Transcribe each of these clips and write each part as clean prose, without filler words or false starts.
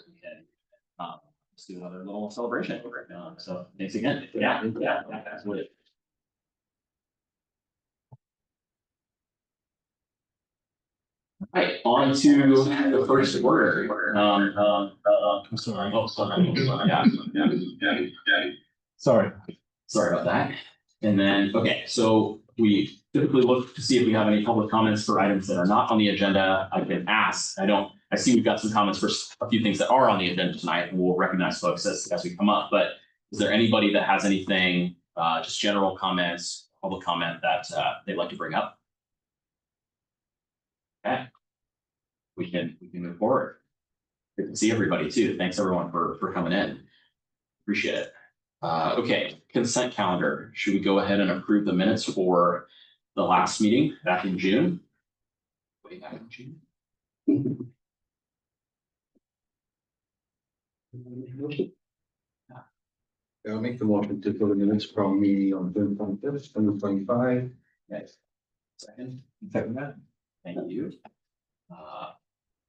we can let's do another little celebration. So thanks again. Yeah, absolutely. All right, on to the first order. I'm sorry. Oh, sorry. Sorry about that. And then, okay, so we typically look to see if we have any public comments for items that are not on the agenda. I can ask. I see we've got some comments for a few things that are on the agenda tonight, and we'll recognize folks as we come up. But is there anybody that has anything, just general comments, public comment that they'd like to bring up? Okay. We can move forward. Good to see everybody too. Thanks everyone for coming in. Appreciate it. Okay, consent calendar. Should we go ahead and approve the minutes for the last meeting back in June? Way back in June. I'll make the motion to put the minutes from meeting on June 25th, 2025. Yes. Second that. Thank you.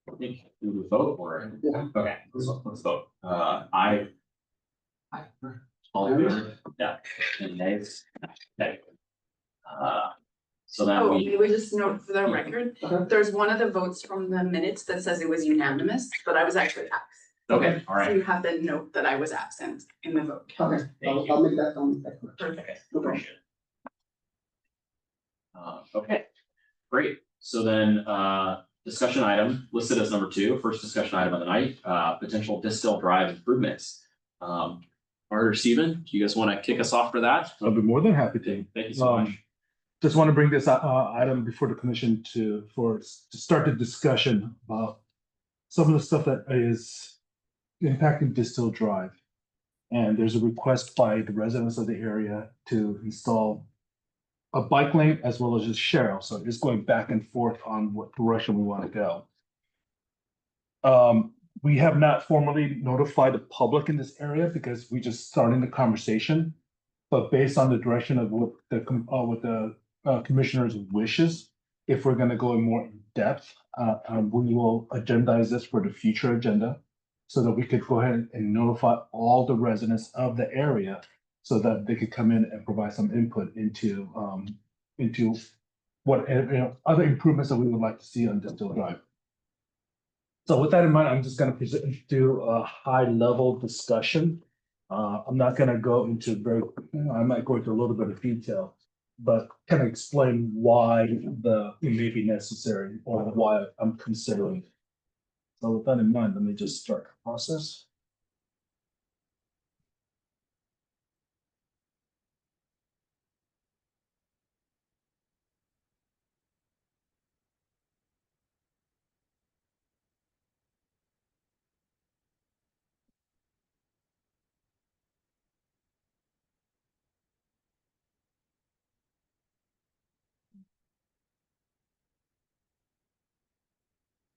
I think we would vote for it. Yeah. Okay, let's vote. Aye. All in favor? Yeah. Any nays? Okay. So then Oh, we we just note for the record, there's one of the votes from the minutes that says it was unanimous, but I was actually absent. okay, all So right. you have to note that I was absent in the vote. Okay, Thank you. I'll make that comment. Okay, appreciate it. Okay, great. So then, discussion item listed as number 2, first discussion item of the night, potential Distill Drive improvements. Art or Stephen, do you guys want to kick us off for that? I'll be more than happy to. Thank you so much. Just want to bring this item before the commission to start the discussion about some of the stuff that is impacting Distill Drive. And there's a request by the residents of the area to install a bike lane as well as a share. So it's going back and forth on what direction we want to go. We have not formally notified the public in this area because we just started the conversation. But based on the direction of what the commissioner's wishes, if we're going to go in more in depth, we will agendize this for the future agenda so that we could go ahead and notify all the residents of the area so that they could come in and provide some input into what other improvements that we would like to see on Distill Drive. So with that in mind, I'm just going to do a high level discussion. I'm not going to go into I might go into a little bit of detail, but kind of explain why it may be necessary or why I'm considering it. So with that in mind, let me just start the process.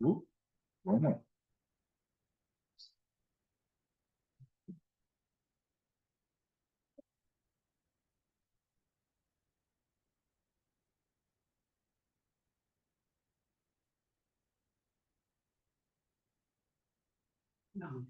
Ooh, wrong one. No.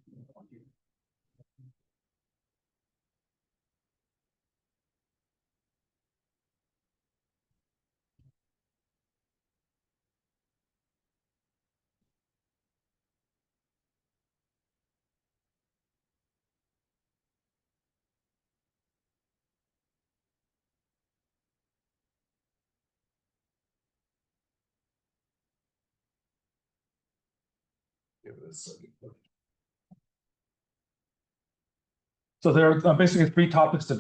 So there are basically 3 topics that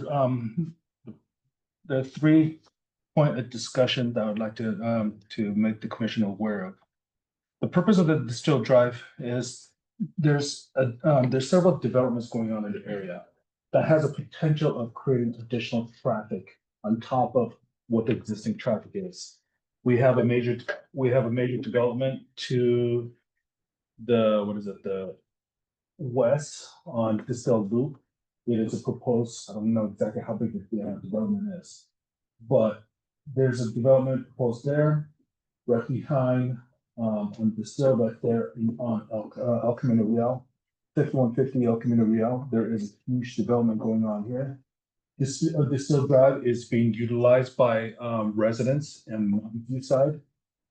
the 3-point of discussion that I would like to make the commission aware of. The purpose of the Distill Drive is there's several developments going on in the area that has a potential of creating additional traffic on top of what the existing traffic is. We have a major development to the west on Distill Loop. It is a proposed, I don't know exactly how big the development is, but there's a development proposed there, right behind on Distill, right there on El Camino Real. 5150 El Camino Real, there is a huge development going on here. This Distill Drive is being utilized by residents in Mountain View side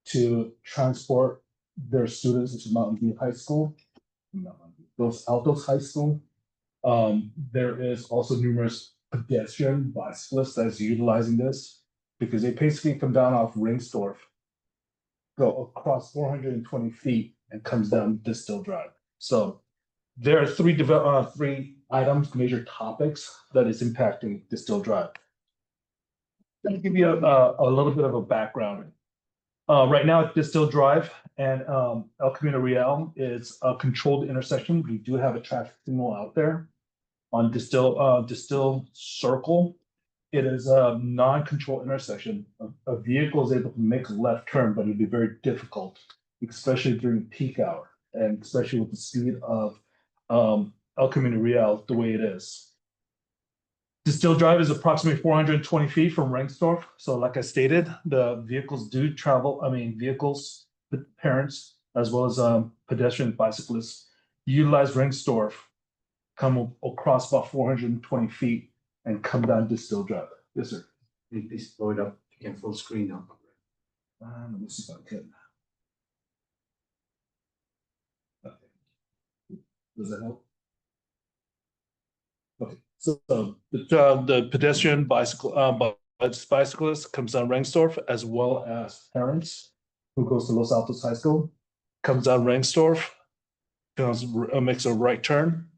to transport their students to Mountain View High School, Los Altos High School. There is also numerous pedestrian bicyclists that's utilizing this because they basically come down off Ringsdorf, go across 420 feet and comes down Distill Drive. So there are three items, major topics that is impacting Distill Drive. Let me give you a little bit of a background. Right now at Distill Drive and El Camino Real is a controlled intersection. We do have a traffic signal out there on Distill Circle. It is a non-controlled intersection. A vehicle is able to make a left turn, but it'd be very difficult, especially during peak hour and especially with the speed of El Camino Real the way it is. Distill Drive is approximately 420 feet from Rengsdorf. So like I stated, the vehicles do travel, vehicles, the parents, as well as pedestrian bicyclists utilize Rengsdorf, come across about 420 feet and come down Distill Drive. Yes, sir. Can you please blow it up, if you can full screen now. Let me see if I can. Okay. Does that help? Okay, so the pedestrian bicyclist comes down Rengsdorf, as well as parents who goes to Los Altos High School, comes down Rengsdorf, makes a right turn,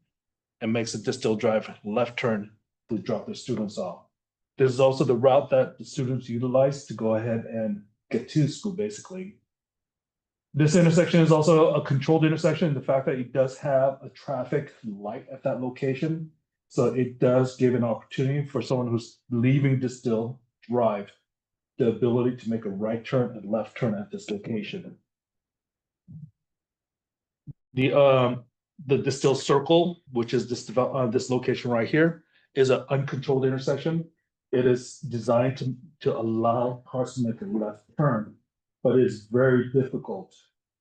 and makes a Distill Drive left turn to drop their students off. This is also the route that the students utilize to go ahead and get to school, basically. This intersection is also a controlled intersection, the fact that it does have a traffic light at that location. So it does give an opportunity for someone who's leaving Distill Drive the ability to make a right turn and left turn at this location. The Distill Circle, which is this location right here, is an uncontrolled intersection. It is designed to allow cars to make a left turn, but it is very difficult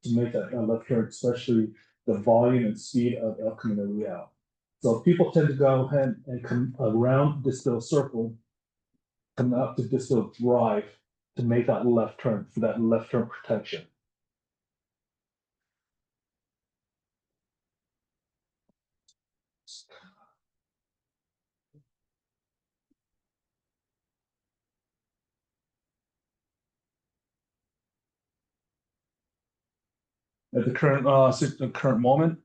to make that left turn, especially the volume and speed of El Camino Real. So people tend to go ahead and come around Distill Circle, come up to Distill Drive to make that left turn for that left turn protection. At the current moment,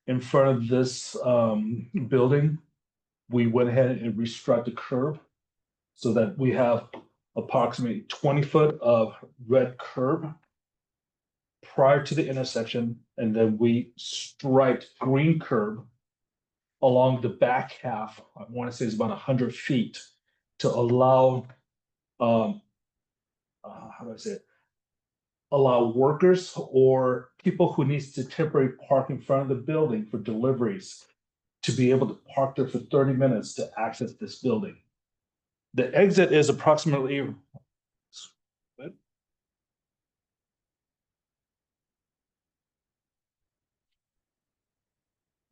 in front of this building, we went ahead and restriped the curb so that we have approximately 20 foot of red curb prior to the intersection, and then we striped green curb along the back half. I want to say it's about 100 feet to allow, how do I say it? Allow workers or people who needs to temporarily park in front of the building for deliveries to be able to park there for 30 minutes to access this building. The exit is approximately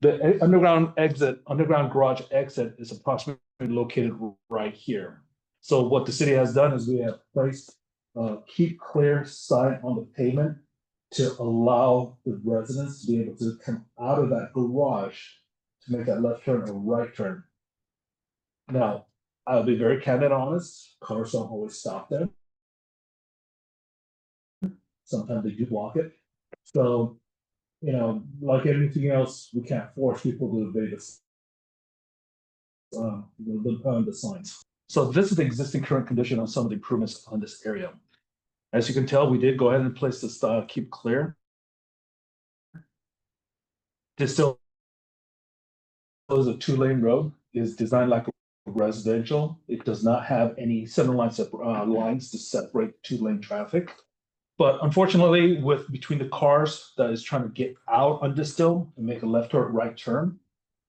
the underground garage exit is approximately located right here. So what the city has done is we have placed keep clear sign on the pavement to allow the residents to be able to come out of that garage to make that left turn or right turn. Now, I'll be very candid and honest, cars don't always stop there. Sometimes they do block it. So, like anything else, we can't force people to obey this. The signs. So this is the existing current condition on some of the improvements on this area. As you can tell, we did go ahead and place this keep clear. Distill is a 2-lane road, is designed like a residential. It does not have any center lines to separate 2-lane traffic. But unfortunately, between the cars that is trying to get out on Distill and make a left or right turn,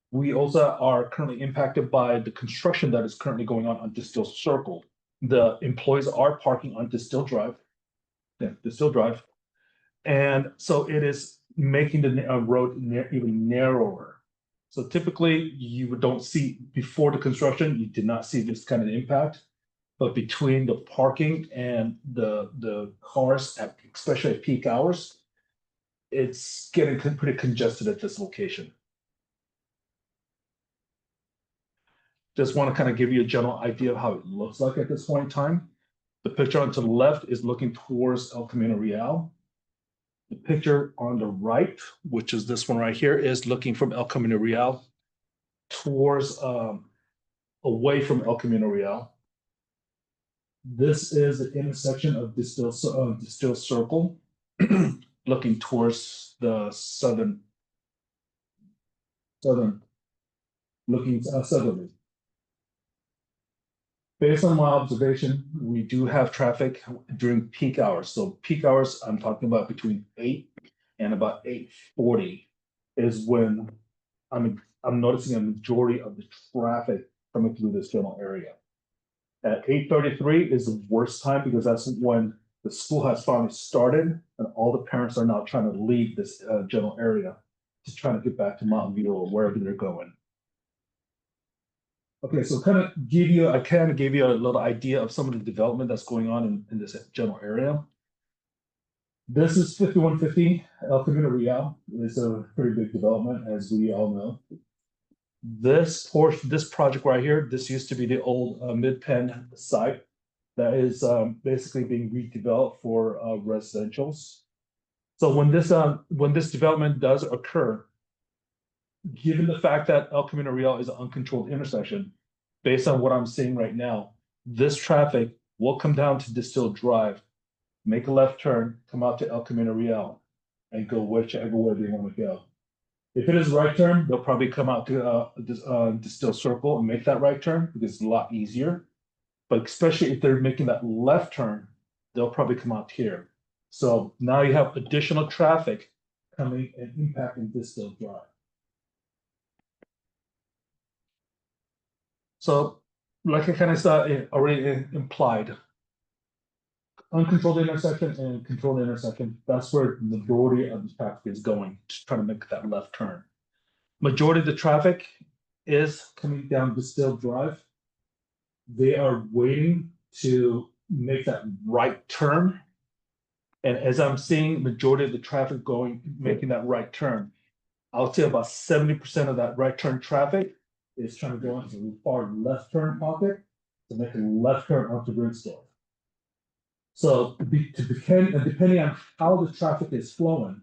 we also are currently impacted by the construction that is currently going on Distill Circle. The employees are parking on Distill Drive. Yeah, Distill Drive. And so it is making the road even narrower. So typically you don't see, before the construction, you did not see this kind of impact. But between the parking and the cars at, especially at peak hours, it's getting pretty congested at this location. Just want to kind of give you a general idea of how it looks like at this point in time. The picture on to the left is looking towards El Camino Real. The picture on the right, which is this one right here, is looking from El Camino Real towards away from El Camino Real. This is the intersection of Distill Circle, looking towards the southern, looking southerly. Based on my observation, we do have traffic during peak hours. So peak hours, I'm talking about between 8 and about 8:40 is when I'm noticing a majority of the traffic coming through this general area. At 8:33 is the worst time because that's when the school has finally started and all the parents are now trying to leave this general area to try to get back to Mountain View or wherever they're going. Okay, so I kind of gave you a little idea of some of the development that's going on in this general area. This is 5150 El Camino Real. It's a pretty big development, as we all know. This project right here, this used to be the old Mid-Penn site that is basically being redeveloped for residentials. So when this development does occur, given the fact that El Camino Real is an uncontrolled intersection, based on what I'm seeing right now, this traffic will come down to Distill Drive, make a left turn, come out to El Camino Real, and go whichever way they want to go. If it is a right turn, they'll probably come out to Distill Circle and make that right turn because it's a lot easier. But especially if they're making that left turn, they'll probably come out here. So now you have additional traffic coming and impacting Distill Drive. So, like I kind of saw it already implied, uncontrolled intersection and controlled intersection, that's where the majority of the traffic is going, to try to make that left turn. Majority of the traffic is coming down Distill Drive. They are waiting to make that right turn. And as I'm seeing majority of the traffic making that right turn, I'll say about 70% of that right turn traffic is trying to go into the far left turn pocket to make a left turn onto Ringsdorf. So depending on how the traffic is flowing,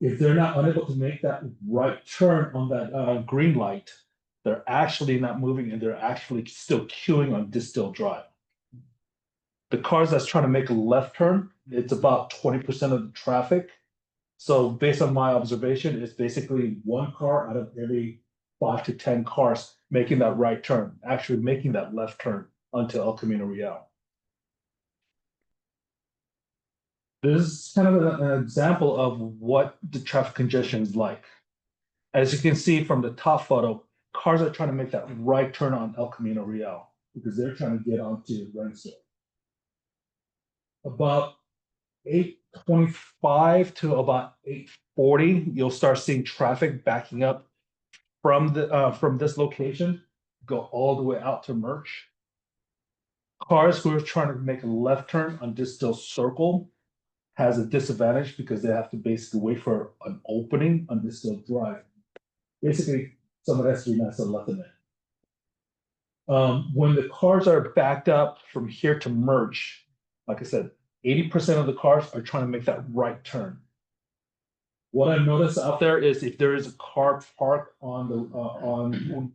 if they're not unable to make that right turn on that green light, they're actually not moving and they're actually still queuing on Distill Drive. The cars that's trying to make a left turn, it's about 20% of the traffic. So based on my observation, it's basically one car out of every 5 to 10 cars making that right turn, actually making that left turn onto El Camino Real. This is kind of an example of what the traffic congestion is like. As you can see from the top photo, cars are trying to make that right turn on El Camino Real because they're trying to get onto Ringsdorf. About 8:25 to about 8:40, you'll start seeing traffic backing up from this location, go all the way out to Merch. Cars who are trying to make a left turn on Distill Circle has a disadvantage because they have to basically wait for an opening on Distill Drive. Basically, someone has to be nice and left in it. When the cars are backed up from here to Merch, like I said, 80% of the cars are trying to make that right turn. What I've noticed out there is if there is a car parked on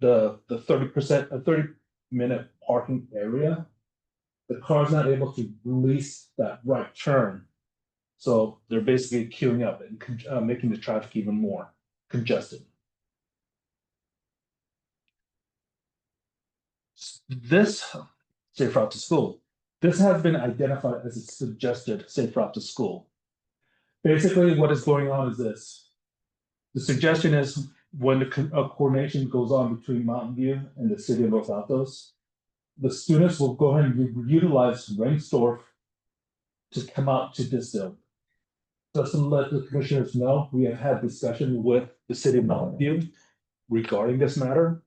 the 30-minute parking area, the car's not able to release that right turn. So they're basically queuing up and making the traffic even more congested. This safe route to school. This has been identified as a suggested safe route to school. Basically, what is going on is this. The suggestion is when the coordination goes on between Mountain View and the city of Los Altos, the students will go ahead and utilize Ringsdorf to come out to Distill. Just to let the commissioners know, we have had discussion with the city of Mountain View, regarding this matter.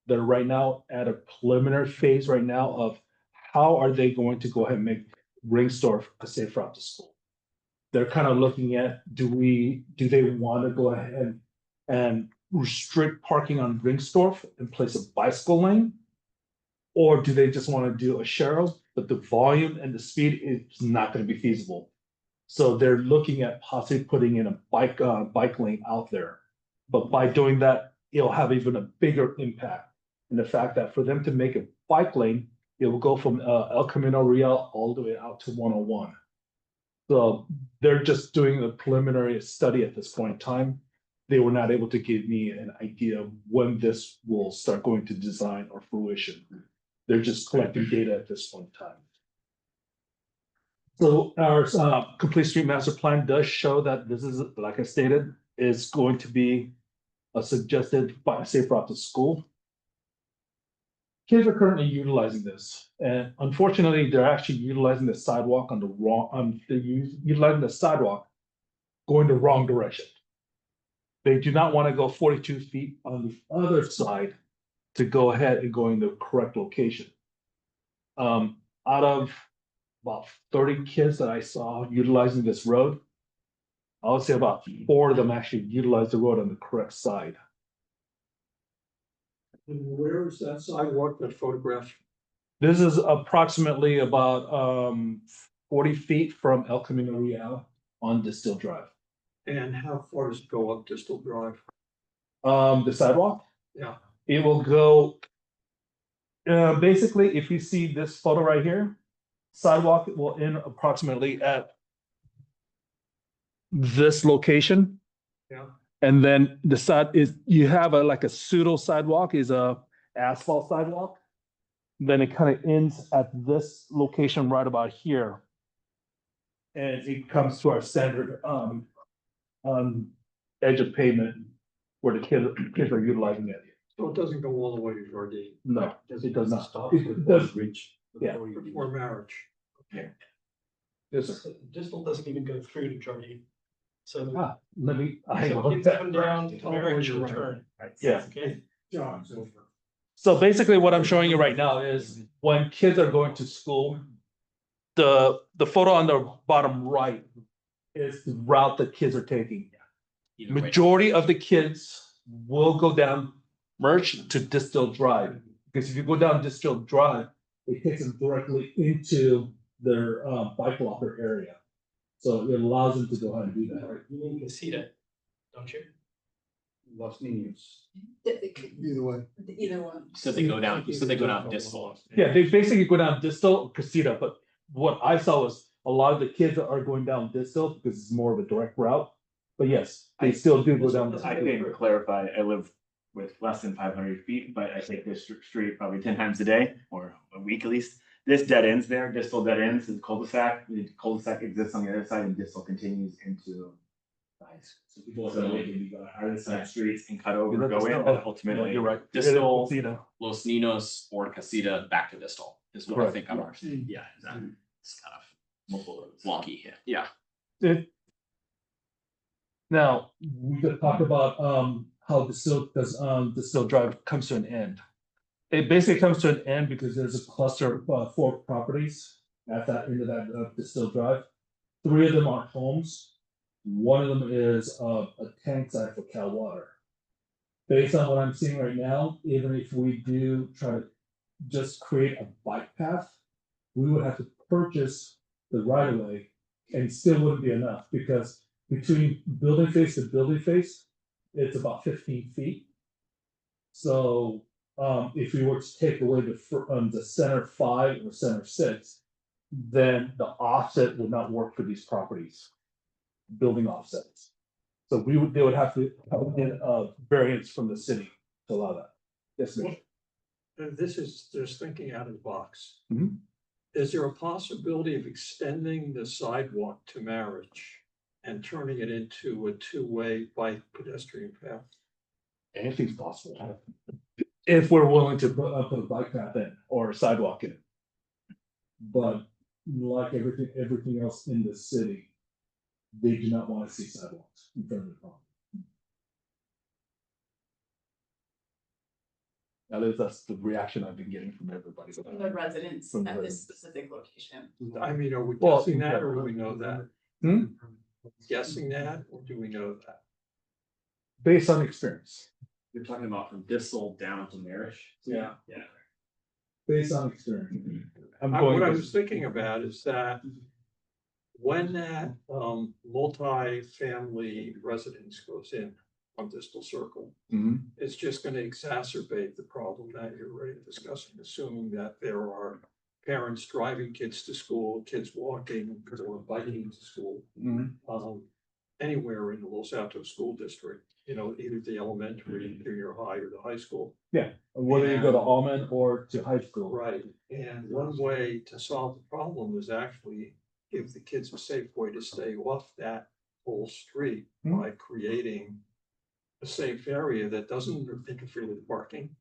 They're right now at a preliminary phase right now of how are they going to go ahead and make Ringstorf a safe route to school. They're kind of looking at, do they want to go ahead and restrict parking on Ringstorf and place a bicycle lane? Or do they just want to do a share, but the volume and the speed is not going to be feasible? So they're looking at possibly putting in a bike lane out there. But by doing that, it'll have even a bigger impact. And the fact that for them to make a bike lane, it will go from El Camino Real all the way out to 101. So they're just doing a preliminary study at this point in time. They were not able to give me an idea of when this will start going to design or fruition. They're just collecting data at this point in time. So our complete street master plan does show that this is, like I stated, is going to be a suggested safe route to school. Kids are currently utilizing this, and unfortunately, they're actually utilizing the sidewalk on the wrong, they're utilizing the sidewalk going the wrong direction. They do not want to go 42 feet on the other side to go ahead and go in the correct location. Out of about 30 kids that I saw utilizing this road, I would say about 4 of them actually utilize the road on the correct side. And where is that sidewalk, that photograph? This is approximately about 40 feet from El Camino Real on Distill Drive. And how far does it go up Distal Drive? The sidewalk, Yeah. it will go. Basically, if you see this photo right here, sidewalk will end approximately at this location. Yeah. And then the side is, you have like a pseudo sidewalk is a asphalt sidewalk. Then it kind of ends at this location right about here. And it comes to our standard edge of pavement where the kids are utilizing it. So it doesn't go all the way to Jardine? No, it does not. Stop It does reach. Yeah. Before marriage. Yes, sir. Distal doesn't even go through to Jardine. So Let me. so kids come down to Marriage and turn. Yeah. Okay. John. So basically what I'm showing you right now is when kids are going to school, the photo on the bottom right is the route that kids are taking. Either way. Majority of the kids will go down Merch to Distill Drive, because if you go down Distill Drive, it takes them directly into their bike locker area. So it allows them to go ahead and do that. You mean Casita, don't you? Los Niños. Either way. Either one. So they go down, so they go down Distal. Yeah, they basically go down Distill or Casita, but what I saw was a lot of the kids are going down Distill because it's more of a direct route. But yes, they still do go down. I think to clarify, I live with less than 500 feet, but I take this street probably 10 times a day or a week at least. This dead ends there, Distal dead ends, is cul-de-sac. The cul-de-sac exists on the other side and Distal continues into. So people go either side streets and cut over, go in, but ultimately. You're right. Distal, Casita. Los Ninos, or Casita back to Distal is what I Correct. think I'm understanding. Yeah, exactly. It's kind of multiple wonky. Yeah. Now, we could talk about how Distill Drive comes to an end. It basically comes to an end because there's a cluster of 4 properties at that end of that Distill Drive. 3 of them are homes. One of them is a tank site for Cal Water. Based on what I'm seeing right now, even if we do try to just create a bike path, we would have to purchase the right of way and still wouldn't be enough because between building face to building face, it's about 15 feet. So if we were to take away the center 5 or center 6, then the offset would not work for these properties, building offsets. So they would have to get a variance from the city to allow that. Yes, ma'am. This is just thinking out of the box. Mhm. Is there a possibility of extending the sidewalk to Marriage and turning it into a 2-way bike pedestrian path? Anything's possible. If we're willing to put a bike path in or a sidewalk in. But like everything else in the city, they do not want to see sidewalks in front of the property. At least that's the reaction I've been getting from everybody. From the residents From the at this residents. specific location. I mean, are we Well, guessing that or do we know that? Hmm? Guessing that or do we know that? Based on experience. You're talking about from Dissel down to Marish? Yeah. Yeah. Based on experience. I'm What going I with- was thinking about is that when that multi-family residence goes in on Distal Circle, Mhm. it's just gonna exacerbate the problem that you're already discussing, assuming that there are parents driving kids to school, kids walking or biking to school, Mhm. anywhere in the Los Altos School District, you know, either the elementary, junior high, or the high school. Whether you go to Almond or to high school. Right, and one way to solve the problem is actually give the kids a safe way to stay off that whole street Hmm. by creating a safe area that doesn't interfere with parking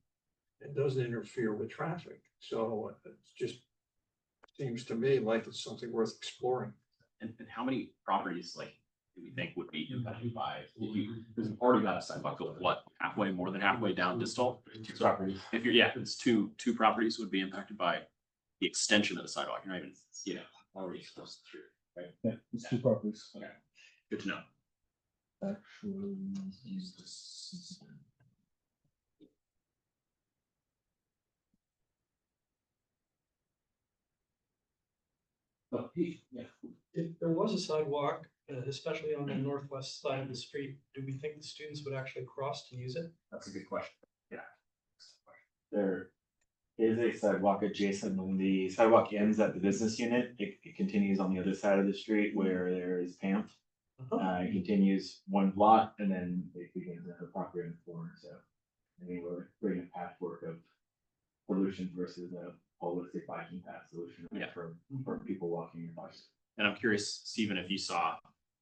and doesn't interfere with traffic. So it just seems to me like it's something worth exploring. And how many properties like do we think would be impacted by, if you, because we've already got a sidewalk going, what, halfway, more than halfway down Distal? So if you're, yeah, it's two properties would be impacted by the extension of the sidewalk, you're not even, you know, already close through, right? Yeah, it's two properties. Okay, good to know. Actually, use this. Oh, yeah. If there was a sidewalk, especially on the northwest side of the street, do we think the students would actually cross to use it? That's a good question. There is a sidewalk adjacent when the sidewalk ends at the business unit. It continues on the other side of the street where there is PAMP. It continues one block and then it begins at the property in the corner, so. I mean, we're bringing a patchwork of solutions versus a holistic biking path solution. Yeah. For people walking your bikes. And I'm curious, Stephen, if you saw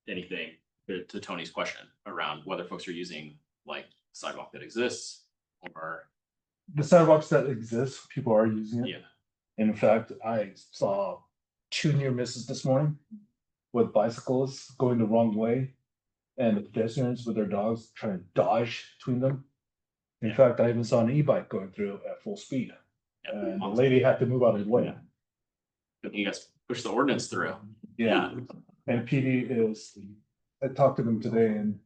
anything to Tony's question around whether folks are using like sidewalk that exists or, The sidewalks that exist, people are using it. yeah, In fact, I saw 2 near misses this morning with bicyclists going the wrong way and the pedestrians with their dogs trying to dodge between them. In Yeah. fact, I even saw an e-bike going through at full speed yeah, and the awesome. lady had to move out of the way. But you guys push the ordinance through. Yeah, and PD is, I talked to them today and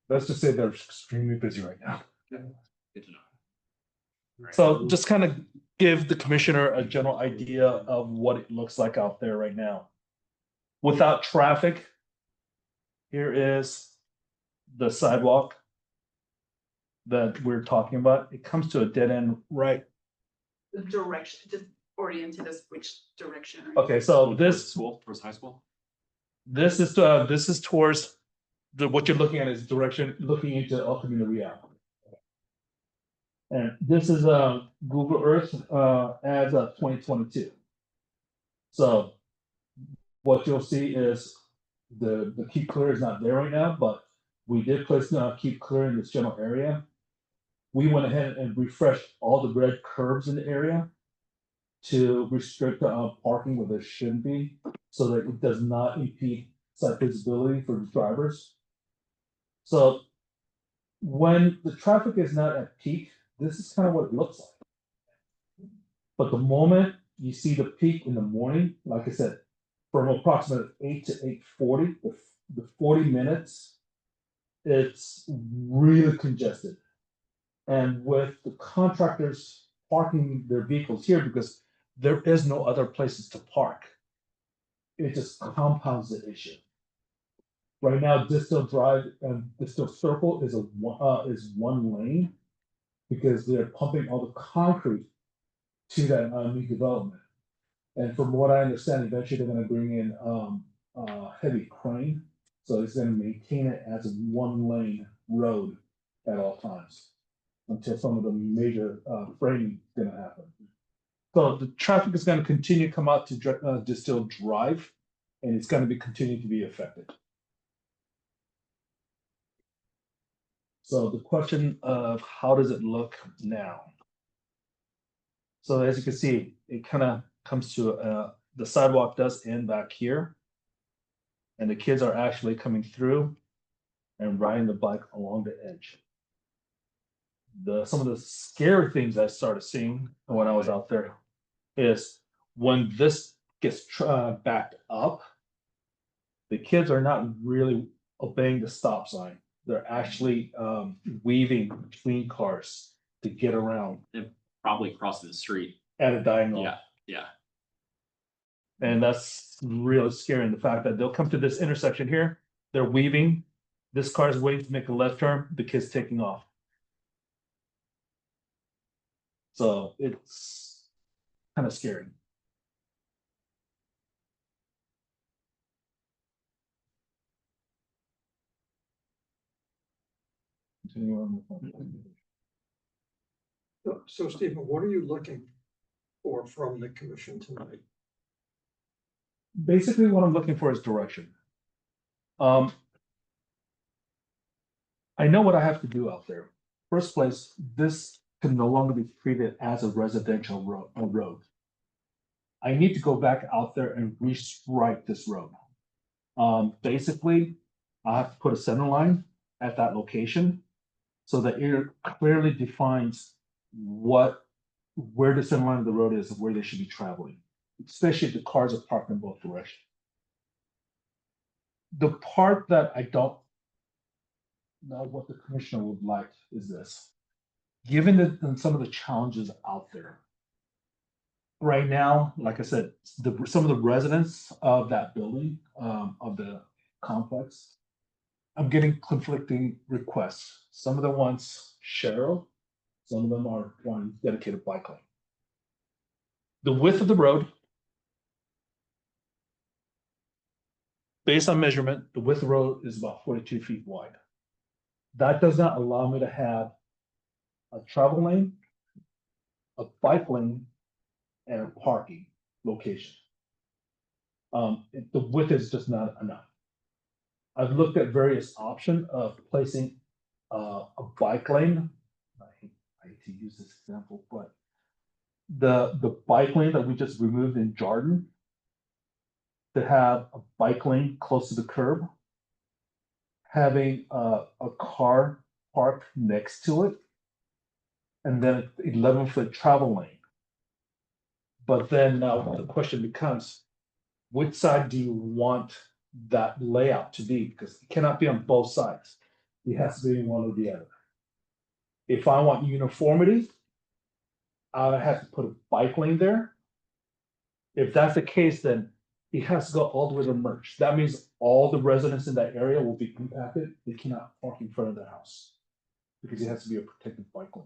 let's just say they're extremely busy right now. Good to know. Right. So just kind of give the commissioner a general idea of what it looks like out there right now. Without traffic. Here is the sidewalk that we're talking about. It comes to a dead end, right? The direction, just oriented us which direction. Okay, so Towards this school, towards high school? this is towards what you're looking at is direction looking into El Camino Real. And this is Google Earth as of 2022. So what you'll see is the keep clear is not there right now, but we did place keep clear in this general area. We went ahead and refreshed all the red curves in the area to restrict parking where there shouldn't be, so that it does not impede site visibility for the drivers. So when the traffic is not at peak, this is kind of what it looks like. But the moment you see the peak in the morning, like I said, from approximately 8 to 8:40, the 40 minutes, it's really congested. And with the contractors parking their vehicles here because there is no other places to park, it just compounds the issue. Right now, Distal Drive and Distal Circle is one lane because they're pumping all the concrete to that new development. And from what I understand, eventually they're gonna bring in heavy crane, so it's gonna maintain it as a one lane road at all times until some of the major framing is gonna happen. So the traffic is gonna continue to come out to Distill Drive, and it's gonna continue to be affected. So the question of how does it look now? So as you can see, it kind of comes to the sidewalk does end back here. And the kids are actually coming through and riding the bike along the edge. some of the scary things I started seeing when I was out there is when this gets backed up, the kids are not really obeying the stop sign. They're actually weaving between cars to get around Probably crossing the street. at a diagonal. Yeah. And that's really scary. And the fact that they'll come to this intersection here, they're weaving. This car is waiting to make a left turn, the kid's taking off. So it's kind of scary. Continue on. So Stephen, what are you looking for from the commission tonight? Basically, what I'm looking for is direction. I know what I have to do out there. First place, this can no longer be treated as a residential road. I need to go back out there and restripe this road. Basically, I have to put a center line at that location so that it clearly defines where the center line of the road is and where they should be traveling, especially if the cars are parked in both directions. The part that I don't know what the commissioner would like is this. Given that some of the challenges out there. Right now, like I said, some of the residents of that building, of the complex. I'm getting conflicting requests. Some of them wants Cheryl, some of them are wanting dedicated bike lane. The width of the road. Based on measurement, the width of the road is about 42 feet wide. That does not allow me to have a travel lane, a bike lane, and a parking location. The width is just not enough. I've looked at various options of placing a bike lane. I hate to use this example, but the bike lane that we just removed in Jordan, to have a bike lane close to the curb, having a car parked next to it, and then 11-foot travel lane. But then now the question becomes, which side do you want that layout to be? Because it cannot be on both sides. It has to be in one or the other. If I want uniformity, I would have to put a bike lane there. If that's the case, then it has to go all the way to merge. That means all the residents in that area will be impacted. They cannot park in front of their house because it has to be a protected bike lane.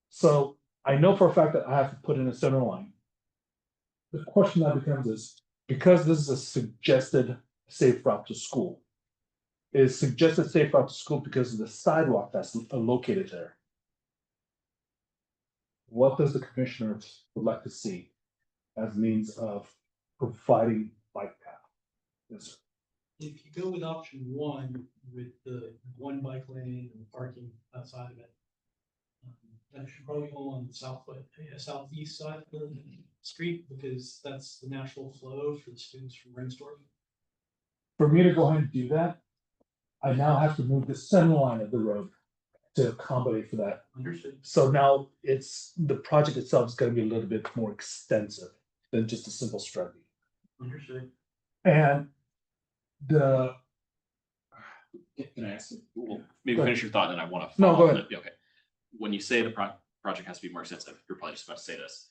So I know for a fact that I have to put in a center line. The question that becomes is, because this is a suggested safe route to school, is suggested safe route to school because of the sidewalk that's located there. What does the commissioner would like to see as means of providing bike path? Yes, sir. If you go with option one, with the one bike lane and parking outside of it. That should probably go on the southeast side of the street, because that's the natural flow for the students from Rensdorf. For me to go ahead and do that, I now have to move the center line of the road to accommodate for that. Understood. So now the project itself is going to be a little bit more extensive than just a simple striping. Understood. And Can I ask? Well, maybe Go ahead. finish your thought, and I want to. No, go ahead. Okay. When you say the project has to be more extensive, you're probably just about to say this.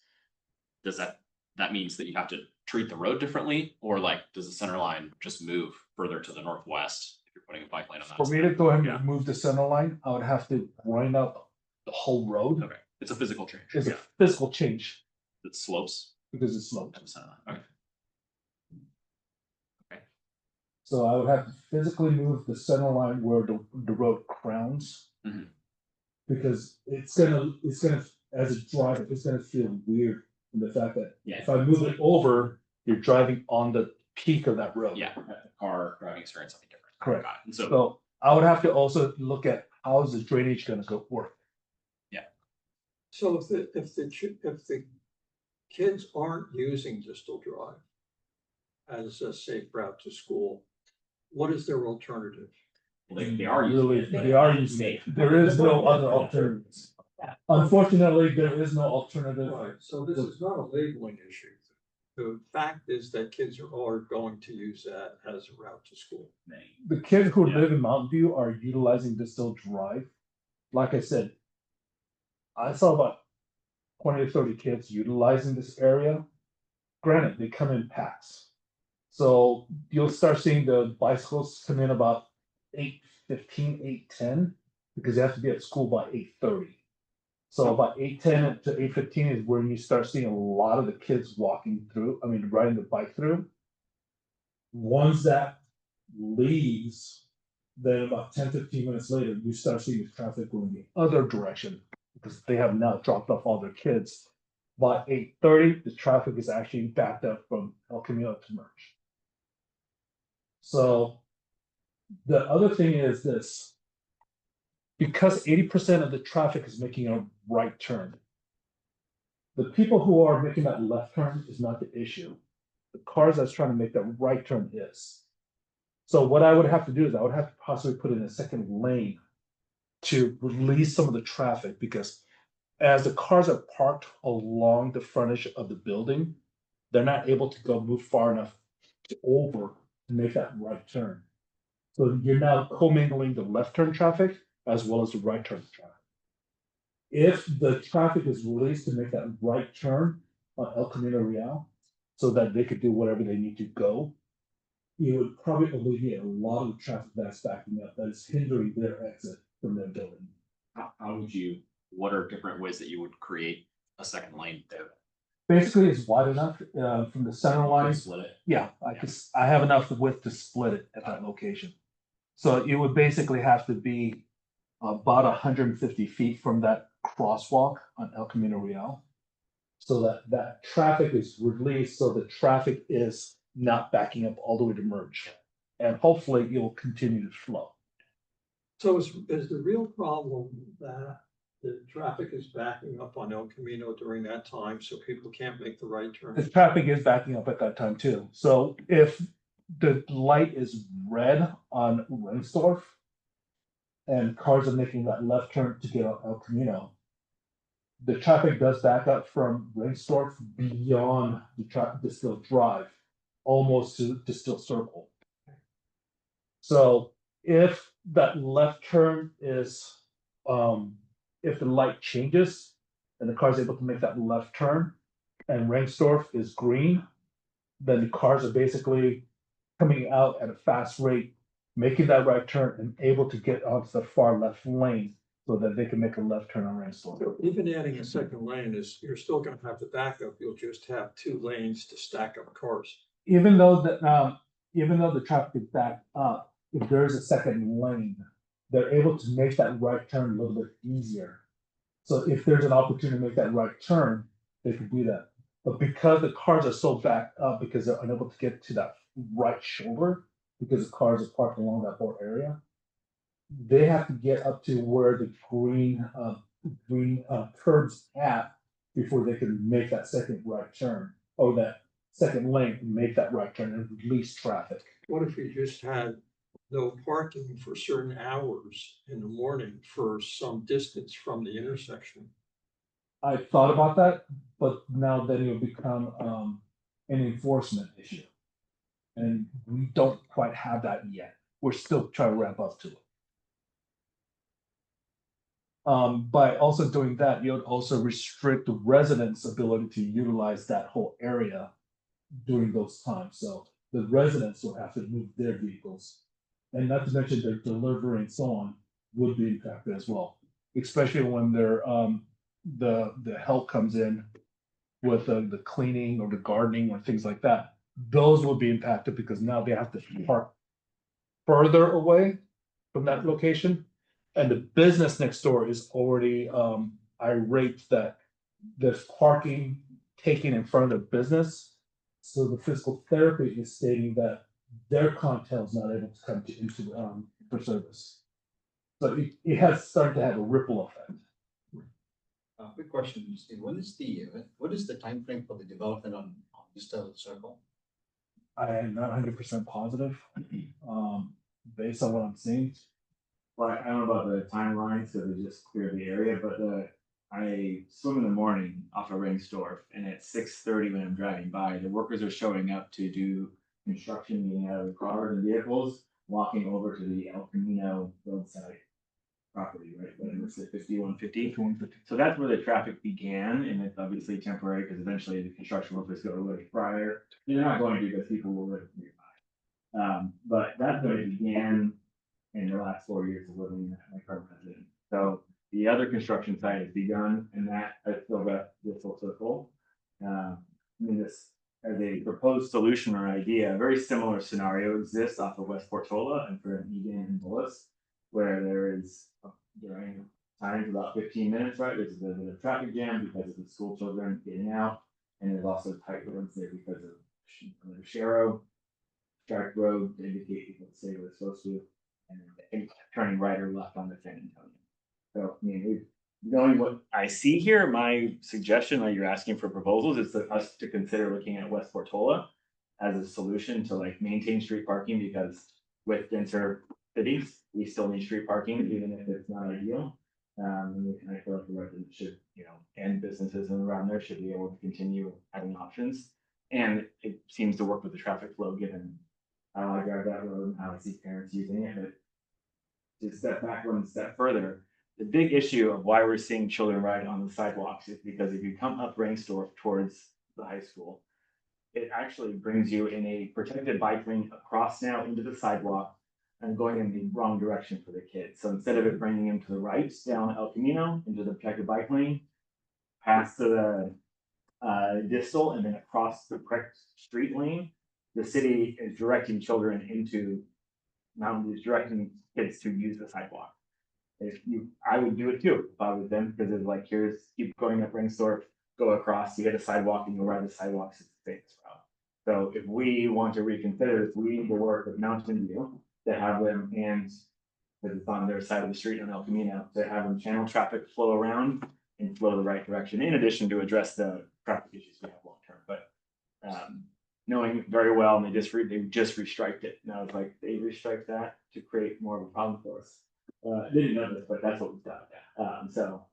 Does that means that you have to treat the road differently, or like does the center line just move further to the northwest if you're putting a bike lane on that? for me side? to go ahead Yeah. and move the center line, I would have to grind up the whole road. Okay, it's a physical change. It's Yeah, a physical change it slopes because it's sloped. to the center line. Okay. So I would have to physically move the center line where the road crowns. Mhm. Because it's gonna, as a driver, it's gonna feel weird in the fact that Yeah. if I move it over, you're driving on the peak of that road. Yeah, car driving experience, something different. Correct. Got it. And so, So I would have to also look at how is the drainage gonna work. So if the kids aren't using Distal Drive as a safe route to school, what is their alternative? They are using Really, it. but they are it's using safe. it. There is no other alternatives. Unfortunately, there is no alternative. Right, so this is not a labeling issue. The fact is that kids are going to use that as a route to school. The kids who Yeah. live in Mountain View are utilizing Distill Drive. Like I said, I saw about 20 to 30 kids utilizing this area. Granted, they come in packs. So you'll start seeing the bicycles come in about 8:15, 8:10, because they have to be at school by 8:30. So about 8:10 to 8:15 is when you start seeing a lot of the kids walking through, riding the bike through. Once that leaves, then about 10-15 minutes later, you start seeing the traffic going the other direction, because they have now dropped off all their kids. By 8:30, the traffic is actually backed up from El Camino to Merch. So the other thing is this. Because 80% of the traffic is making a right turn. The people who are making that left turn is not the issue. The cars that's trying to make that right turn is. So what I would have to do is I would have to possibly put in a second lane to release some of the traffic, because as the cars are parked along the frontage of the building, they're not able to go move far enough over to make that right turn. So you're now commingling the left turn traffic as well as the right turn traffic. If the traffic is released to make that right turn on El Camino Real, so that they could do whatever they need to go, it would probably alleviate a lot of the traffic that's backing up, that is hindering their exit from their building. How would you, what are different ways that you would create a second lane there? Basically, it's wide enough from the center line. Split it. Yeah, I have enough width to split it at that location. So it would basically have to be about 150 feet from that crosswalk on El Camino Real. So that traffic is released, so the traffic is not backing up all the way to Merge. And hopefully it will continue to flow. So is the real problem that the traffic is backing up on El Camino during that time, so people can't make the right turn? The traffic is backing up at that time too. So if the light is red on Reinsdorf and cars are making that left turn to get on El Camino, the traffic does back up from Reinsdorf beyond the Distill Drive, almost to Distill Circle. So if that left turn is, if the light changes and the car is able to make that left turn and Reinsdorf is green, then the cars are basically coming out at a fast rate, making that right turn and able to get onto the far left lane so that they can make a left turn on Reinsdorf. So even adding a second lane is, you're still gonna have the backup, you'll just have 2 lanes to stack up cars. Even though the traffic is backed up, if there's a second lane, they're able to make that right turn a little bit easier. So if there's an opportunity to make that right turn, they can do that. But because the cars are so backed up, because they're unable to get to that right shoulder, because the cars are parked along that whole area, they have to get up to where the green curbs at before they can make that second right turn, or that second lane and make that right turn and release traffic. What if you just had no parking for certain hours in the morning for some distance from the intersection? I thought about that, but now then it'll become an enforcement issue. And we don't quite have that yet. We're still trying to ramp up to it. By also doing that, you would also restrict the residents' ability to utilize that whole area during those times. So the residents will have to move their vehicles. And not to mention their delivery and so on would be impacted as well, especially when they're the help comes in with the cleaning or the gardening or things like that. Those will be impacted because now they have to park further away from that location. And the business next door is already irate that there's parking taken in front of the business. So the physical therapy is stating that their clientele is not able to come into for service. So it has started to have a ripple effect. Quick question, Steve. What is the time frame for the development on Distill Circle? I am not 100% positive, based on what I'm seeing. Well, I don't know about the timeline, so they just cleared the area, but I swim in the morning off of Ringstorf, and at 6:30 when I'm driving by, the workers are showing up to do construction, getting out of the cars and vehicles, walking over to the El Camino roadside property, right? Whatever it's at 5150. So that's where the traffic began, and it's obviously temporary because eventually the construction workers go away prior. They're not going to because people will live nearby. But that's when it began in the last 4 years of living at my current residence. So the other construction site has begun, and that has filled up this whole circle. I mean, this as a proposed solution or idea, a very similar scenario exists off of West Portola and for Egan and Bullis, where there is during times about 15 minutes, right? There's a bit of a traffic jam because of the school children getting out, and there's also tight roads there because of the Sharrow, Stark Road to indicate people to stay where they're supposed to, and turning right or left on the San Antonio. So, I mean, knowing what I see here, my suggestion, while you're asking for proposals, is for us to consider looking at West Portola as a solution to like maintain street parking, because with denser cities, we still need street parking, even if it's not ideal. And I feel like the residents should, and businesses around there should be able to continue having options. And it seems to work with the traffic flow, given how I drive that road and how I see parents using it. But to step back one step further, the big issue of why we're seeing children ride on the sidewalks is because if you come up Rainstorf towards the high school, it actually brings you in a protected bike lane across now into the sidewalk and going in the wrong direction for the kids. So instead of it bringing them to the right down El Camino into the protected bike lane, past to the distal and then across the correct street lane, the city is directing children into Mountain View, directing kids to use the sidewalk. I would do it too if I was them, because it's like, keep going up Ringstorf, go across, you get a sidewalk and you'll ride the sidewalks, it's the safest route. So if we want to reconsider this, we need to work with Mountain View to have them, and because it's on their side of the street on El Camino, to have them channel traffic flow around and flow the right direction, in addition to address the traffic issues we have long term. But knowing very well, and they just restriped it, and I was like, they restriped that to create more of a problem for us. Didn't know this, but that's what we've done. So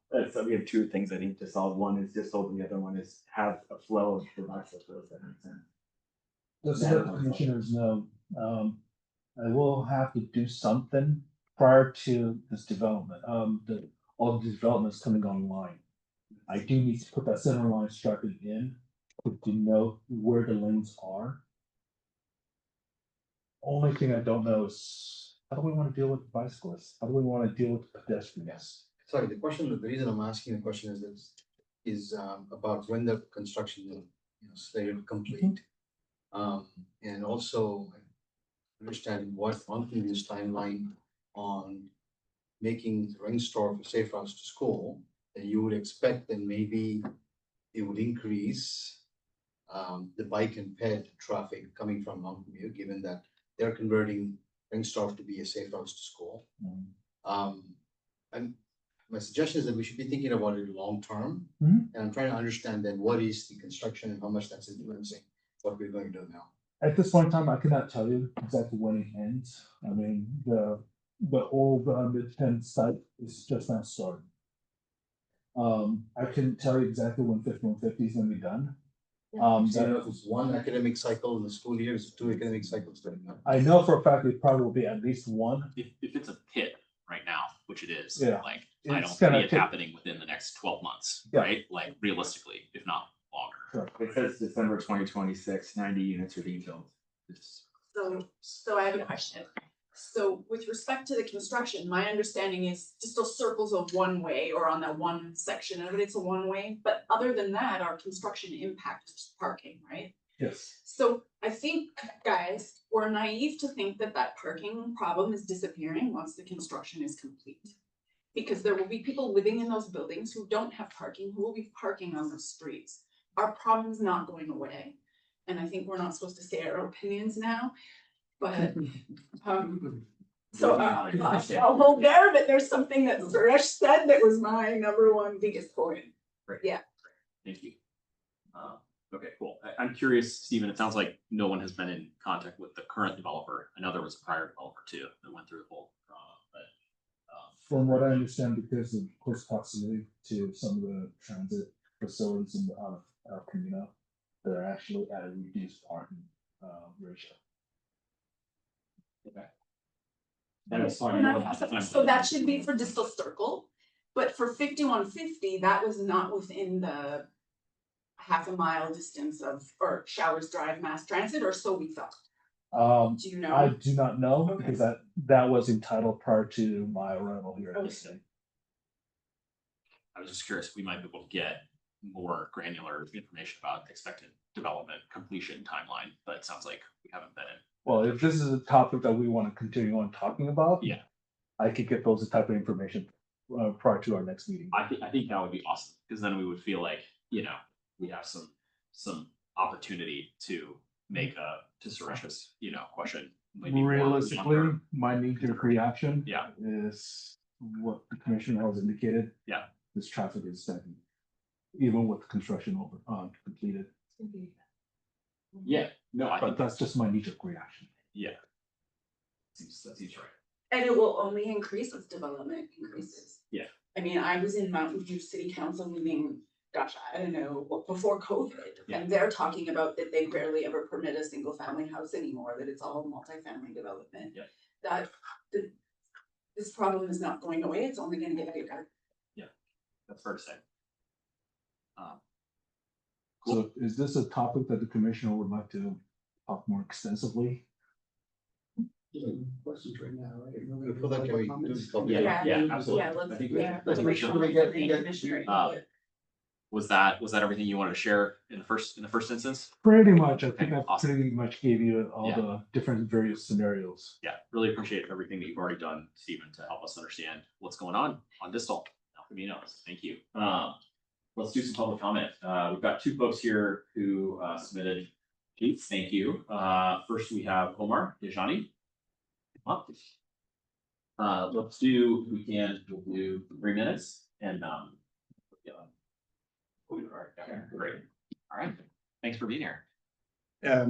we have two things I think to solve. One is distal, the other one is have a flow of the bicycles. That makes sense. Just so the commissioners know, I will have to do something prior to this development, all the developments coming online. I do need to put that center line striping in to know where the lanes are. Only thing I don't know is, how do we want to deal with the bicyclists? How do we want to deal with the pedestrians? Sorry, the reason I'm asking the question is about when the construction, slated to complete. And also understanding what Mountain View's timeline on making Ringstorf a safe routes to school, that you would expect that maybe it would increase the bike and ped traffic coming from Mountain View, given that they're converting Ringstorf to be a safe routes to school. And my suggestion is that we should be thinking about it long term. And I'm trying to understand then what is the construction and how much that's influencing what we're going to do now. At this point in time, I cannot tell you exactly when it ends. I mean, the old mid-10 site is just now starting. I can tell you exactly when 5150 is gonna be done. So if it's one academic cycle in the school year, it's 2 academic cycles during that. I know for a fact it probably will be at least one. If it's a pit right now, which it is, Yeah. like, I It's don't gonna see it take- happening within the next 12 months, Yeah. right? Like realistically, if not longer. It says December 2026, 90 units are being built. So I have a question. So with respect to the construction, my understanding is distal circles a one way or on that one section of it, it's a one way. But other than that, our construction impact is just parking, right? Yes. So I think, guys, we're naive to think that that parking problem is disappearing once the construction is complete. Because there will be people living in those buildings who don't have parking, who will be parking on the streets. Our problem's not going away. And I think we're not supposed to say our opinions now, but so I'll hold there, but there's something that Suresh said that was my number one biggest point. Thank you. Okay, cool. I'm curious, Stephen, it sounds like no one has been in contact with the current developer. I know there was a prior developer too that went through the whole, but From what I understand, because of close proximity to some of the transit facilities in the Camino, they're actually at a reduced parking ratio. And it's fine. So that should be for Distal Circle, but for 5150, that was not within the half a mile distance of, or Showers Drive Mass Transit, or so we thought. Do you I know? do not know Okay. because that was entitled prior to my arrival here at this Okay. thing. I was just curious, we might be able to get more granular information about expected development completion timeline, but it sounds like we haven't been in. Well, if this is a topic that we want to continue on talking about. Yeah. I could get those type of information prior to our next meeting. I think that would be awesome, because then we would feel like, we have some opportunity to make to Suresha's, question. maybe more Realistically, longer. my knee-jerk reaction. Yeah. Is what the commissioner has indicated. Yeah. This traffic is stagnant. Even with construction over completed, Yeah, no, I but think that's just my knee-jerk reaction. that seems right. And it will only increase as development increases. Yeah. I mean, I was in Mountain View City Council meeting, gosh, I don't know, before COVID. Yeah. And they're talking about that they barely ever permit a single family house anymore, that it's all multifamily development. Yeah. That this problem is not going away, it's only gonna get bigger. That's fair to say. So is this a topic that the commissioner would like to talk more extensively? Questions right now, right? Before that, can we do this public? Yeah, absolutely. Yeah, let's, I think yeah. let's make sure we get commissioner Uh, input. Was that everything you wanted to share in the first instance? Pretty much, I think Okay, I awesome. pretty much gave you all Yeah. the different various scenarios. Yeah, really appreciate everything that you've already done, Stephen, to help us understand what's going on Distal. El Camino. Thank you. Let's do some public comment. We've got two folks here who submitted sheets. Thank you. First we have Omar Dejani. Let's do, we'll do 3 minutes and yeah. Great. All right. Thanks for being here. A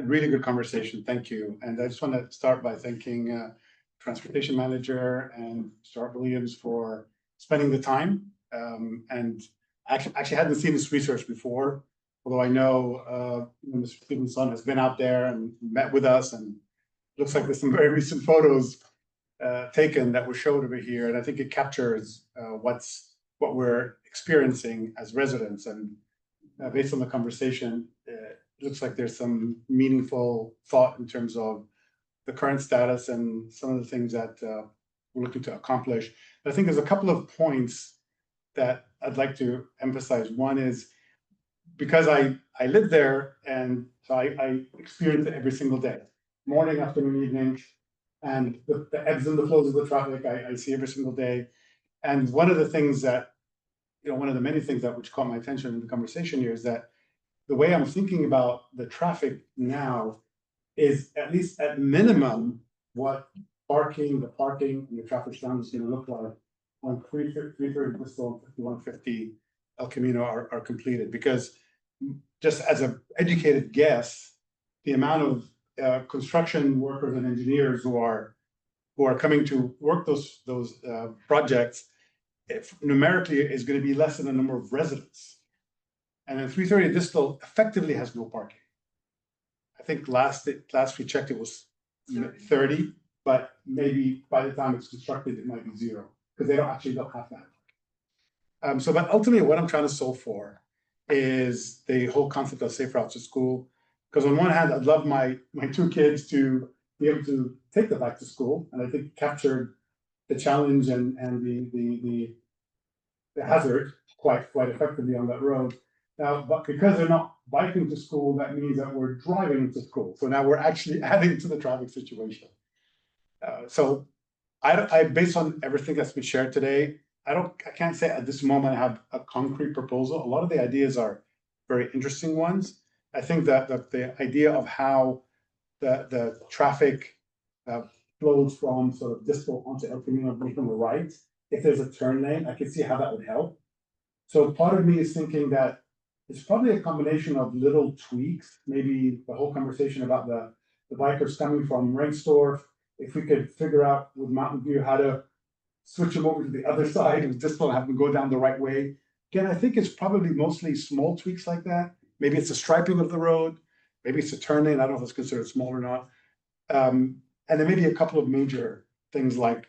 really good conversation. Thank you. And I just want to start by thanking Transportation Manager and Stuart Williams for spending the time. And actually hadn't seen this research before, although I know Mr. Stevenson has been out there and met with us, and looks like there's some very recent photos taken that were showed over here. And I think it captures what we're experiencing as residents. And based on the conversation, it looks like there's some meaningful thought in terms of the current status and some of the things that we're looking to accomplish. But I think there's a couple of points that I'd like to emphasize. One is because I live there, and so I experience it every single day, morning, afternoon, evening, and the ebbs and the flows of the traffic I see every single day. And one of the things that, one of the many things that which caught my attention in the conversation here is that the way I'm thinking about the traffic now is at least at minimum what the parking and the traffic sound is going to look like on 330 Bristol and 5150 El Camino are completed. Because just as an educated guess, the amount of construction workers and engineers who are coming to work those projects, numerically is going to be less than the number of residents. And then 330 Distal effectively has no parking. I think last we checked it was 30, but maybe by the time it's constructed, it might be 0, because they don't have that. But ultimately what I'm trying to solve for is the whole concept of safe routes to school. Because on one hand, I'd love my 2 kids to be able to take the bike to school, and I think captured the challenge and the hazard quite effectively on that road. Now, but because they're not biking to school, that means that we're driving to school. So now we're actually adding to the traffic situation. So I based on everything that's been shared today, I can't say at this moment I have a concrete proposal. A lot of the ideas are very interesting ones. I think that the idea of how the traffic flows from sort of Distal onto El Camino from the right, if there's a turn lane, I can see how that would help. So part of me is thinking that it's probably a combination of little tweaks, maybe the whole conversation about the bikers coming from Reinsdorf, if we could figure out with Mountain View how to switch them over to the other side, and just don't have them go down the right way. Again, I think it's probably mostly small tweaks like that. Maybe it's a striping of the road, maybe it's a turn in, I don't know if it's considered small or not. And then maybe a couple of major things like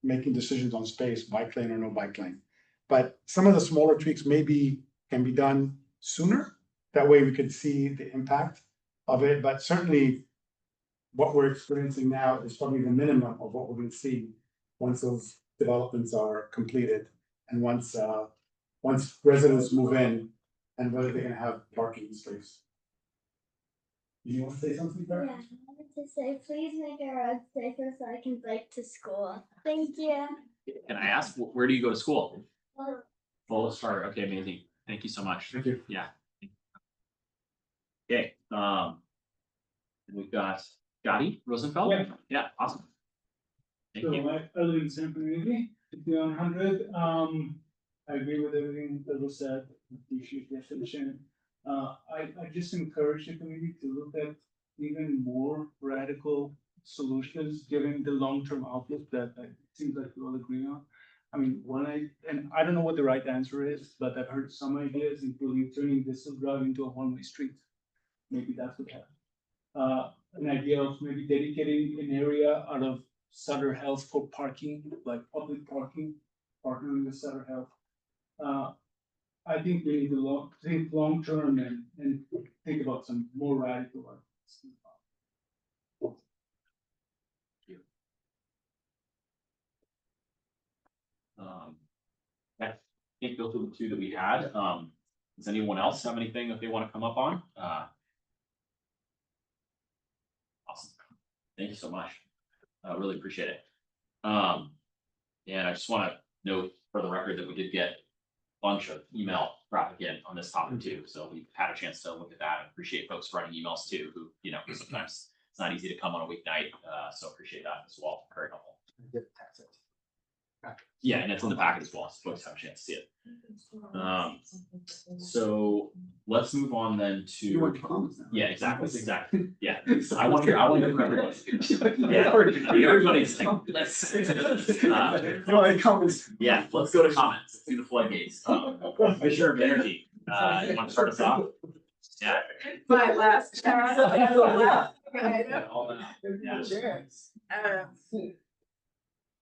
making decisions on space, bike lane or no bike lane. But some of the smaller tweaks maybe can be done sooner. That way we could see the impact of it, but certainly what we're experiencing now is probably the minimum of what we're gonna see once those developments are completed and once residents move in and whether they're gonna have parking space. You want to say something, Yeah, Barry? I wanted to say, please make our roads safer so I can bike to school. Thank you. Can I ask, where do you go to school? Well, Full start, okay, amazing, thank you so much. Thank you. Yeah. Okay, we've got Gotti Rosenfeld. Yeah. Yeah, awesome. Thank So you. I live in San Community, 5100. I agree with everything that was said. Appreciate the definition. I just encourage the community to look at even more radical solutions, given the long-term outlook that it seems like we all agree on. I mean, and I don't know what the right answer is, but I've heard some ideas, including turning this drive into a one-way street. Maybe that's what happened. An idea of maybe dedicating an area out of Sutter Health for parking, like public parking, partnering with Sutter Health. I think we need to think long term and think about some more radical ideas. I think those are the two that we had. Does anyone else have anything that they want to come up on? Awesome. Thank you so much. I really appreciate it. And I just want to note for the record that we did get a bunch of email traffic in on this topic too. So we've had a chance to look at that and appreciate folks writing emails too, who, sometimes it's not easy to come on a weeknight. So appreciate that as well. Very helpful. Yeah, and it's in the packet as well, so folks have a chance to see it. So let's move on then to. Yeah, exactly, yeah. I want to hear from everybody. Yeah, everybody's like, let's. Yeah, let's go to comments, let's do the floodgates. Commissioner of Energy, you want to start us off? Yeah. My last chance. Yeah, sure.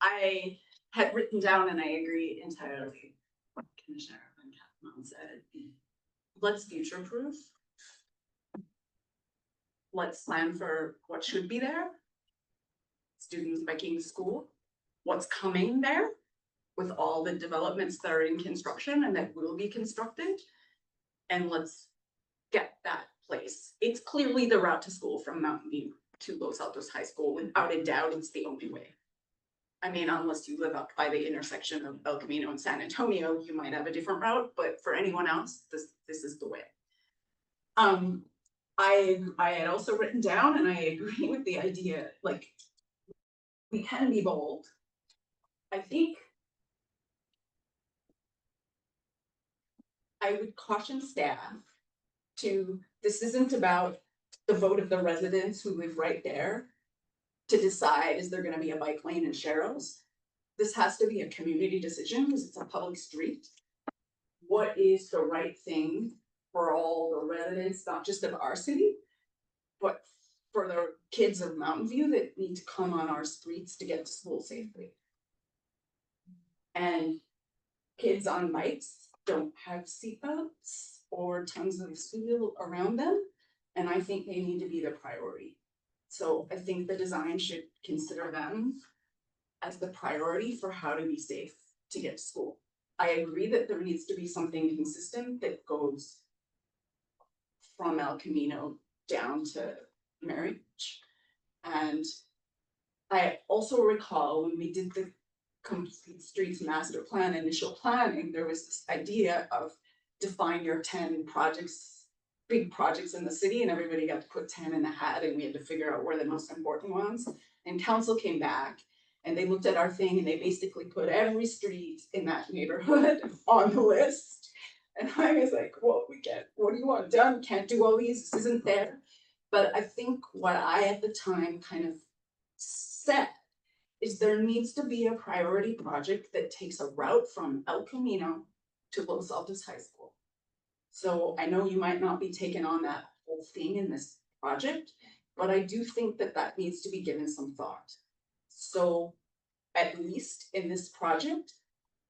I had written down, and I agree entirely what Commissioner Van Kathman said. Let's future-proof. Let's plan for what should be there. Students biking to school, what's coming there with all the developments that are in construction and that will be constructed. And let's get that place. It's clearly the route to school from Mountain View to Los Altos High School. Without a doubt, it's the only way. I mean, unless you live up by the intersection of El Camino and San Antonio, you might have a different route, but for anyone else, this is the way. I had also written down, and I agree with the idea, like, we can be bold. I think I would caution staff this isn't about the vote of the residents who live right there to decide, is there gonna be a bike lane in Sharrows? This has to be a community decision because it's a public street. What is the right thing for all the residents, not just of our city, but for the kids of Mountain View that need to come on our streets to get to school safely? And kids on bikes don't have seatbelts or tons of steel around them, and I think they need to be the priority. So I think the design should consider them as the priority for how to be safe to get to school. I agree that there needs to be something consistent that goes from El Camino down to Marriage. And I also recall when we did the Complete Streets Master Plan initial planning, there was this idea of define your 10 projects, big projects in the city, and everybody got to put 10 in the hat, and we had to figure out where the most important ones. And council came back and they looked at our thing and they basically put every street in that neighborhood on the list. And I was like, well, what do you want done? Can't do all these, this isn't there. But I think what I at the time kind of said is there needs to be a priority project that takes a route from El Camino to Los Altos High School. So I know you might not be taking on that whole thing in this project, but I do think that that needs to be given some thought. So at least in this project,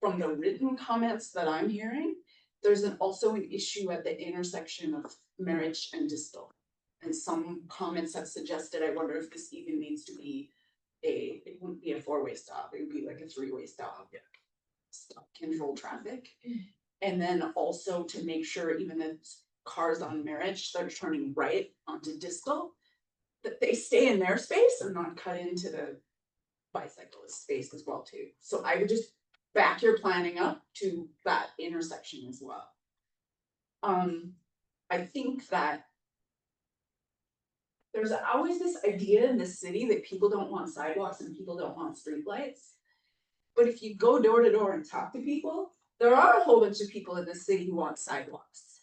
from the written comments that I'm hearing, there's also an issue at the intersection of Marriage and Distal. And some comments have suggested, I wonder if this even needs to be it wouldn't be a four-way stop, it would be like a three-way stop. Yeah. Stop, control traffic. And then also to make sure even the cars on Marriage that are turning right onto Distal, that they stay in their space and not cut into the bicyclist space as well too. So I would just back your planning up to that intersection as well. I think that there's always this idea in this city that people don't want sidewalks and people don't want streetlights. But if you go door to door and talk to people, there are a whole bunch of people in the city who want sidewalks.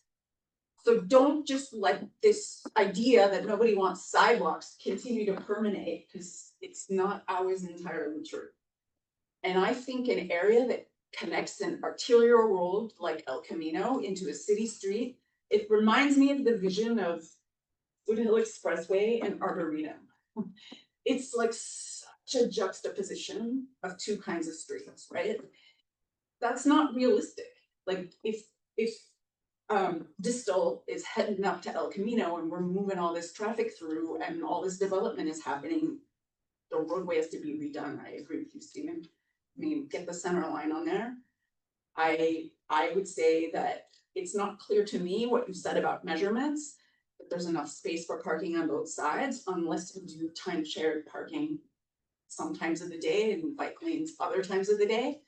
So don't just let this idea that nobody wants sidewalks continue to permeate, because it's not always entirely true. And I think an area that connects an arterial road like El Camino into a city street, it reminds me of the vision of Woodhill Expressway and Arboretum. It's like such a juxtaposition of two kinds of streets, right? That's not realistic. Like if Distal is heading up to El Camino and we're moving all this traffic through and all this development is happening, the roadway has to be redone. I agree with you, Stephen. I mean, get the center line on there. I would say that it's not clear to me what you said about measurements, that there's enough space for parking on both sides unless you do time shared parking some times of the day and bike lanes other times of the day.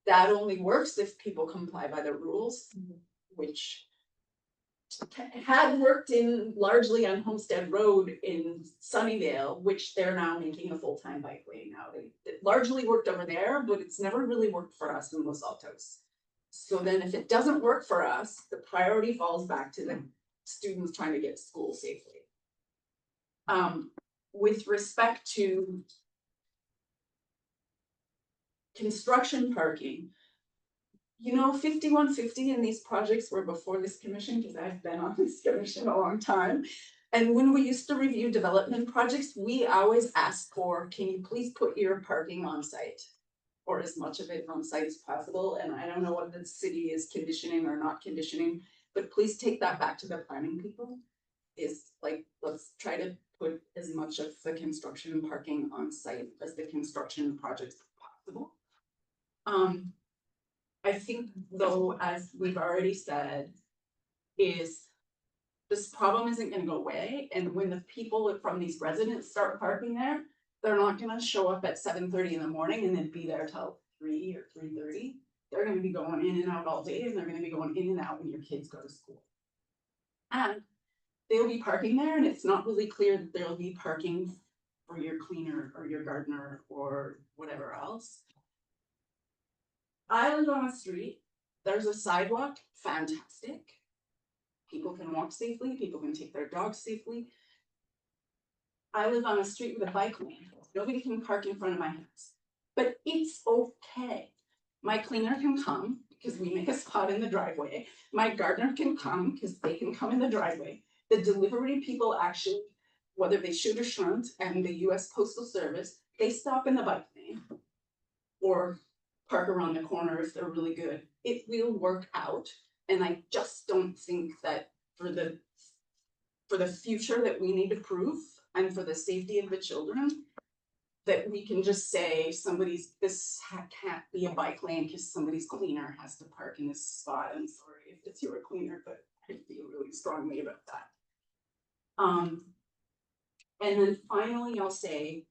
That only works if people comply by the rules, which had worked in largely on Homestead Road in Sunnyvale, which they're now making a full-time bike lane now. It largely worked over there, but it's never really worked for us in Los Altos. So then if it doesn't work for us, the priority falls back to the students trying to get to school safely. With respect to construction parking, you know, 5150 in these projects were before this commission, because I've been on this commission a long time. And when we used to review development projects, we always asked for, can you please put your parking on site? Or as much of it on site as possible. And I don't know what the city is conditioning or not conditioning, but please take that back to the planning people. Is like, let's try to put as much of the construction parking on site as the construction projects possible. I think though, as we've already said, is this problem isn't gonna go away. And when the people from these residents start parking there, they're not gonna show up at 7:30 in the morning and then be there till 3 or 3:30. They're gonna be going in and out all day, and they're gonna be going in and out when your kids go to school. And they'll be parking there, and it's not really clear that there'll be parking for your cleaner or your gardener or whatever else. I live on a street, there's a sidewalk, fantastic. People can walk safely, people can take their dogs safely. I live on a street with a bike lane, nobody can park in front of my house, but it's okay. My cleaner can come because we make a spot in the driveway. My gardener can come because they can come in the driveway. The delivery people actually, whether they shoot or shunt, and the US Postal Service, they stop in the bike lane. Or park around the corner if they're really good. It will work out. And I just don't think that for the future that we need to prove and for the safety of the children, that we can just say this can't be a bike lane because somebody's cleaner has to park in this spot. I'm sorry if it's your cleaner, but I feel really strongly about that. And then finally, I'll say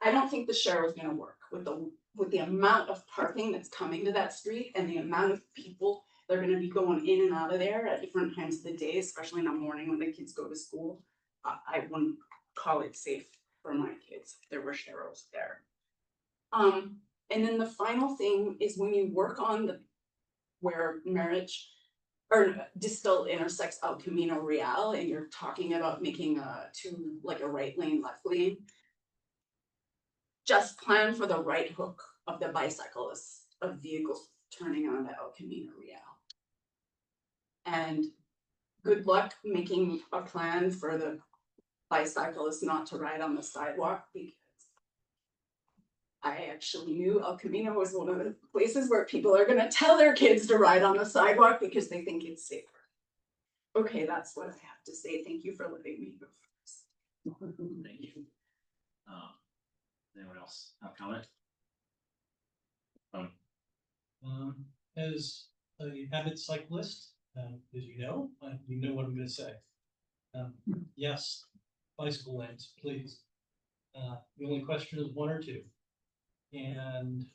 I don't think the share is gonna work with the amount of parking that's coming to that street and the amount of people that are gonna be going in and out of there at different times of the day, especially in the morning when the kids go to school. I wouldn't call it safe for my kids if there were sharrows there. And then the final thing is when you work on where Marriage or Distal intersects El Camino Real and you're talking about making a right lane, left lane. Just plan for the right hook of the bicyclists of vehicles turning onto El Camino Real. And good luck making a plan for the bicyclists not to ride on the sidewalk, because I actually knew El Camino was one of the places where people are gonna tell their kids to ride on the sidewalk because they think it's safer. Okay, that's what I have to say. Thank you for letting me go first. Thank you. Anyone else have comment? As a avid cyclist, as you know what I'm gonna say. Yes, bicycle lanes, please. The only question is one or two. And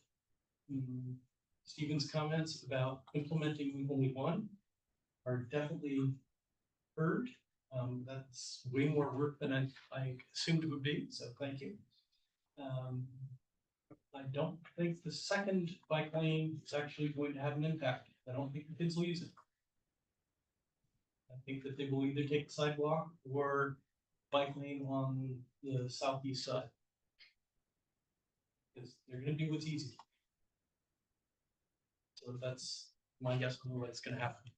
Stephen's comments about implementing only one are definitely heard. That's way more work than I assumed it would be, so thank you. I don't think the second bike lane is actually going to have an impact. I don't think the kids will use it. I think that they will either take the sidewalk or bike lane on the southeast side. Because they're gonna do what's easy. So that's my guess on what's gonna happen.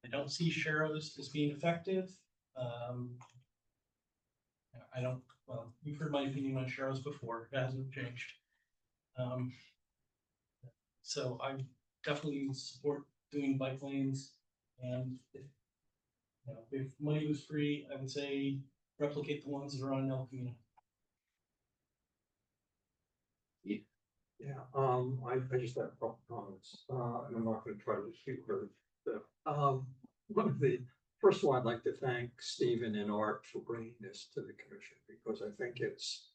I don't see Sharrows as being effective. I don't, well, you've heard my opinion on Sharrows before, it hasn't changed. So I definitely support doing bike lanes, and if money was free, I would say replicate the ones that are on El Camino. Yeah, I just have a couple comments, and I'm not gonna try to speak for the, one of the, first of all, I'd like to thank Stephen and Art for bringing this to the commission, because I think it's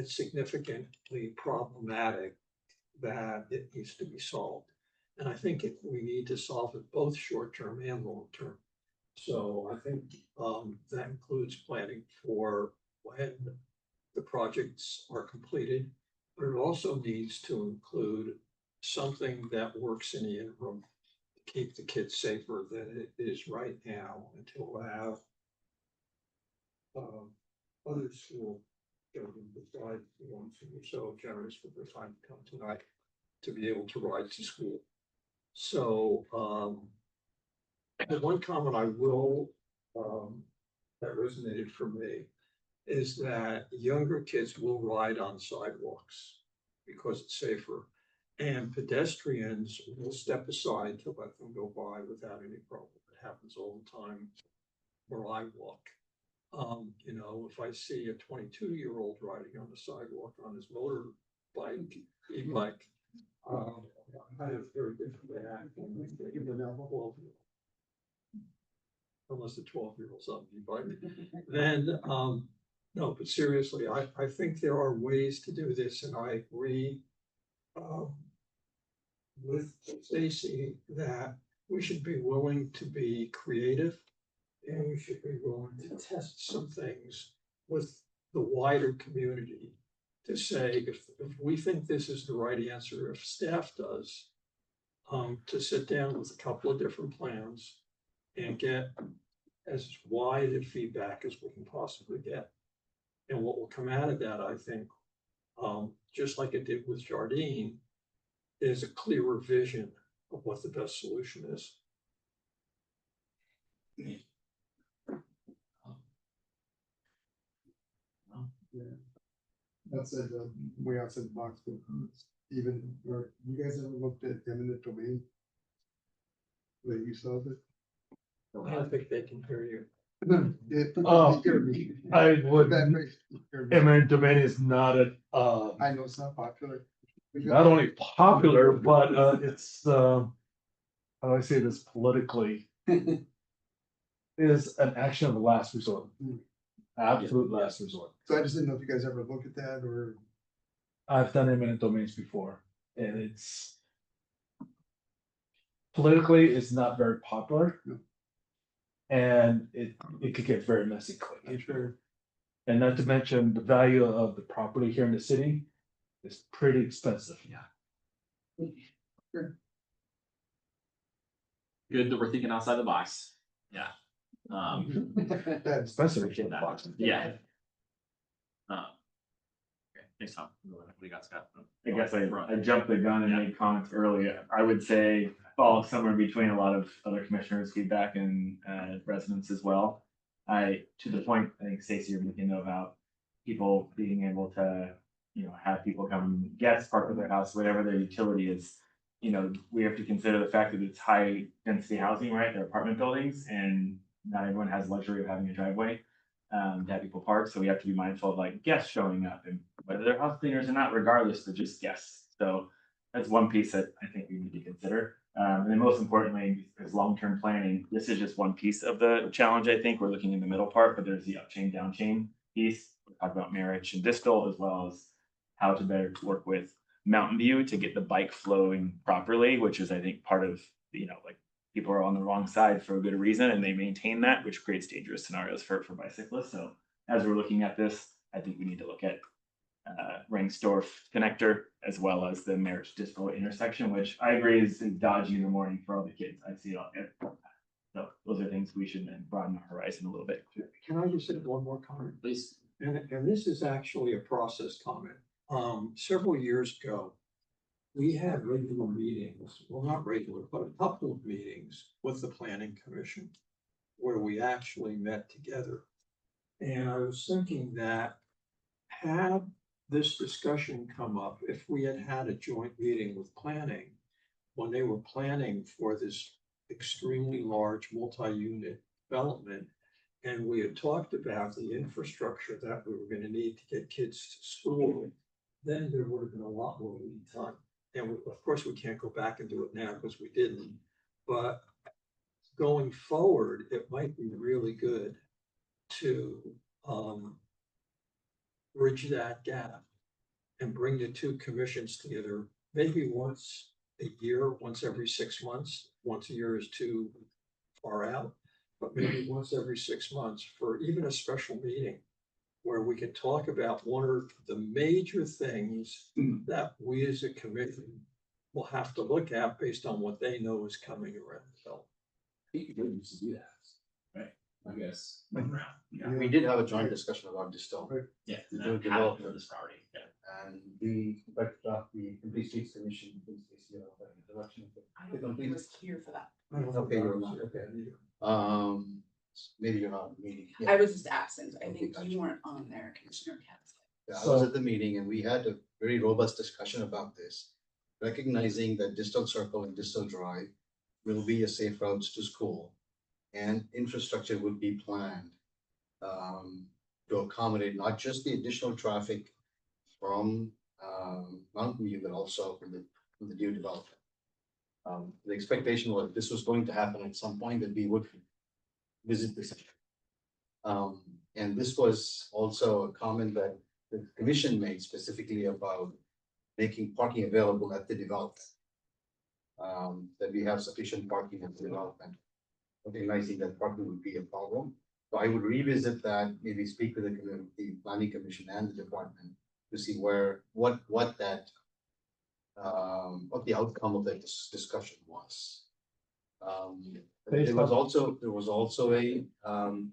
significantly problematic that it needs to be solved. And I think we need to solve it both short-term and long-term. So I think that includes planning for when the projects are completed, but it also needs to include something that works in the interim to keep the kids safer than it is right now until we have other school children besides the ones who were so generous with their time to come tonight to be able to ride to school. So the one comment I will that resonated for me is that younger kids will ride on sidewalks because it's safer, and pedestrians will step aside to let them go by without any problem. It happens all the time where I walk. If I see a 22-year-old riding on the sidewalk on his motorbike, e-bike, I have very different reaction. Unless the 12-year-old's on the e-bike, then no, but seriously, I think there are ways to do this, and I agree with Stacy that we should be willing to be creative, and we should be willing to test some things with the wider community to say, if we think this is the right answer, if staff does, to sit down with a couple of different plans and get as wide a feedback as we can possibly get. And what will come out of that, I think, just like it did with Jardine, is a clearer vision of what the best solution is. That's it, way outside the box, but even, or you guys ever looked at eminent domain? The use of it? I don't think they can hear you. I would, That phrase, eminent domain is not I know it's not popular. not only popular, but it's how do I say this politically? Is an action of the last resort. Absolute last resort. So I just didn't know if you guys ever look at that, or I've done eminent domains before, and it's politically, it's not very popular. No. And it could get very messy quickly. sure. And not to mention the value of the property here in the city is pretty expensive. Sure. good that we're thinking outside the box. Yeah. Especially. Appreciate that. Yeah. Okay, thanks, Tom. What do you got, Scott? I guess I jumped the gun and made comments earlier. I would say fall somewhere between a lot of other commissioners' feedback and residents as well. To the point, I think Stacy, you're making about people being able to, have people come, guests park at their house, whatever their utility is. We have to consider the fact that it's high density housing, right? They're apartment buildings and not everyone has the luxury of having a driveway to have people park. So we have to be mindful of like guests showing up and whether they're house cleaners or not, regardless, they're just guests. So that's one piece that I think we need to consider. And then most importantly, is long-term planning. This is just one piece of the challenge. I think we're looking in the middle part, but there's the up-chain, down-chain piece. We talk about Marich and Distal, as well as how to better work with Mountain View to get the bike flowing properly, which is, I think, part of, like people are on the wrong side for a good reason and they maintain that, which creates dangerous scenarios for bicyclists. So as we're looking at this, I think we need to look at Rengsdorf connector as well as the Marich Distal intersection, which I agree is dodgy in the morning for all the kids. I see it out there. So those are things we should then broaden our horizon a little bit. Can I just add one more comment? Please. And this is actually a process comment. Several years ago, we had regular meetings, well, not regular, but a couple of meetings with the planning commission where we actually met together. And I was thinking that had this discussion come up, if we had had a joint meeting with planning, when they were planning for this extremely large multi-unit development, and we had talked about the infrastructure that we were gonna need to get kids to school, then there would have been a lot more lead time. And of course, we can't go back and do it now because we didn't. But going forward, it might be really good to bridge that gap and bring the two commissions together, maybe once a year, once every 6 months. Once a year is too far out, but maybe once every 6 months for even a special meeting where we can talk about one of the major things that we as a committee will have to look at based on what they know is coming around the belt. I think you really used to do that, right? I guess. Yeah. We did have a joint discussion about Distal. Yeah. We no, do have it develop for this priority. Yeah. And the Complete Streets Commission, the direction of I the don't think I complete. was here for that. Okay, you're not, okay. Maybe you're not meeting. I was just absent. I Okay, think gotcha. you weren't on there, Commissioner Katz. Yeah, I was at the meeting and we had a very robust discussion about this, recognizing that Distal Circle and Distal Drive will be a safe routes to school. And infrastructure would be planned to accommodate not just the additional traffic from Mountain View, but also from the new development. The expectation was this was going to happen at some point, that we would visit this. And this was also a comment that the commission made specifically about making parking available at the development. That we have sufficient parking at the development, recognizing that parking would be a problem. So I would revisit that, maybe speak with the planning commission and the department to see what the outcome of that discussion was. There was also a kind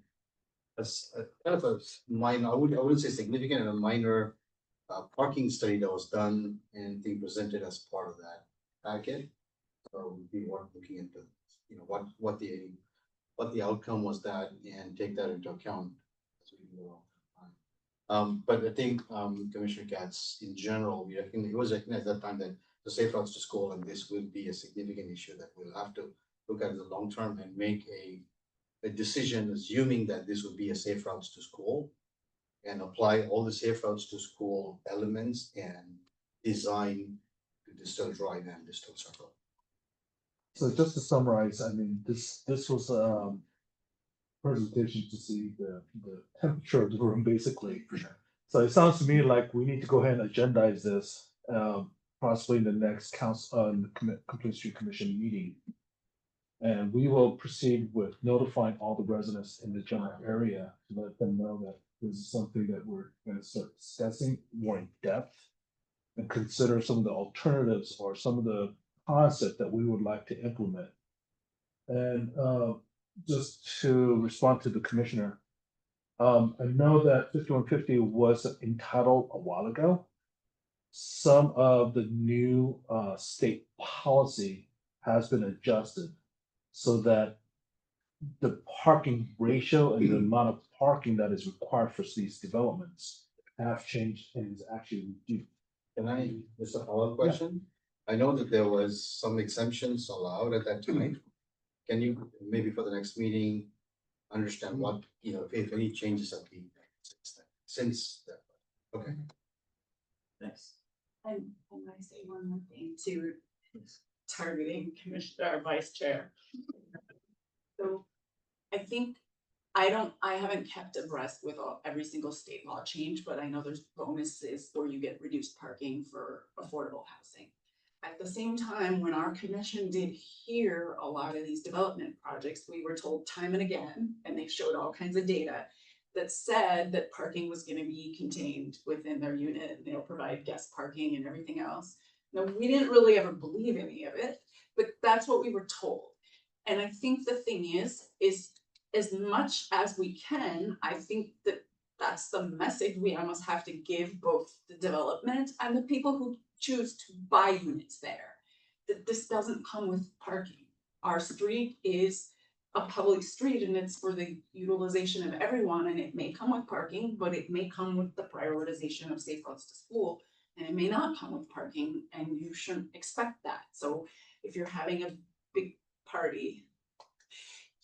of a minor, I wouldn't say significant, and a minor parking study that was done and being presented as part of that packet. So we were looking into, what the outcome was that and take that into account as we go along. But I think Commissioner Katz, in general, it was recognized at that time that the safe routes to school, and this will be a significant issue that we'll have to look at in the long term and make a decision, assuming that this would be a safe routes to school, and apply all the safe routes to school elements and design to Distal Drive and Distal Circle. So just to summarize, I mean, this was presentation to see the temperature of the room, basically. For sure. So it sounds to me like we need to go ahead and agendize this, possibly in the next Complete Street Commission meeting. And we will proceed with notifying all the residents in the general area to let them know that this is something that we're going to start discussing more in depth and consider some of the alternatives or some of the concept that we would like to implement And just to respond to the commissioner. I know that 5150 was entitled a while ago. Some of the new state policy has been adjusted so that the parking ratio and the amount of parking that is required for these developments have changed and is actually reduced. Can I, just a follow-up question? I know that there was some exemptions allowed at that time. Can you, maybe for the next meeting, understand what, if any changes have been made since that? Okay. Thanks. And I say one more thing to targeting Commissioner or Vice Chair. So I think I haven't kept abreast with every single state law change, but I know there's bonuses where you get reduced parking for affordable housing. At the same time, when our commission did hear a lot of these development projects, we were told time and again, and they showed all kinds of data that said that parking was gonna be contained within their unit, and they'll provide guest parking and everything else. Now, we didn't really ever believe any of it, but that's what we were told. And I think the thing is as much as we can, I think that that's the message we almost have to give both the development and the people who choose to buy units there. That this doesn't come with parking. Our street is a public street and it's for the utilization of everyone, and it may come with parking, but it may come with the prioritization of safe routes to school. And it may not come with parking, and you shouldn't expect that. So if you're having a big party,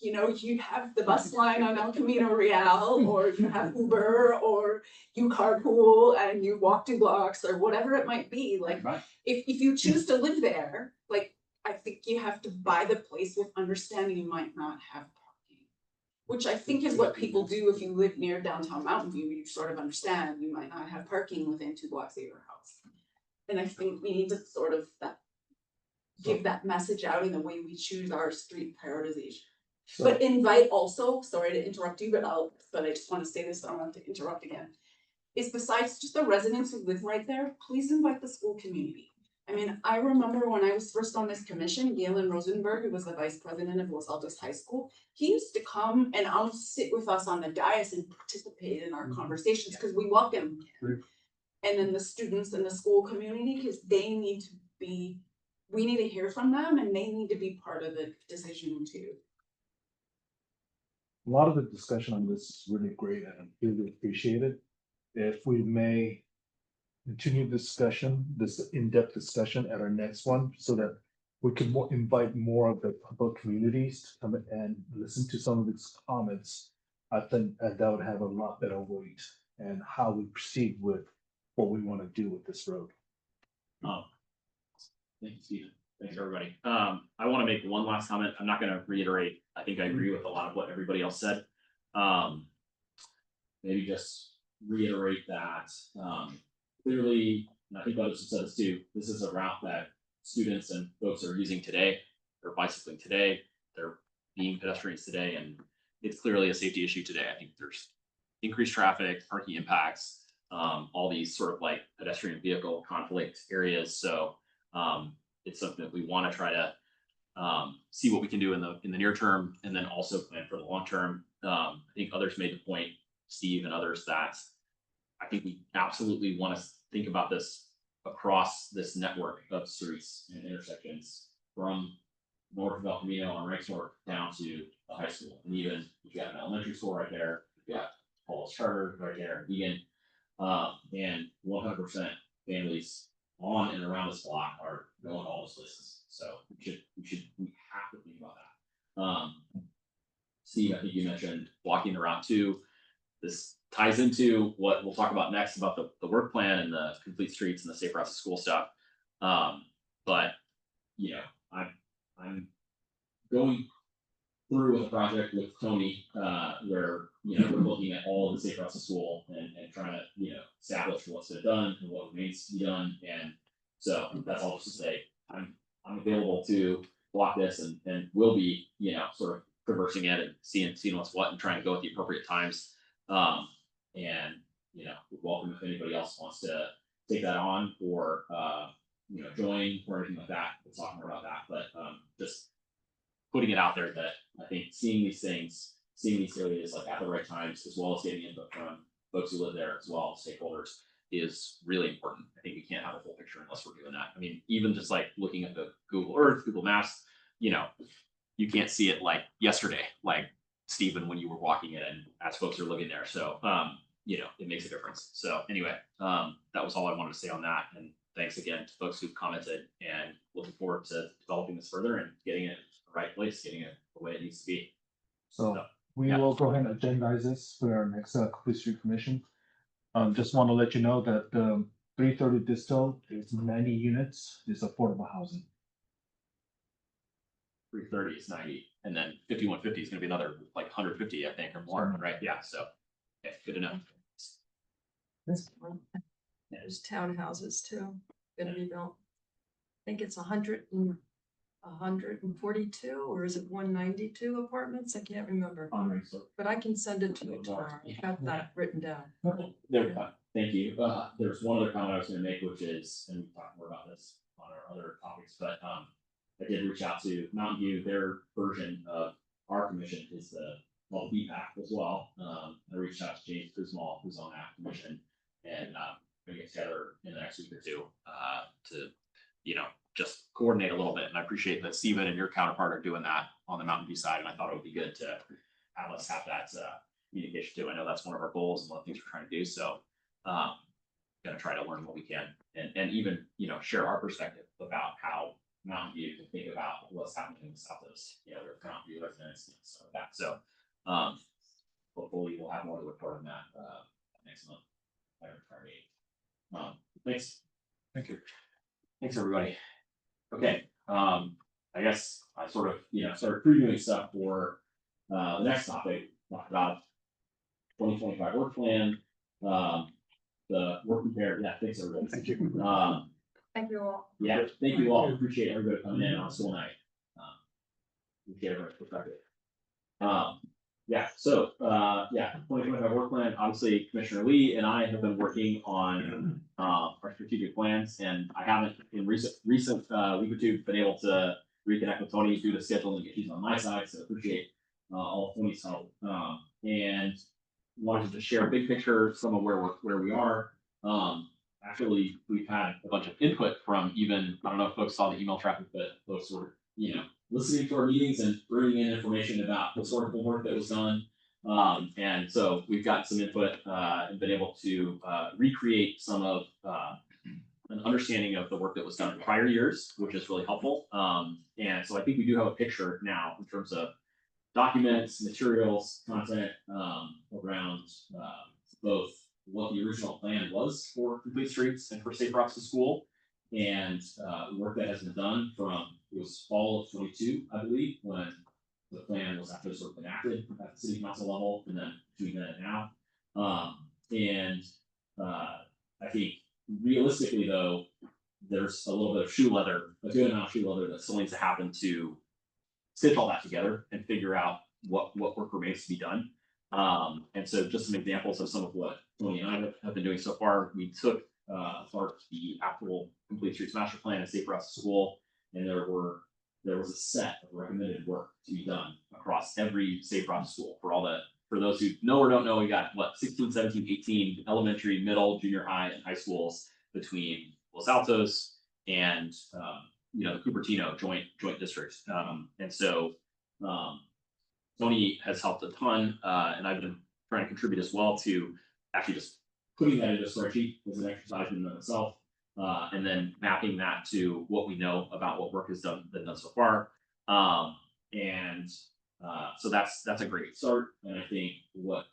you have the bus line on El Camino Real, or you have Uber, or you carpool and you walk 2 blocks, or whatever it might be. Like, Right. if you choose to live there, like, I think you have to buy the place with understanding you might not have parking. Which I think is what people do if you live near downtown Mountain View, you sort of understand you might not have parking within 2 blocks of your house. And I think we need to sort of give that message out in the way we choose our street prioritization. But invite also, sorry to interrupt you, but I just wanna say this, I don't want to interrupt again. Is besides just the residents who live right there, please invite the school community. I mean, I remember when I was first on this commission, Galen Rosenberg, who was the vice president of Los Altos High School, he used to come and almost sit with us on the dais and participate in our conversations, because we welcome him. And then the students in the school community, because they need to be, we need to hear from them and they need to be part of the decision too. A lot of the discussion on this is really great and I really appreciate it. If we may continue discussion, this in-depth discussion at our next one, so that we can invite more of the public communities to come and listen to some of these comments. I think that would have a lot better weight and how we proceed with what we want to do with this road. Thank you, Stephen. Thanks, everybody. I want to make one last comment. I'm not going to reiterate. I think I agree with a lot of what everybody else said. Maybe just reiterate that clearly, and I think others have said this too, this is a route that students and folks are using today. They're bicycling today. They're being pedestrians today, and it's clearly a safety issue today. I think there's increased traffic, parking impacts, all these sort of like pedestrian vehicle conflict areas. So it's something that we want to try to see what we can do in the near term, and then also plan for the long term. I think others made the point, Steve and others, that I think we absolutely want to think about this across this network of streets and intersections from north of El Camino on Ranks North down to the high school. And even if you got an elementary school right there, you got Paul's Charter right there, Egan, and 100% families on and around this block are going all those places. So we have to think about that. Steve, I think you mentioned walking the route too. This ties into what we'll talk about next about the work plan and the complete streets and the safe routes to school stuff. But I'm going through a project with Tony where we're looking at all of the safe routes to school and trying to establish what's been done and what remains to be done. And so that's all just to say I'm available to block this and will be sort of traversing it and seeing what's what and trying to go at the appropriate times. And welcome if anybody else wants to take that on or join or anything like that. We'll talk more about that, but just putting it out there that I think seeing these things, seeing these areas like at the right times, as well as getting input from folks who live there as well, stakeholders, is really important. I think we can't have a full picture unless we're doing that. I mean, even just like looking at the Google Earth, Google Maps, you know, you can't see it like yesterday, like Stephen, when you were walking it and as folks are living there. So, you know, it makes a difference. So anyway, that was all I wanted to say on that. And thanks again to folks who've commented, and looking forward to developing this further and getting it in the right place, getting it the way it needs to be. So we Yeah. will go ahead and agendize this for our next complete street commission. Just want to let you know that 330 Distill is 90 units, is affordable housing. 330 is 90, and then 5150 is gonna be another like 150, I think, or more, right? Yeah, so, okay, good to know. There's townhouses too, gonna be built. I think it's 142, or is it 192 apartments? I can't remember, but I can send it to you tomorrow. I've got that written down. There we go. Thank you. There's one other comment I was gonna make, which is, and we'll talk more about this on our other topics, but I did reach out to Mountain View. Their version of our commission is the BPAC as well. I reached out to James Prismal, who's on that commission, and we're gonna get together in the next week or two to, you know, just coordinate a little bit. And I appreciate that Stephen and your counterpart are doing that on the Mountain View side, and I thought it would be good to have us have that communication too. I know that's one of our goals and one of the things we're trying to do. So gonna try to learn what we can, and even, you know, share our perspective about how Mountain View can think about what's happening in the South Coast, you know, their Mountain View residents and stuff like that. So hopefully we'll have more to report on that next month. Thanks. Thank you. Thanks, everybody. Okay, I guess I sort of, you know, started previewing stuff for the next topic, talk about 2025 work plan, the work prepared. Yeah, thanks, everybody. Thank you. Thank you all. Yeah, thank you all. Appreciate everybody coming in on a school night. Appreciate everyone's perspective. Yeah, so, yeah, 2025 work plan, obviously Commissioner Lee and I have been working on our strategic plans, and I haven't in recent week or two been able to reconnect with Tony due to scheduling issues on my side, so appreciate all of Tony's help. And wanted to share a big picture, some of where we are. Actually, we've had a bunch of input from even, I don't know if folks saw the email traffic, but folks were, you know, listening to our meetings and bringing in information about historical work that was done. And so we've got some input and been able to recreate some of an understanding of the work that was done in prior years, which is really helpful. And so I think we do have a picture now in terms of documents, materials, content around both what the original plan was for Complete Streets and for Safe Routes to School, and work that has been done from, it was fall of 22, I believe, when the plan was actually sort of enacted at the city council level, and then between then and now. I think realistically though, there's a little bit of shoe leather, a good amount of shoe leather that still needs to happen to stitch all that together and figure out what work remains to be done. And so just some examples of some of what Tony and I have been doing so far. We took apart the actual Complete Streets Master Plan and Safe Routes to School, and there was a set of recommended work to be done across every Safe Routes to School for those who know or don't know. We got 16, 17, 18 elementary, middle, junior high, and high schools between Los Altos and you know, the Cupertino joint districts. And so Tony has helped a ton, and I've been trying to contribute as well to actually just putting that into a spreadsheet as an exercise in and of itself, and then mapping that to what we know about what work has been done so far. So that's a great start. And I think what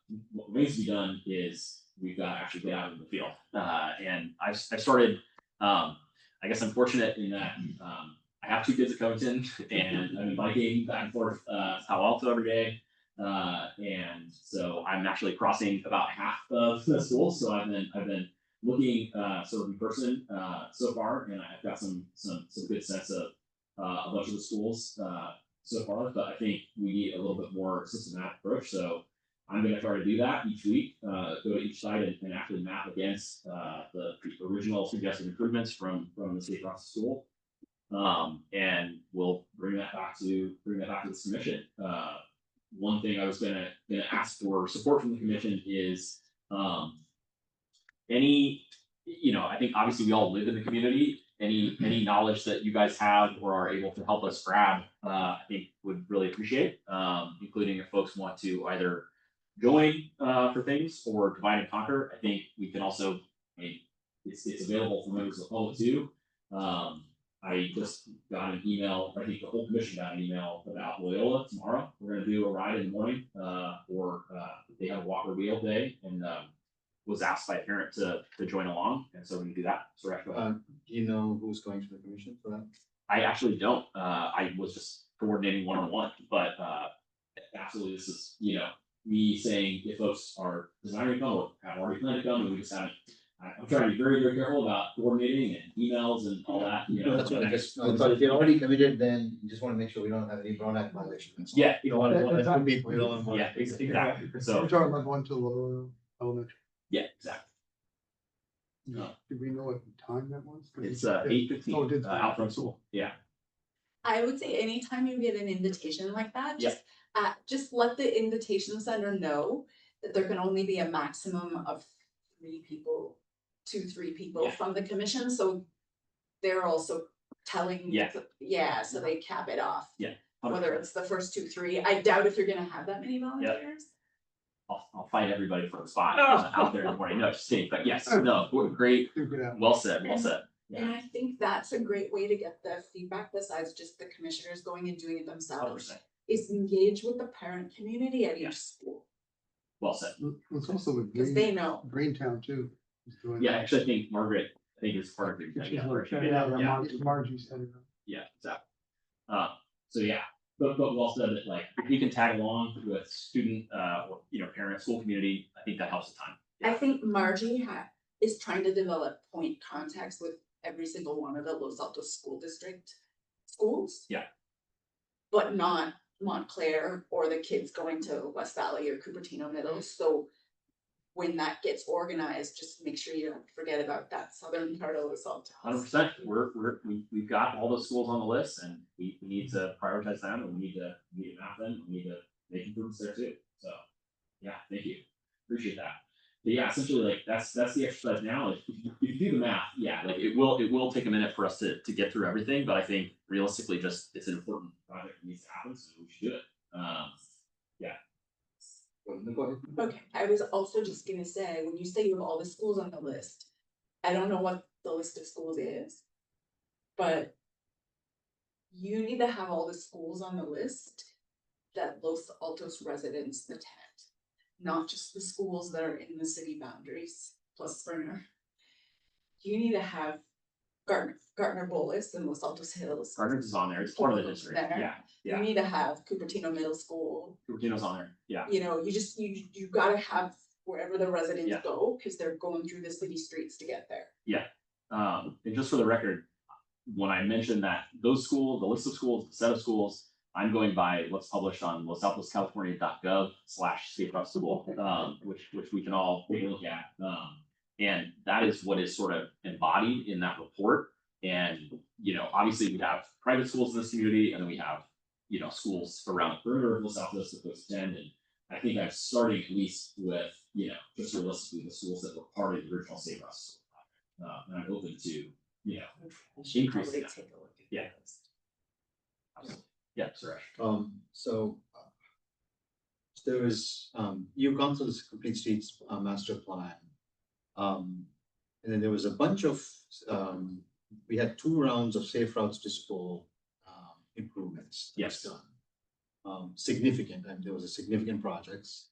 remains to be done is we've got to actually get out in the field. And I started, I guess I'm fortunate in that I have 2 kids at Covington, and I'm biking back and forth Palo Alto every day. And so I'm actually crossing about half of the schools. So I've been looking sort of in person so far, and I've got some good sense of a bunch of the schools so far. But I think we need a little bit more systematic approach. So I'm going to try to do that each week. Go to each site and actually map against the original suggested improvements from the Safe Routes to School. And we'll bring that back to this commission. One thing I was gonna ask for support from the commission is, I think obviously we all live in the community. Any knowledge that you guys have or are able to help us grab, I think would really appreciate, including if folks want to either join for things or divide and conquer. I think we can also, it's available for members of the public too. I just got an email, I think the whole commission got an email about Loyola tomorrow. We're gonna do a ride in the morning, they have a walk or wheel day, and was asked by a parent to join along, and so we can do that. So go ahead. Do you know who's going to the commission for that? I actually don't. I was just coordinating one-on-one, but absolutely, this is, me saying if folks are desiring to come or have already planned to come, and we just haven't. I'm trying to be very, very careful about coordinating and emails and all that, That's what I just, I thought if you're already committed, then you just wanna make sure we don't have any Brown Act violations. Yeah, You don't want to, people, you don't want. yeah, exactly. So, We're talking about going to Loyola Elementary. yeah, exactly. Do we know what time that was? It's 8:15 Oh, it did. out from school. Yeah. I would say anytime you get an invitation like that, just let the invitation sender know that there can only be a maximum of 3 people, 2-3 people Yeah. from the commission, so they're also telling. Yeah. So they cap it off. Yeah. Whether it's the first 2-3, I doubt if you're gonna have that many volunteers. I'll fight everybody for the spot out there in the morning. No, just kidding. But yes, no, great. Well said. Well said. And I think that's a great way to get the feedback besides just the commissioners going and doing it themselves, 100%. is engage with the parent community at Yeah. each school, Well said. It's also with because they know. Greentown too. Yeah, actually, I think Margaret, is part of the. Margie said it. Yeah, exactly. So yeah, but well said that, like, if you can tag along with student, or, parent, school community, I think that helps a ton. I think Margie is trying to develop point contacts with every single one of the Los Altos School District schools. Yeah. But not Montclair or the kids going to West Valley or Cupertino Middle, so when that gets organized, just make sure you don't forget about that southern part of Los Altos. 100%. We've got all those schools on the list, and we need to prioritize them, and we need to map them, we need to make improvements there too. So, yeah, thank you. Appreciate that. But yeah, essentially, like, that's the exercise now. If you do the math, yeah, like it will take a minute for us to get through everything, but I think realistically, just it's an important project that needs to happen, so we should do it. Yeah. Go ahead. Okay, I was also just gonna say, when you say you have all the schools on the list, I don't know what the list of schools is. But you need to have all the schools on the list that Los Altos residents attend. Not just the schools that are in the city boundaries, plus Springer. You need to have Gardner Bolus and Los Altos Hills. Gardner's is on there. It's part of the district. There. Yeah. You need to have Cupertino Middle School. Cupertino's on there. Yeah. You gotta have wherever the residents Yeah. go, because they're going through the city streets to get there. And just for the record, when I mentioned that those schools, the list of schools, the set of schools, I'm going by what's published on losaltoscalifornia.gov/state route school, which we can all take a look at. And that is what is sort of embodied in that report. And, obviously we have private schools in this community, and then we have, schools around the perimeter of Los Altos that folks attend. And I think I'm starting at least with, just realistically the schools that were part of the original state route school project. And I'm open to, increasing Probably that. take a look at Yeah. those. Absolutely. Yeah, Suresh. So there is, you've gone through this complete streets master plan. And then there was a bunch of, we had 2 rounds of safe routes to school improvements. that was Yes. done. Significant, and there was a significant projects.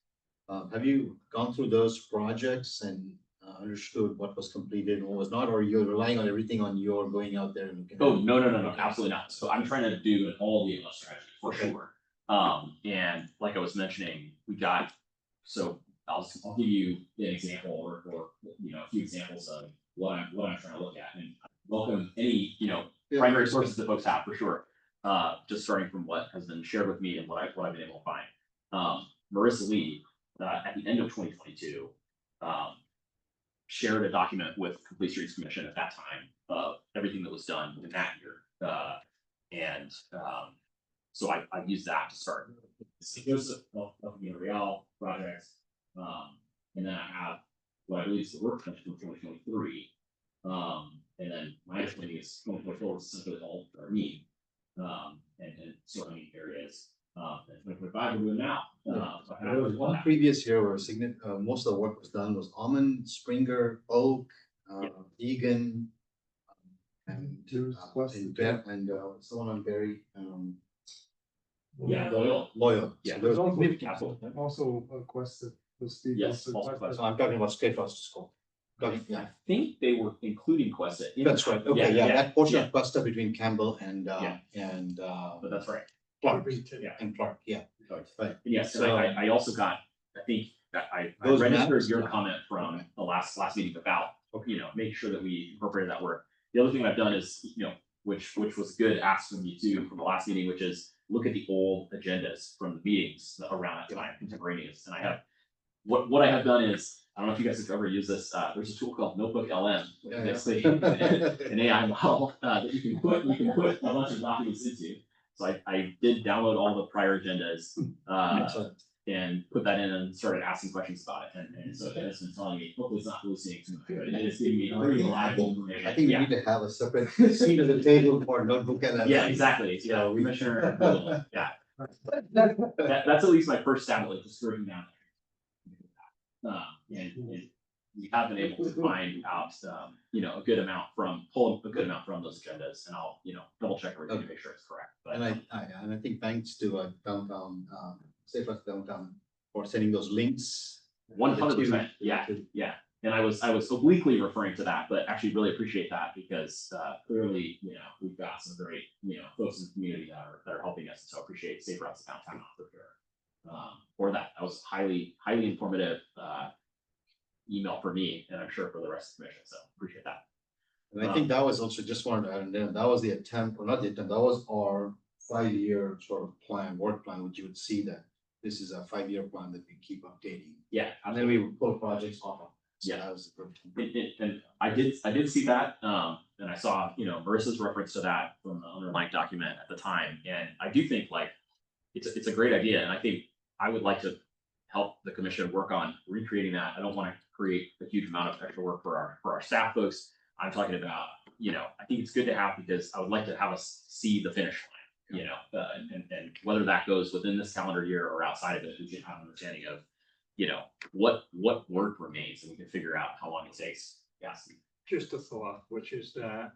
Have you gone through those projects and understood what was completed and what was not, or you're relying on everything on your going out there and looking? Oh, no, absolutely not. So I'm trying to do an all the above strategy for sure. And like I was mentioning, so I'll give you an example or a few examples of what I'm trying to look at, and welcome any, primary sources that folks have for sure. Just starting from what has been shared with me and what I've been able to find. Marissa Lee, at the end of 2022, shared a document with Complete Streets Commission at that time of everything that was done in that year. And so I use that to start. St. Joseph, of Real projects. And then I have what I believe is the work plan from 2023. And then my understanding is 2024 is essentially all for me. And surrounding areas. And 2025 we're doing now. So I There was have one that. previous year where most of the work was done was Almond, Springer, Oak, Egan. And There's West- someone on Berry, Yeah, Loyal. Loyal. Yeah. So there was also- Absolutely. Also requested, the Steve. Yes, also also requested- So I'm talking about State Foster School. I think they were including Questa. in That's that. right, okay, yeah, that portion yeah, of cluster between Campbell and, But that's right. Clark, Yeah. and Clark, yeah. Right. Yes, and So- I also got, I think that I Those registered maps, your yeah. comment from Okay. the last meeting about, make sure that we incorporated that work. The other thing I've done is, which was good asked from you too, from the last meeting, which is look at the old agendas from the meetings around that time, contemporaneous, and I have. What I have done is, I don't know if you guys have ever used this, there's a tool called Notebook LM, which is basically an AI model, that you can put a bunch of documents into. So I did download all the prior agendas, Excellent. and put that in and started asking questions about it, and so it's been telling me, hopefully it's not hallucinating too much, but it is giving me pretty reliable information. I think we Yeah. need to have a separate seat at the table for notebook and. Yeah, exactly, yeah, Commissioner, yeah. That's at least my first stab at like just screwing down. And we have been able to find out, a good amount pull a good amount from those agendas, and I'll, double check everything to make sure it's correct, but. And I think thanks to downtown, Safe Us Downtown for sending those links. 100%, yeah. And I was obliquely referring to that, but actually really appreciate that because clearly, we've got some great, folks in the community that are helping us. So appreciate Safe Routes Downtown for sure. For that was highly informative email for me, and I'm sure for the rest of the commission. So appreciate that. And I think that was also, just wanted to add in there, that was the attempt, or not the attempt, that was our 5-year sort of plan, work plan, which you would see that this is a 5-year plan that we keep updating. Yeah, And then we would pull projects off of. So Yeah. that was the good. And I did see that, and I saw, Marissa's reference to that from the underlying document at the time, and I do think like it's a great idea, and I think I would like to help the commission work on recreating that. I don't want to create a huge amount of extra work for our staff folks. I'm talking about, I think it's good to have because I would like to have us see the finish line, and whether that goes within this calendar year or outside of it, we can have an understanding of, what work remains, and we can figure out how long it takes. Yes. Just a thought, which is that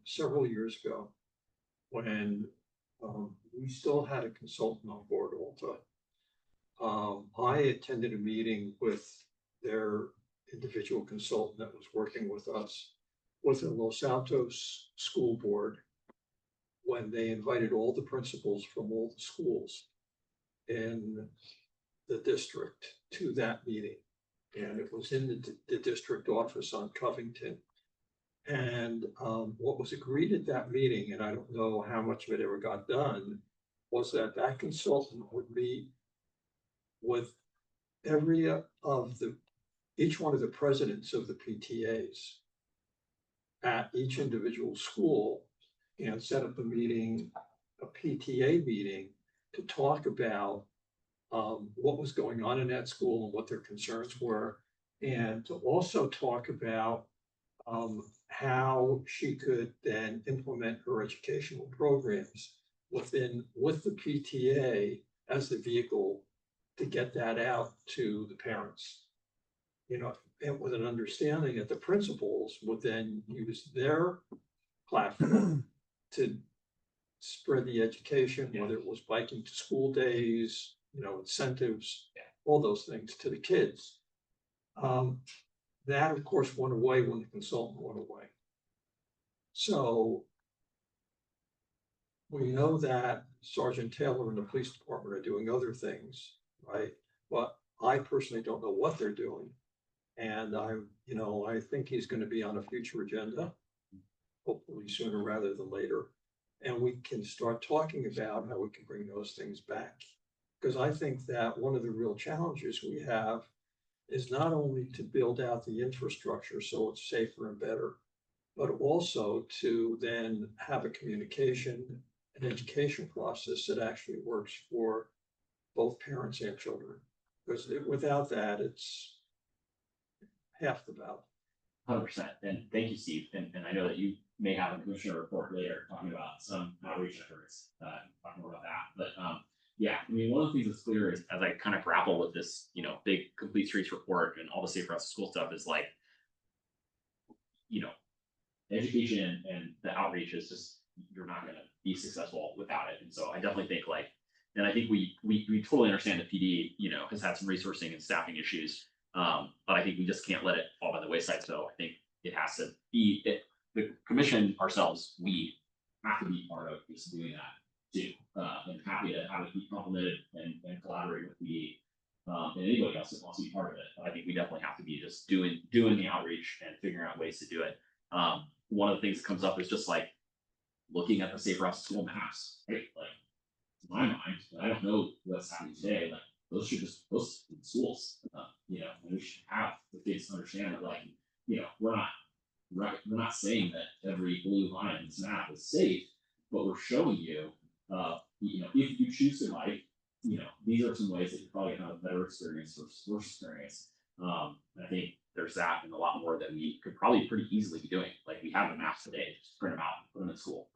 several years ago, when we still had a consultant on board, Alta, I attended a meeting with their individual consultant that was working with us with the Los Altos School Board, when they invited all the principals from all the schools in the district to that meeting. And it was in the district office on Covington. And what was agreed at that meeting, and I don't know how much of it ever got done, was that that consultant would meet with each one of the presidents of the PTAs at each individual school, and set up a PTA meeting to talk about what was going on in that school and what their concerns were, and to also talk about how she could then implement her educational programs with the PTA as the vehicle to get that out to the parents. And with an understanding that the principals would then use their platform to spread the education, whether it was biking to school days, incentives, all those things to the kids. That of course went away when the consultant went away. So we know that Sergeant Taylor and the police department are doing other things, right? But I personally don't know what they're doing. And I think he's going to be on a future agenda, hopefully sooner rather than later. And we can start talking about how we can bring those things back. Because I think that one of the real challenges we have is not only to build out the infrastructure so it's safer and better, but also to then have a communication and education process that actually works for both parents and children. Because without that, it's half the battle. 100%. And thank you, Steve. And I know that you may have a commissioner report later talking about some outreach efforts, talk more about that. But yeah, I mean, one of the things that's clear is as I kind of grapple with this, you know, big complete streets report and all the safe routes to school stuff is like, you know, education and the outreach is just, you're not going to be successful without it. And so I definitely think like, and I think we totally understand that PD, you know, has had some resourcing and staffing issues. But I think we just can't let it fall by the wayside. So I think it has to be the commission ourselves, we have to be part of just doing that too. And happy to have it be complemented and collaborate with PD and anybody else that wants to be part of it. But I think we definitely have to be just doing the outreach and figuring out ways to do it. One of the things that comes up is just like looking at the safe routes to school maps, right? Like to my mind, I don't know what's happening today. Like those should just post in schools, you know, and we should have the kids understand that, like, you know, we're not saying that every blue line in this map is safe, but we're showing you, you know, if you choose to like, you know, these are some ways that you probably have a better experience versus worse experience. I think there's that and a lot more that we could probably pretty easily be doing. Like we have the maps today, just print them out, put them in school,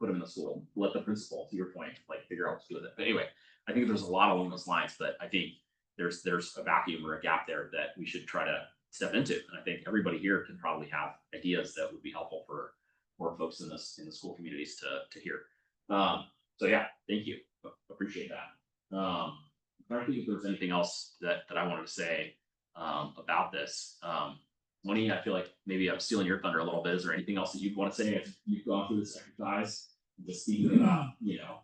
let the principal, to your point, like figure out what to do with it. But anyway, I think there's a lot along those lines, but I think there's a vacuum or a gap there that we should try to step into. And I think everybody here can probably have ideas that would be helpful for folks in the school communities to hear. So yeah, thank you. Appreciate that. I don't think if there's anything else that I wanted to say about this. Moni, I feel like maybe I'm stealing your thunder a little bit. Is there anything else that you'd want to say if you've gone through this exercise? Just speaking about, you know,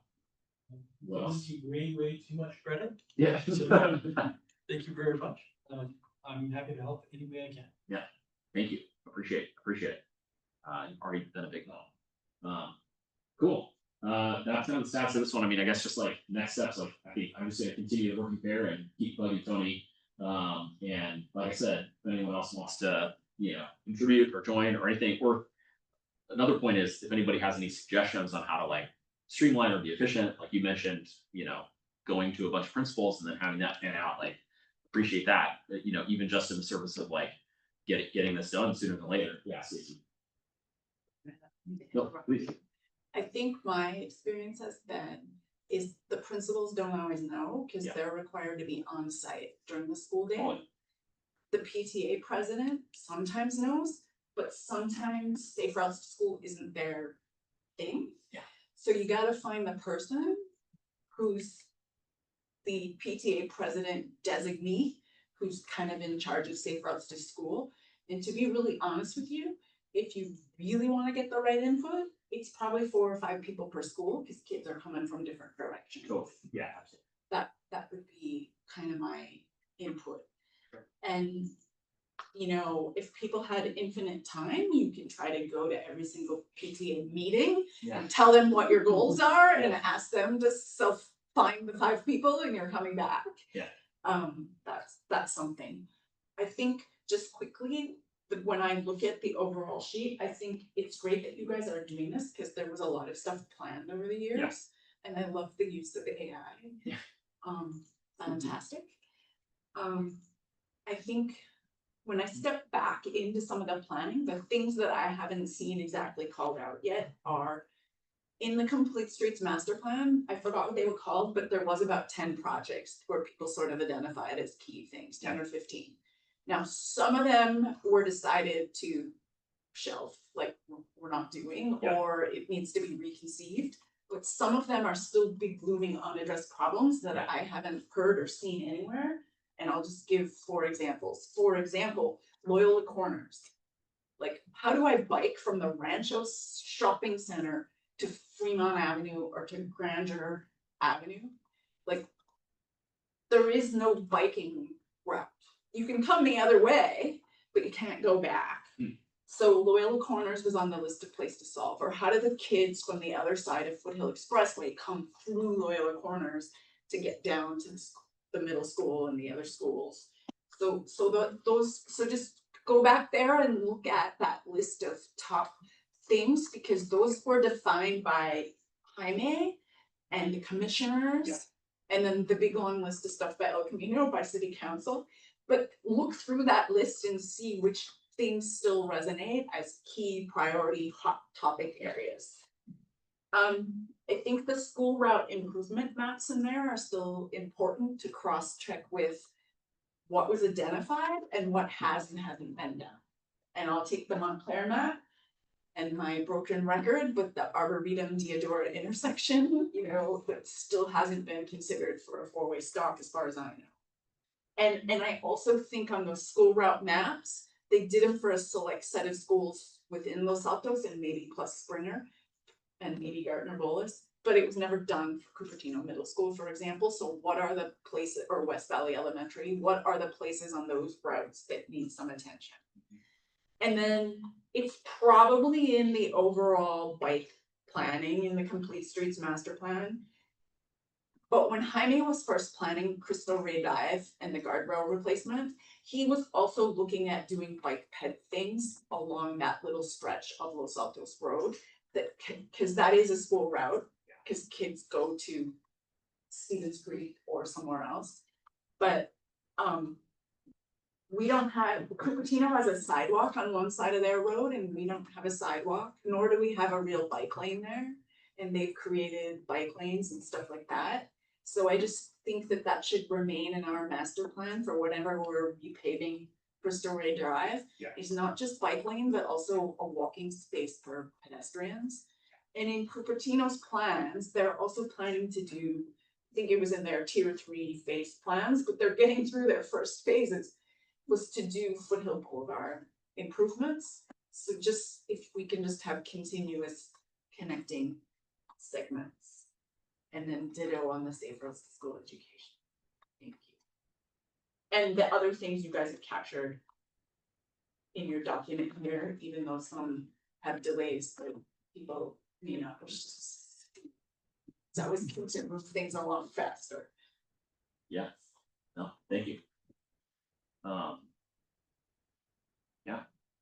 what else? Way too much credit. Yeah. So, thank you very much. I'm happy to help any way I can. Yeah, thank you. Appreciate it. You've already done a big one. Cool. That's kind of the status of this one. I mean, I guess just like next steps, like I think I'm just gonna continue to work there and keep bugging Tony. And like I said, if anyone else wants to, you know, contribute or join or anything, or another point is if anybody has any suggestions on how to like streamline or be efficient, like you mentioned, you know, going to a bunch of principals and then having that pan out, like appreciate that, you know, even just in the service of like getting this done sooner than later. Yeah, Stacey. No, please. I think my experience has been is the principals don't always know because Yeah. they're required to be on site during the school day. Oh. The PTA president sometimes knows, but sometimes safe routes to school isn't their thing. Yeah. So you gotta find the person who's the PTA president designee, who's kind of in charge of safe routes to school. And to be really honest with you, if you really want to get the right input, it's probably 4 or 5 people per school because kids are coming from different directions. Cool. Yeah, absolutely. That would be kind of my input. And you know, if people had infinite time, you can try to go to every single PTA meeting Yeah. and tell them what your goals are and ask them to find the 5 people and you're coming back. Yeah. That's something. I think just quickly, when I look at the overall sheet, I think it's great that you guys are doing this because there was a lot of stuff planned over the years. Yes. And I love the use of AI. Yeah. Fantastic. I think when I step back into some of the planning, the things that I haven't seen exactly called out yet are in the Complete Streets Master Plan. I forgot what they were called, but there was about 10 projects where people sort of identified as key things, 10 or 15. Now, some of them were decided to shelf, like we're not doing, Yeah. or it needs to be reconceived. But some of them are still big looming unaddressed problems that I haven't heard or seen anywhere. And I'll just give 4 examples. For example, Loyola Corners. Like, how do I bike from the Rancho Shopping Center to Fremont Avenue or to Grandeur Avenue? Like, there is no biking route. You can come the other way, but you can't go back. So Loyola Corners was on the list of place to solve. Or how do the kids from the other side of Foothill Expressway come through Loyola Corners to get down to the middle school and the other schools? So just go back there and look at that list of top things because those were defined by Jaime and the commissioners. Yeah. And then the big long list of stuff by El Camino, by city council. But look through that list and see which things still resonate as key priority hot topic areas. I think the school route improvement maps in there are still important to cross check with what was identified and what has and hasn't been done. And I'll take the Montclair map and my broken record with the Arboretum Deodora intersection, you know, that still hasn't been considered for a four-way stop as far as I know. And I also think on those school route maps, they did them for a select set of schools within Los Altos and maybe plus Springer and maybe Gardner Bolus, but it was never done for Cupertino Middle School, for example. So what are the places, or West Valley Elementary, what are the places on those routes that need some attention? And then it's probably in the overall bike planning in the Complete Streets Master Plan. But when Jaime was first planning Crystal Ray Drive and the guardrail replacement, he was also looking at doing bike ped things along that little stretch of Los Altos Road. That, cause that is a school route, cause kids go to Stevens Creek or somewhere else. But, we don't have, Cupertino has a sidewalk on one side of their road and we don't have a sidewalk, nor do we have a real bike lane there. And they've created bike lanes and stuff like that. So I just think that that should remain in our master plan for whatever we're repaving Crystal Ray Drive. Yeah. It's not just bike lane, but also a walking space for pedestrians. And in Cupertino's plans, they're also planning to do, I think it was in their tier 3 phase plans, but they're getting through their first phases, was to do Foothill Boulevard improvements. So just, if we can just have continuous connecting segments. And then ditto on the safe roads to school education. Thank you. And the other things you guys have captured in your document here, even though some have delays, but people, you know, it's always good to move things along faster. Yeah, no, thank you. Yeah,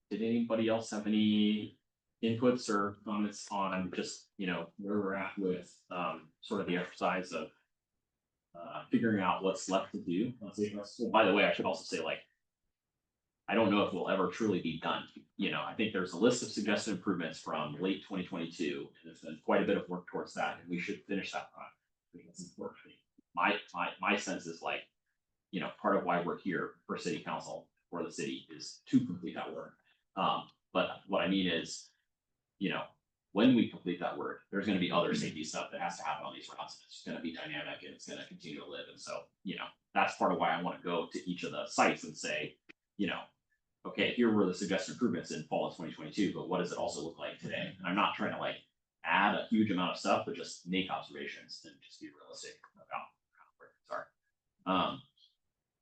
did anybody else have any inputs or comments on just, you know, where we're at with sort of the exercise of figuring out what's left to do? By the way, I should also say, like, I don't know if we'll ever truly be done. You know, I think there's a list of suggested improvements from late 2022, and there's been quite a bit of work towards that, and we should finish that project. I think that's important. My sense is, like, you know, part of why we're here for city council, for the city, is to complete that work. But what I mean is, you know, when we complete that work, there's gonna be other safety stuff that has to happen on these routes, and it's gonna be dynamic, and it's gonna continue to live, and so, you know, that's part of why I wanna go to each of the sites and say, you know, okay, here were the suggested improvements in fall of 2022, but what does it also look like today? And I'm not trying to, like, add a huge amount of stuff, but just make observations and just be realistic about where things are.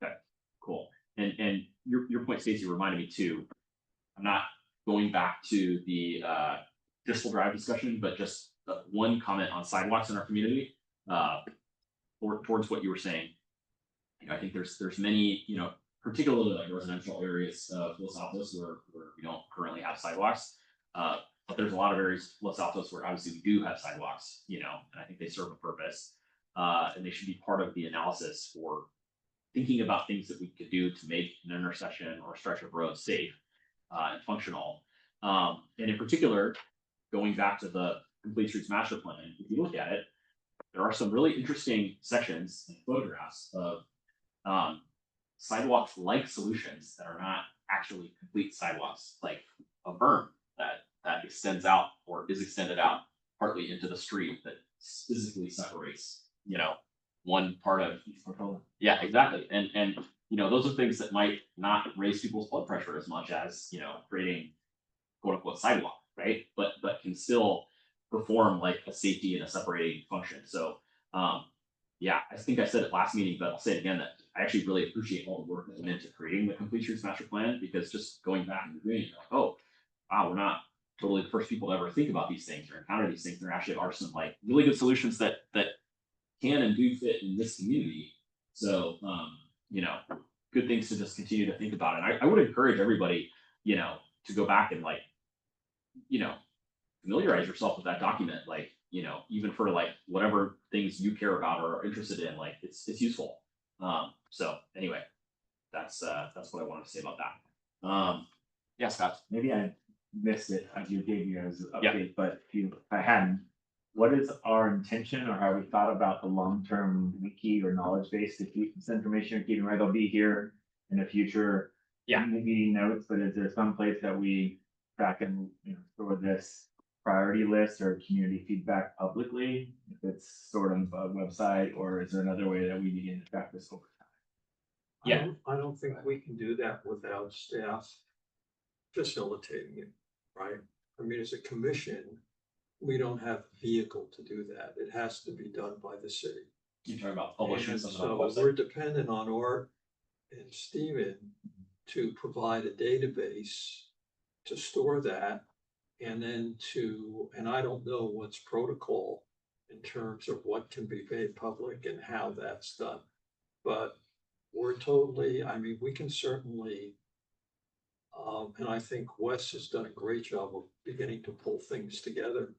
Okay, cool. And your point, Stacey, reminded me too. I'm not going back to the Crystal Drive discussion, but just one comment on sidewalks in our community. Towards what you were saying. You know, I think there's many, you know, particularly like residential areas of Los Altos where we don't currently have sidewalks. But there's a lot of areas Los Altos where obviously we do have sidewalks, you know, and I think they serve a purpose. And they should be part of the analysis for thinking about things that we could do to make an intersection or stretch of road safe and functional. And in particular, going back to the Complete Streets Master Plan, if you look at it, there are some really interesting sections and photographs of sidewalks-like solutions that are not actually complete sidewalks, like a berm that extends out or is extended out partly into the street that physically separates, you know, one part of. Yeah, exactly. And you know, those are things that might not raise people's blood pressure as much as, you know, creating quote unquote sidewalk, right? But can still perform like a safety and a separating function. So yeah, I think I said it last meeting, but I'll say it again, that I actually really appreciate all the work that went into creating the Complete Streets Master Plan, because just going back and reviewing, like, oh, wow, we're not totally the first people to ever think about these things or encounter these things. There actually are some like really good solutions that can and do fit in this community. So you know, good things to just continue to think about. And I would encourage everybody, you know, to go back and, like, you know, familiarize yourself with that document, like, even for like whatever things you care about or are interested in, like, it's useful. So anyway, that's what I wanted to say about that. Yeah, Scott. Maybe I missed it as you gave me as an Yeah. update, but if I hadn't, what is our intention or how we thought about the long-term wiki or knowledge base to keep this information or keeping right? They'll be here in the future. Yeah. Meeting notes, but is there some place that we track and, store this priority list or community feedback publicly? If it's sort of a website, or is there another way that we begin to track this over time? Yeah. I don't think we can do that without staff facilitating it, right? I mean, as a commission, we don't have a vehicle to do that. It has to be done by the city. You're talking about publishing And something on the so website. we're dependent on Art and Steven to provide a database to store that. And then and I don't know what's protocol in terms of what can be made public and how that's done. But we're totally, I mean, we can certainly, and I think Wes has done a great job of beginning to pull things together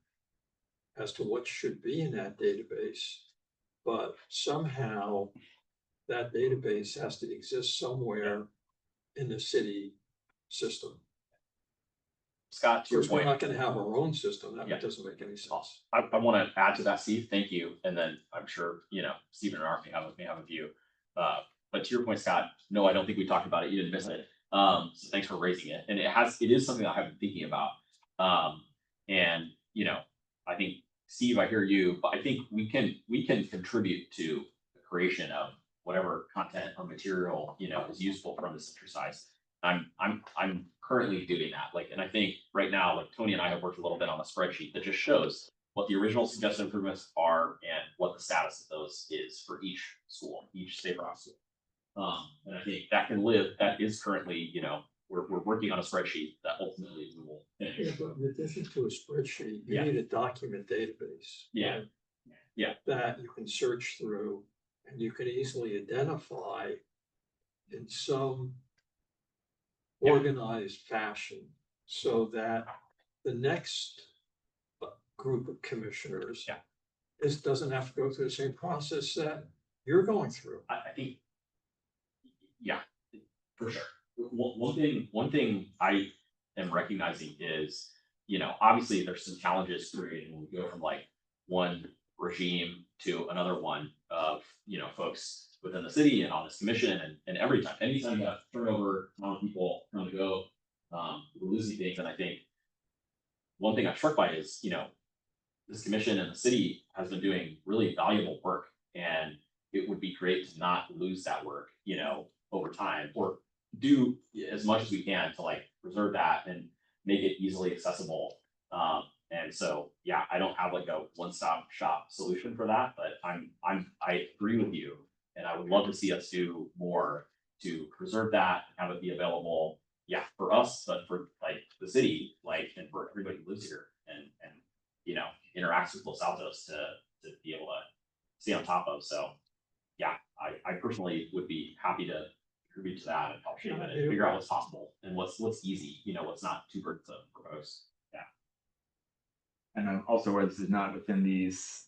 as to what should be in that database. But somehow that database has to exist somewhere in the city system. Scott, to your Because we're point, not gonna have our own system. Yeah. That doesn't make any sense. I want to add to that, Steve. Thank you. And then I'm sure, Stephen and Art may have a view. But to your point, Scott, no, I don't think we talked about it. You didn't miss it. So thanks for raising it. And it is something that I've been thinking about. And, I think, Steve, I hear you, but I think we can contribute to the creation of whatever content or material, is useful from this exercise. I'm currently doing that. Like, and I think right now, like Tony and I have worked a little bit on a spreadsheet that just shows what the original suggested improvements are and what the status of those is for each school, each Safe Rock school. And I think that is currently, we're working on a spreadsheet that ultimately we will Yeah, finish. but in addition to a spreadsheet, you Yeah. need a document database. Yeah. right? Yeah. That you can search through and you can easily identify in some Yeah. organized fashion so that the next group of commissioners Yeah. doesn't have to go through the same process that you're going through. I think, yeah, for sure. One thing I am recognizing is, obviously there's some challenges created when we go from like one regime to another one of, folks within the city and on this commission and anytime you have turnover, people come to go, we're losing things. And I think one thing I'm struck by is, this commission and the city has been doing really valuable work, and it would be great to not lose that work, over time, or do as much as we can to like preserve that and make it easily accessible. And so, yeah, I don't have like a one-stop shop solution for that, but I agree with you. And I would love to see us do more to preserve that and have it be available, yeah, for us, but for like the city, like, and for everybody who lives here and interacts with Los Altos to be able to stay on top of. So, yeah, I personally would be happy to contribute to that and help shape it and figure out what's possible and what's easy, what's not too burdensome to propose. Yeah. And also where this is not within these,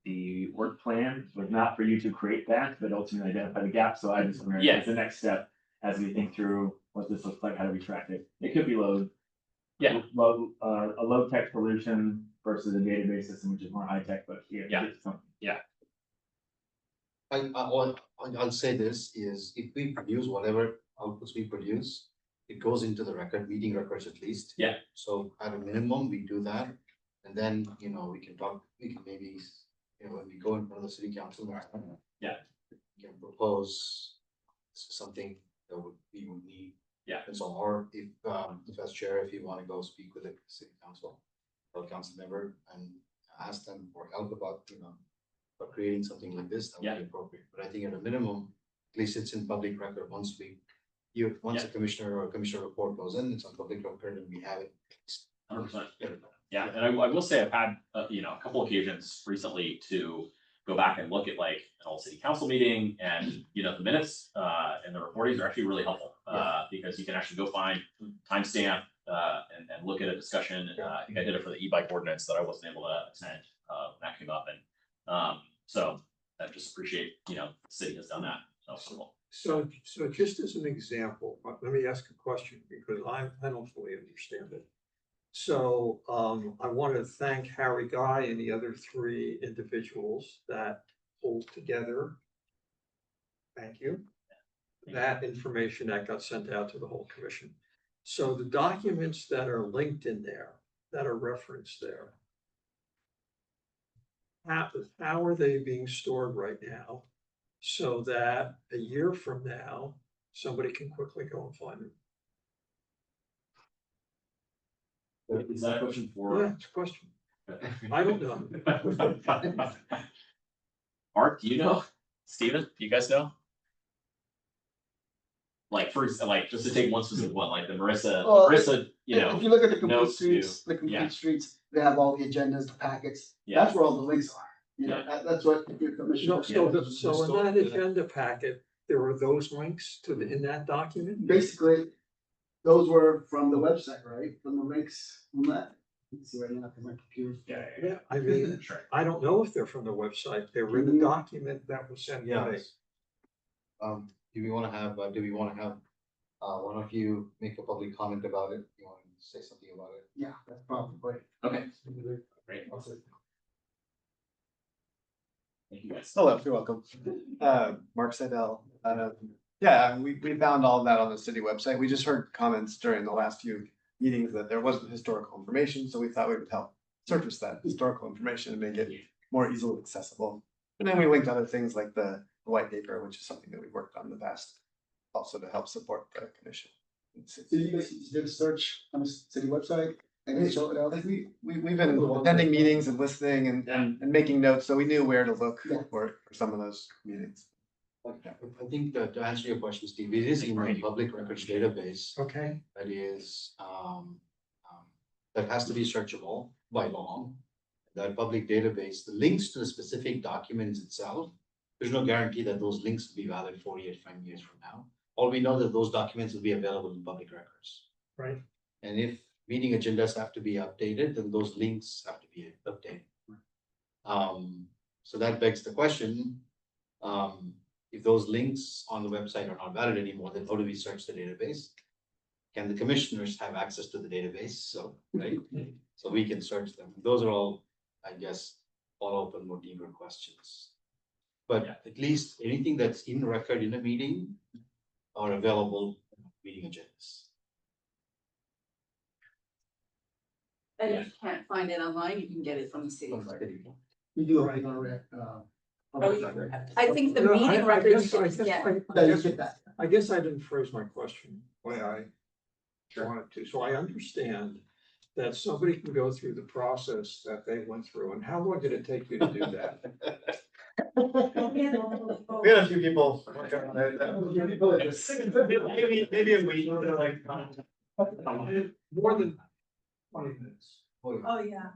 the work plan was not for you to create that, but ultimately identify the gap. So I just wonder, Yeah. as the next step, as we think through what this looks like, how do we track it? It could be low. Yeah. Low, a low tech solution versus a database system, which is more high tech, but here. Yeah. it's something. I'll say this is if we produce whatever outputs we produce, it goes into the meeting records at least. Yeah. So at a minimum, we do that. And then, we can maybe, when we go in front of the city council. Yeah. We can propose something that we would need. Yeah. And so, or if as chair, if you want to go speak with the city council or council member and ask them for help about, for creating something like this, that would be appropriate. But I think at a minimum, at least it's in public record once a commissioner or a commissioner report goes in, it's on public record and we have it. 100%. Yeah, and I will say I've had a couple occasions recently to go back and look at like an old city council meeting, and the minutes and the recordings are actually really helpful because you can actually go find timestamp and look at a discussion. I think I did it for the e-bike ordinance that I wasn't able to attend, when that came up, and, so I just appreciate, the city has done that, so. So just as an example, let me ask a question because I don't fully understand it. So I want to thank Harry Guy and the other three individuals that pulled together. Thank you. That information that got sent out to the whole commission. So the documents that are linked in there, that are referenced there. How are they being stored right now? So that a year from now, somebody can quickly go and find them. Is that a question Yeah, for? it's a question. I don't know. Art, do you know? Steven, do you guys know? Like, just to take one specific one, like the Marissa, Well, if If you look at the complete notes to- streets, yeah. they have all the agendas, the packets, Yeah. that's where all the links are. Yeah. That's what your commission. So in that agenda packet, there were those links in that document? Basically, those were from the website, right? From the links from that. Let's see right now, because my computer's. Yeah, I mean, Sure. I don't know if they're from the website. They were in the document that was sent to me. Do we wanna have, one of you make a public comment about it? You wanna say something about it? Yeah, that's probably. Okay, great. Thank you guys. Hello, you're welcome. Mark Seidel. Yeah, we found all of that on the city website. We just heard comments during the last few meetings that there wasn't historical information, so we thought we would help surface that historical information and make it more easily accessible. And then we linked other things like the white paper, which is something that we've worked on in the past, also to help support the commission. So you guys did a search on the city website and they show it out? Like we've been attending meetings and listening and making notes, so we knew where to look for some of those meetings. I think that to answer your question, Steve, it is in the public records database. Okay. That is, that has to be searchable by law. That public database, the links to the specific documents itself, there's no guarantee that those links will be valid 5 years from now. All we know that those documents will be available in public records. Right. And if meeting agendas have to be updated, then those links have to be updated. So that begs the question, if those links on the website are not valid anymore, then how do we search the database? Can the commissioners have access to the database? So, right? So we can search them. Those are all, I guess, all open, more deeper questions. But at least anything that's in record in a meeting are available in meeting agendas. And if you can't find it online, you can get it from the city clerk. You do it on rec. I think the No, meeting I records, guess yeah. I guess I didn't phrase my question the way I wanted to. So I understand that somebody can go through the process that they went through. And how long did it take you to do that? We had a few people working on it. Maybe a week. More than 20 minutes. Oh, yeah.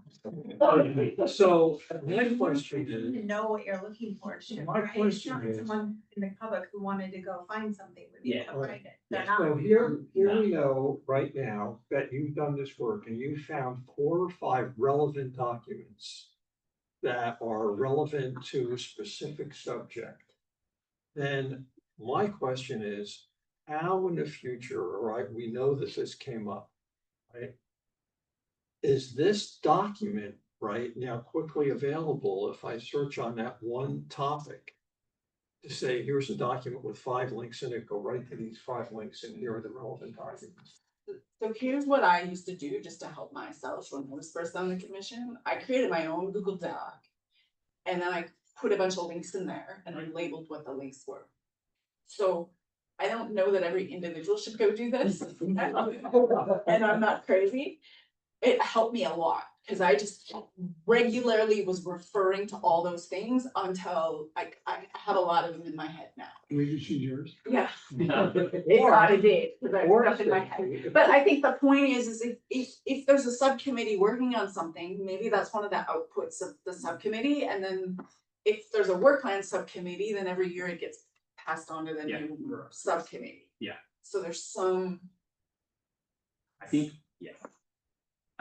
So my question You is, need to know what you're looking for, Chip, My right? It's question not is- someone in the public who wanted to go find something would be able to find it. They're so not. here we know right now that you've done this work and you found 4 or 5 relevant documents that are relevant to a specific subject. Then my question is, how in the future, right, we know that this came up, right? Is this document right now quickly available if I search on that one topic? To say, here's a document with 5 links in it, go right to these 5 links and here are the relevant documents. So here's what I used to do just to help myself when I was first on the commission. I created my own Google Doc. And then I put a bunch of links in there and I labeled what the links were. So I don't know that every individual should go do this. And I'm not crazy. It helped me a lot because I just regularly was referring to all those things until I have a lot of them in my head now. Can we just use yours? Yeah. I did, because I was stuck in my head. But I think the point is if there's a subcommittee working on something, maybe that's one of the outputs of the subcommittee. And then if there's a work plan subcommittee, then every year it gets passed on to the new subcommittee. Yeah. So there's some. I think, Yeah.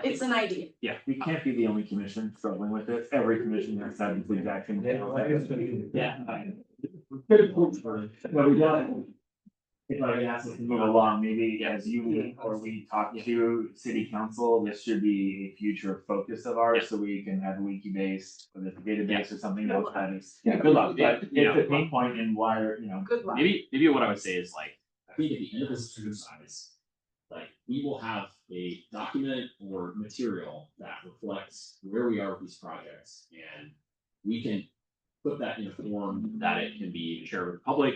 It's an idea. Yeah. We can't be the only commission struggling with it. Every commission has had the exact same. Yeah. But we don't. If I ask us to move along, maybe as you meet or we talk to city council, this should be a future focus of ours, so we can have a wiki base, whether it's a database or something else that is. Yeah, good luck, But you know. it's a pain point in why, Good luck. Maybe what I would say is like, I think at the end of this exercise, like, we will have a document or material that reflects where we are with these projects, and we can put that in a form that it can be shared with the public,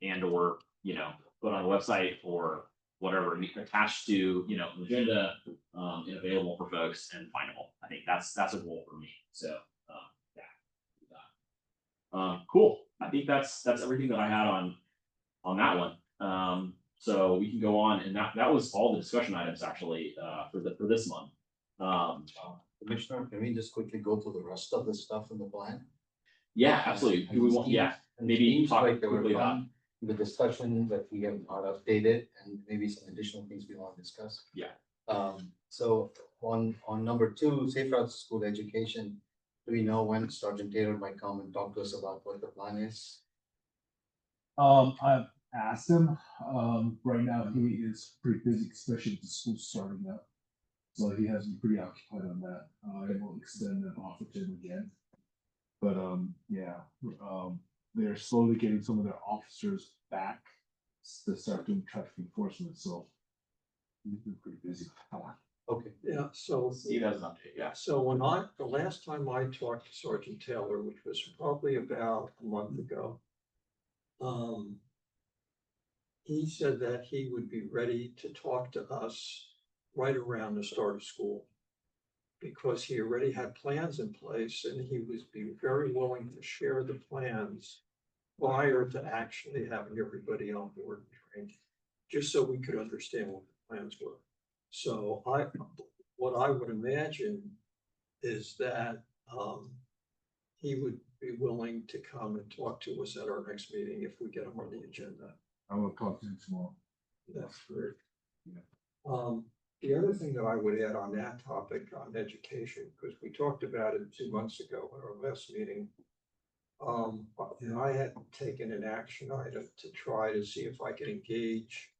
and or, you know, put on the website or whatever, attached to, you know, an agenda, and available for folks and findable. I think that's a goal for me, so, yeah. Cool, I think that's everything that I had on that one. So we can go on, and that was all the discussion items actually, for this month. Commissioner, can we just quickly go through the rest of the stuff in the plan? Yeah, absolutely. Do we want, yeah, maybe talk quickly about. The discussion that we have not updated and maybe some additional things we want to discuss. Yeah. So on number 2, safe routes to school education, do we know when Sergeant Taylor might come and talk to us about what the plan is? I've asked him, right now he is pretty busy, especially with the school starting up. So he has been pretty occupied on that. I will extend that offer to him again. But, yeah, they're slowly getting some of their officers back to start doing traffic enforcement, so he's been pretty busy. Okay. Yeah, so. Steve has an update, yeah. So the last time I talked to Sergeant Taylor, which was probably about a month ago. He said that he would be ready to talk to us right around the start of school. Because he already had plans in place and he was be very willing to share the plans prior to actually having everybody on board and trained, just so we could understand what the plans were. So what I would imagine is that he would be willing to come and talk to us at our next meeting if we get him on the agenda. I will talk to him tomorrow. That's great. The other thing that I would add on that topic on education, because we talked about it 2 months ago at our last meeting. And I had taken an action item to try to see if I could engage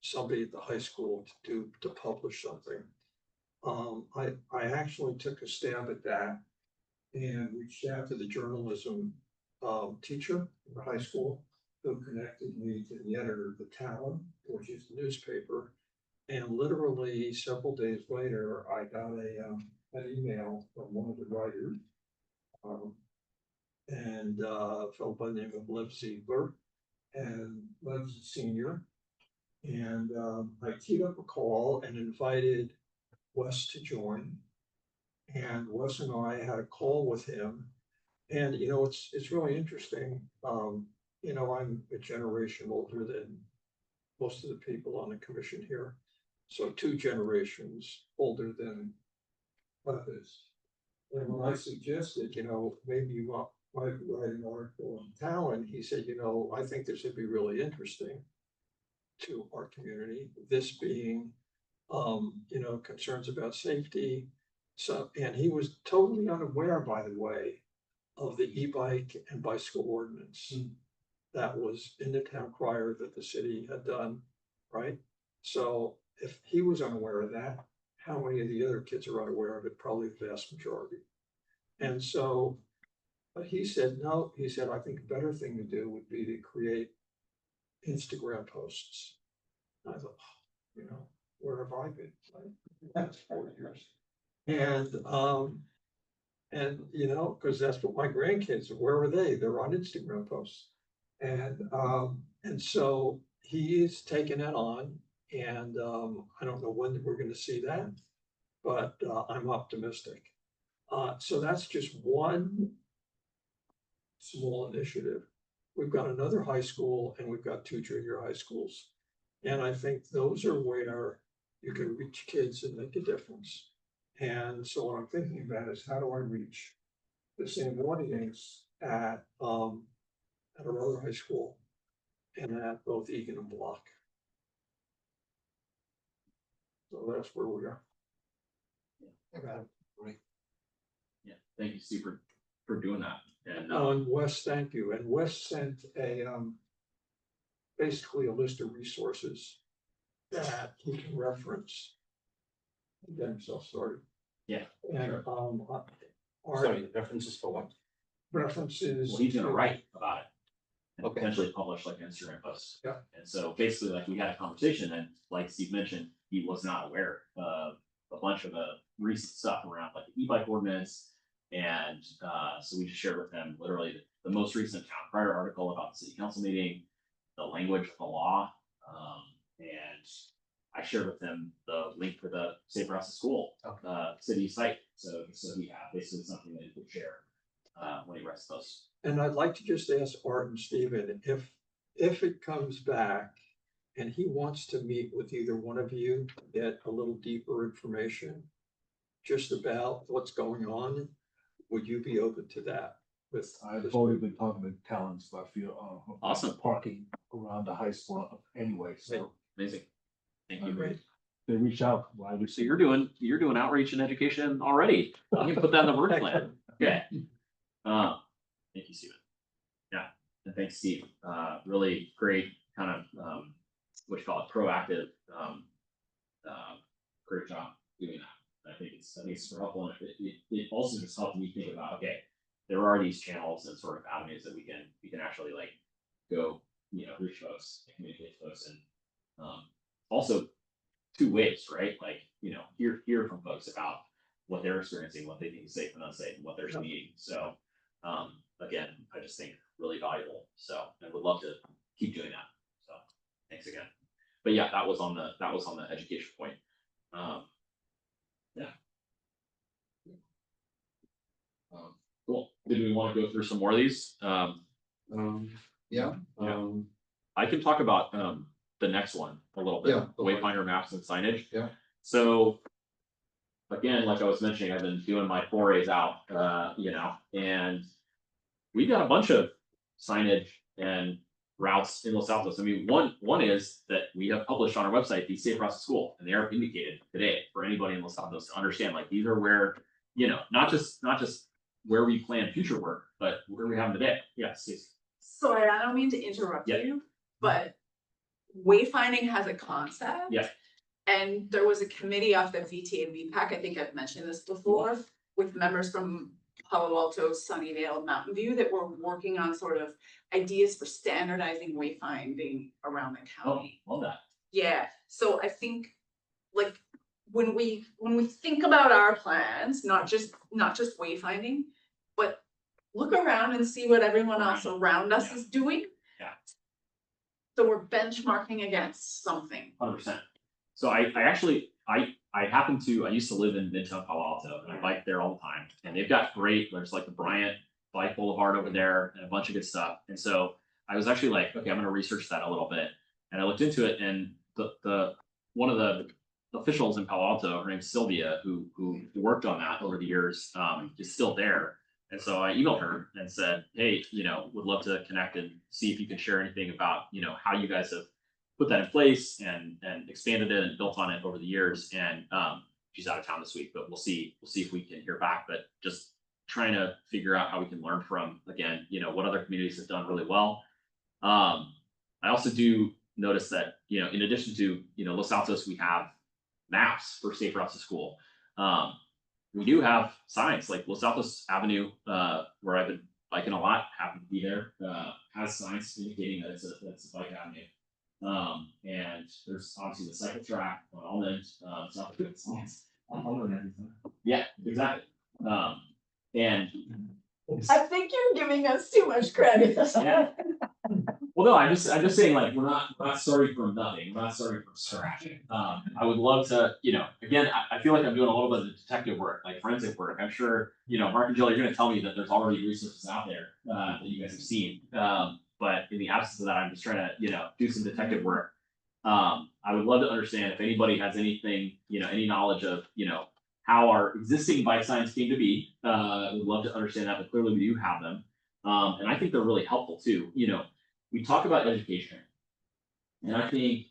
somebody at the high school to publish something. I actually took a stab at that and reached out to the journalism teacher in the high school, who connected me to the editor of the Talon, which is the newspaper. And literally several days later, I got an email from one of the writers, and a fellow by the name of Lev Ziegler, and Lev's a senior. And I teed up a call and invited Wes to join. And Wes and I had a call with him. And, you know, it's really interesting. You know, I'm a generation older than most of the people on the commission here. So 2 generations older than Lev is. And when I suggested, you know, maybe you might write an article on Talon, he said, you know, I think this would be really interesting to our community, this being, you know, concerns about safety. So, and he was totally unaware, by the way, of the e-bike and bicycle ordinance that was in the town crier that the city had done, right? So if he was unaware of that, how many of the other kids are unaware of it? Probably the vast majority. And so, but he said, no, he said, I think a better thing to do would be to create Instagram posts. And I thought, you know, where have I been? Like, that's 4 years. And you know, because that's what my grandkids, where are they? They're on Instagram posts. And so he is taking that on. And I don't know when we're going to see that, but I'm optimistic. So that's just one small initiative. We've got another high school and we've got 2 junior high schools. And I think those are where you can reach kids and make a difference. And so what I'm thinking about is how do I reach the same audience at another high school and at both Egan and Block. So that's where we are. Yeah, thank you, Steve, for doing that. And Oh, and Wes, thank you. And Wes sent basically a list of resources that he can reference. And get himself started. yeah, And, sure. our Sorry, references for what? references. Well, he's gonna to- write about it. And Okay. potentially publish like an Instagram post. Yeah. And so basically, like, we had a conversation, and like Steve mentioned, he was not aware of a bunch of the recent stuff around like the e-bike ordinance. And so we just shared with him literally the most recent town crier article about the city council meeting, the language of the law. And I shared with him the link for the Safe Routes to School city site. So he had basically something that he could share when he writes those. And I'd like to just ask Art and Stephen, if it comes back and he wants to meet with either one of you, to get a little deeper information just about what's going on, would you be open to that? With I've already been talking to Talents, but I feel, Awesome. parking around the high school anyway, so Amazing. Thank you. Great. they reach out, why we So you're doing outreach and education already. You can put that in the work plan. Okay. Thank you, Steven. Yeah, and thanks, Steve. Really great kind of what you call it, proactive. Great job doing that. I think it's super helpful, and it also just helped me think about, okay, there are these channels and sort of avenues that we can actually like go, reach folks, and communicate to folks, and also two ways, right? Like, hear from folks about what they're experiencing, what they think is safe and unsafe, and what they're seeing. So, again, I just think really valuable. So I would love to keep doing that. So thanks again. But yeah, that was on the education point. Yeah. Cool. Did we want to go through some more of these? Yeah. I can talk about the next one a little bit. Yeah, go for it. Wayfinder maps and signage. Yeah. So again, like I was mentioning, I've been doing my forays out, and we've got a bunch of signage and routes in Los Altos. I mean, one is that we have published on our website the Safe Routes to School, and they are indicated today for anybody in Los Altos to understand, like, these are where, not just where we plan future work, but where we have them today. Yes, Stacey. Sorry, I don't mean to interrupt Yeah. you, but wayfinding has a concept. Yeah. And there was a committee off the VTA and VPAC, I think I've mentioned this before, with members from Palo Alto, Sunnyvale, Mountain View, that were working on sort of ideas for standardizing wayfinding around the county. Love that. Yeah, so I think, like, when we think about our plans, not just wayfinding, but look around and see what everyone else around us is doing. Yeah. So we're benchmarking against something. 100%. So I used to live in Midtown Palo Alto, and I bike there all the time, and they've got there's like the Bryant Bike Boulevard over there and a bunch of good stuff. And so I was actually like, okay, I'm gonna research that a little bit. And I looked into it, and the one of the officials in Palo Alto, her name's Sylvia, who worked on that over the years, is still there. And so I emailed her and said, hey, would love to connect and see if you can share anything about, how you guys have put that in place and expanded it and built on it over the years. And she's out of town this week, but we'll see if we can hear back. But just trying to figure out how we can learn from, again, what other communities have done really well. I also do notice that, in addition to, Los Altos, we have maps for Safe Routes to School. We do have signs like Los Altos Avenue, where I've been biking a lot, happen to be there, has signs indicating that it's a bike avenue. And there's obviously the cycle track on Almond, South Good signs. Yeah, exactly. And I think you're giving us too much credit. yeah. Well, no, I'm just saying, like, we're not starting from nothing. We're not starting from scratch. I would love to, again, I feel like I'm doing a little bit of detective work, like forensic work. I'm sure, Mark and Jill, you're gonna tell me that there's already resources out there that you guys have seen. But in the absence of that, I'm just trying to, do some detective work. I would love to understand if anybody has anything, any knowledge of, how our existing bike signs came to be. Would love to understand that, but clearly we do have them. And I think they're really helpful too. We talk about education, and I think,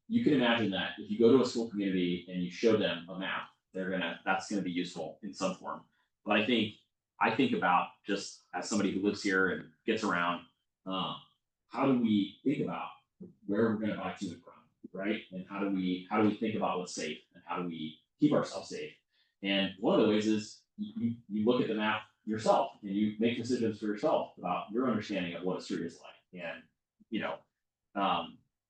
you can imagine that if you go to a school community and you show them a map, that's gonna be useful in some form. But I think about, just as somebody who lives here and gets around, how do we think about where we're gonna buy to and from, right? And how do we think about what's safe, and how do we keep ourselves safe? And one of the ways is you look at the map yourself and you make decisions for yourself about your understanding of what a street is like. And, you know,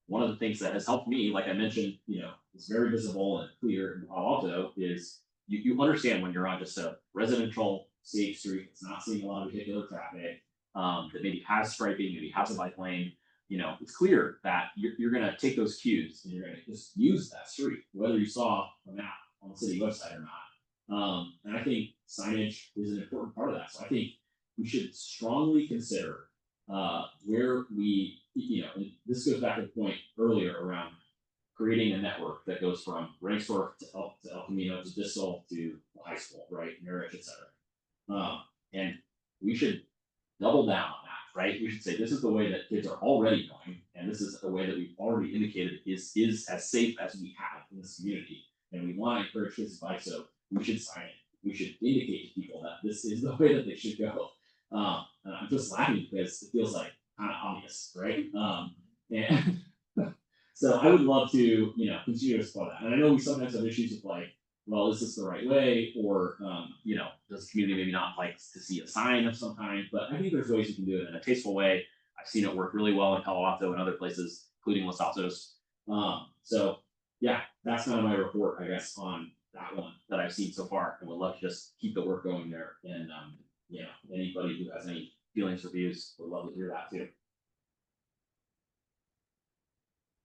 one of the things that has helped me, like I mentioned, you know, it's very visible and clear in Palo Alto, is you understand when you're on just a residential safe street, it's not seeing a lot of vehicular traffic, that maybe has striping, maybe has a bike lane. You know, it's clear that you're gonna take those cues and you're gonna just use that street, whether you saw a map on the city website or not. And I think signage is an important part of that. So I think we should strongly consider where we, you know, and this goes back to the point earlier around creating a network that goes from Rengstorff to El Camino to Distal to the high school, right, Merritt, etc. And we should double down on that, right? We should say this is the way that kids are already going, and this is the way that we've already indicated is as safe as we have in this community. And we want to encourage kids to bike, so we should sign it. We should indicate to people that this is the way that they should go. And I'm just laughing because it feels like kind of obvious, right? And so I would love to, you know, continue to explore that. And I know we sometimes have issues with like, well, is this the right way? Or, you know, does the community maybe not like to see a sign of some kind? But I think there's ways you can do it in a tasteful way. I've seen it work really well in Palo Alto and other places, including Los Altos. So yeah, that's kind of my report, I guess, on that one that I've seen so far, and would love to just keep the work going there. And yeah, anybody who has any feelings or views would love to hear that too.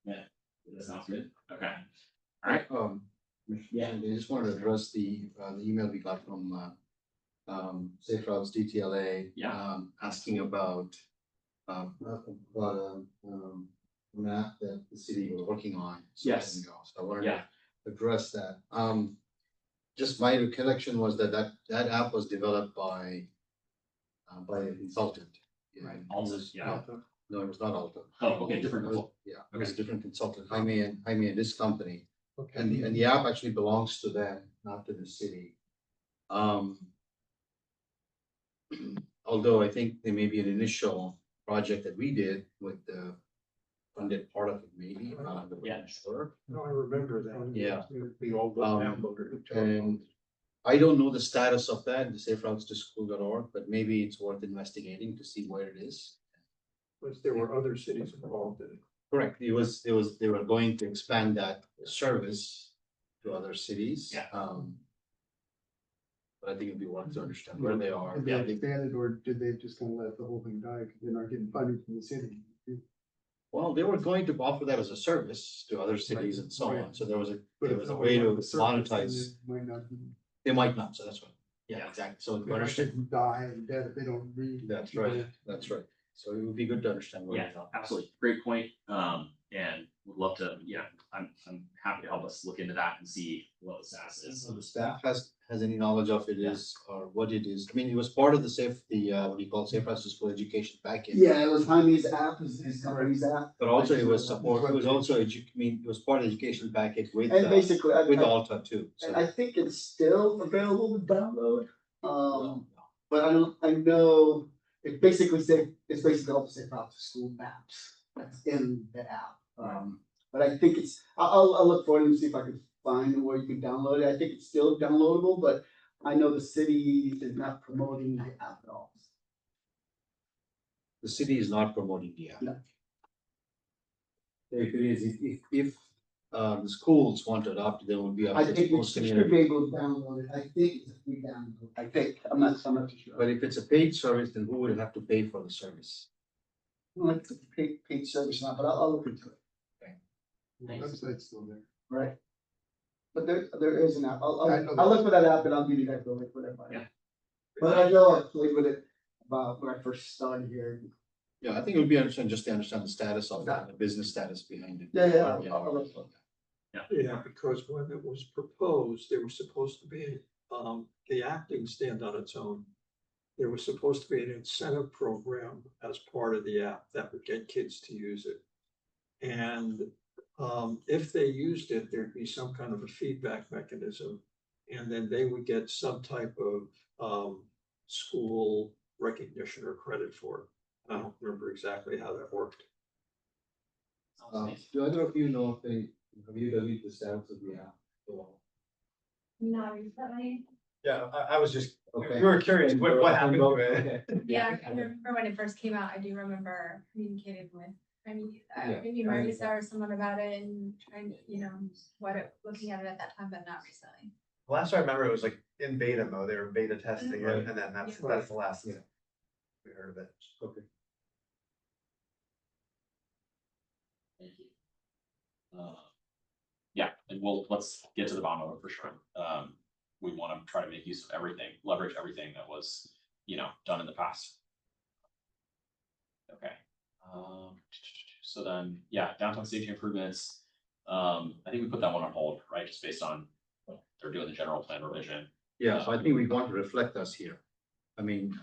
Yeah, that sounds good. Okay. All right. Yeah, I just wanted to address the email we got from Safe Routes DTLA. Yeah. Asking about a map that the city was working on. Yes. So I wanted to address that. Just my recollection was that app was developed by a consultant. Right. Alta, yeah. No, it was not Alta. Oh, okay, different consult. Yeah, it was a different consultant, Jaime and this company. Okay. And the app actually belongs to them, not to the city. Although I think there may be an initial project that we did with the funded part of it, maybe, Yeah. sure. No, I remember that. Yeah. We all downloaded it. And I don't know the status of that, the saferoutestoschool.org, but maybe it's worth investigating to see where it is. But there were other cities involved in it. Correct, they were going to expand that service to other cities. Yeah. But I think it'd be worth to understand where they are. Did they expand it, or did they just kind of let the whole thing die because they're not getting funding from the city? Well, they were going to offer that as a service to other cities and so on, so there was a But if way nobody to wanted the service, then monetize. it might not be. They might not, so that's what, yeah, exactly, so. They're not getting die and dead if they don't read. That's right, that's right, so it would be good to understand where Yeah, it's at. absolutely. Great point. And would love to, yeah, I'm happy to help us look into that and see what the status is. So the staff has any knowledge of it is, or what it is, I mean, it was part of the what do you call it, Safe Routes to School education package. Yeah, it was Jaime's app, his company's app. But also it was support, it was also, it was part of the education package with, And basically, with Alta too, so. I think it's still available to download. But I know it basically it's basically all the Safe Routes to School maps that's in the app. But I think I'll look for it and see if I can find where you can download it. I think it's still downloadable, but I know the city is not promoting the app at all. The city is not promoting the app. No. If it is, if the schools want to adopt, there will be. I think you should be able to download it. I think it's a free download. I think, I'm not too sure. But if it's a paid service, then who would have to pay for the service? Well, it's a paid service now, but I'll look into it. The website's still there. Right. But there is an app. I'll look for that app and I'll give you guys the link, whatever. Yeah. But I know I played with it about when I first started here. Yeah, I think it would be interesting just to understand the status of that, the business status behind it. Yeah. I'll look for it. Yeah, because when it was proposed, there was supposed to be, the app didn't stand on its own. There was supposed to be an incentive program as part of the app that would get kids to use it. And If they used it, there'd be some kind of a feedback mechanism. And then they would get some type of school recognition or credit for it. I don't remember exactly how that worked. Do either of you know if have you deleted the status of the app? Not recently. Yeah, I was just, Okay. we were curious, what happened to it? Okay. Yeah, I remember when it first came out, I do remember communicating with, Yeah, maybe Marisa or someone about it and trying to, looking at it at that time, but not recently. Last I remember, it was like in beta mode, they were beta testing it, Right. and then that's the last Yeah. we heard of it. Okay. Thank you. Yeah, and let's get to the bottom of it for sure. We want to try to make use of everything, leverage everything that was, done in the past. Okay. So then, yeah, downtown safety improvements. I think we put that one on hold, right? Just based on what they're doing the general plan revision. Yeah, so I think we want to reflect us here. I mean,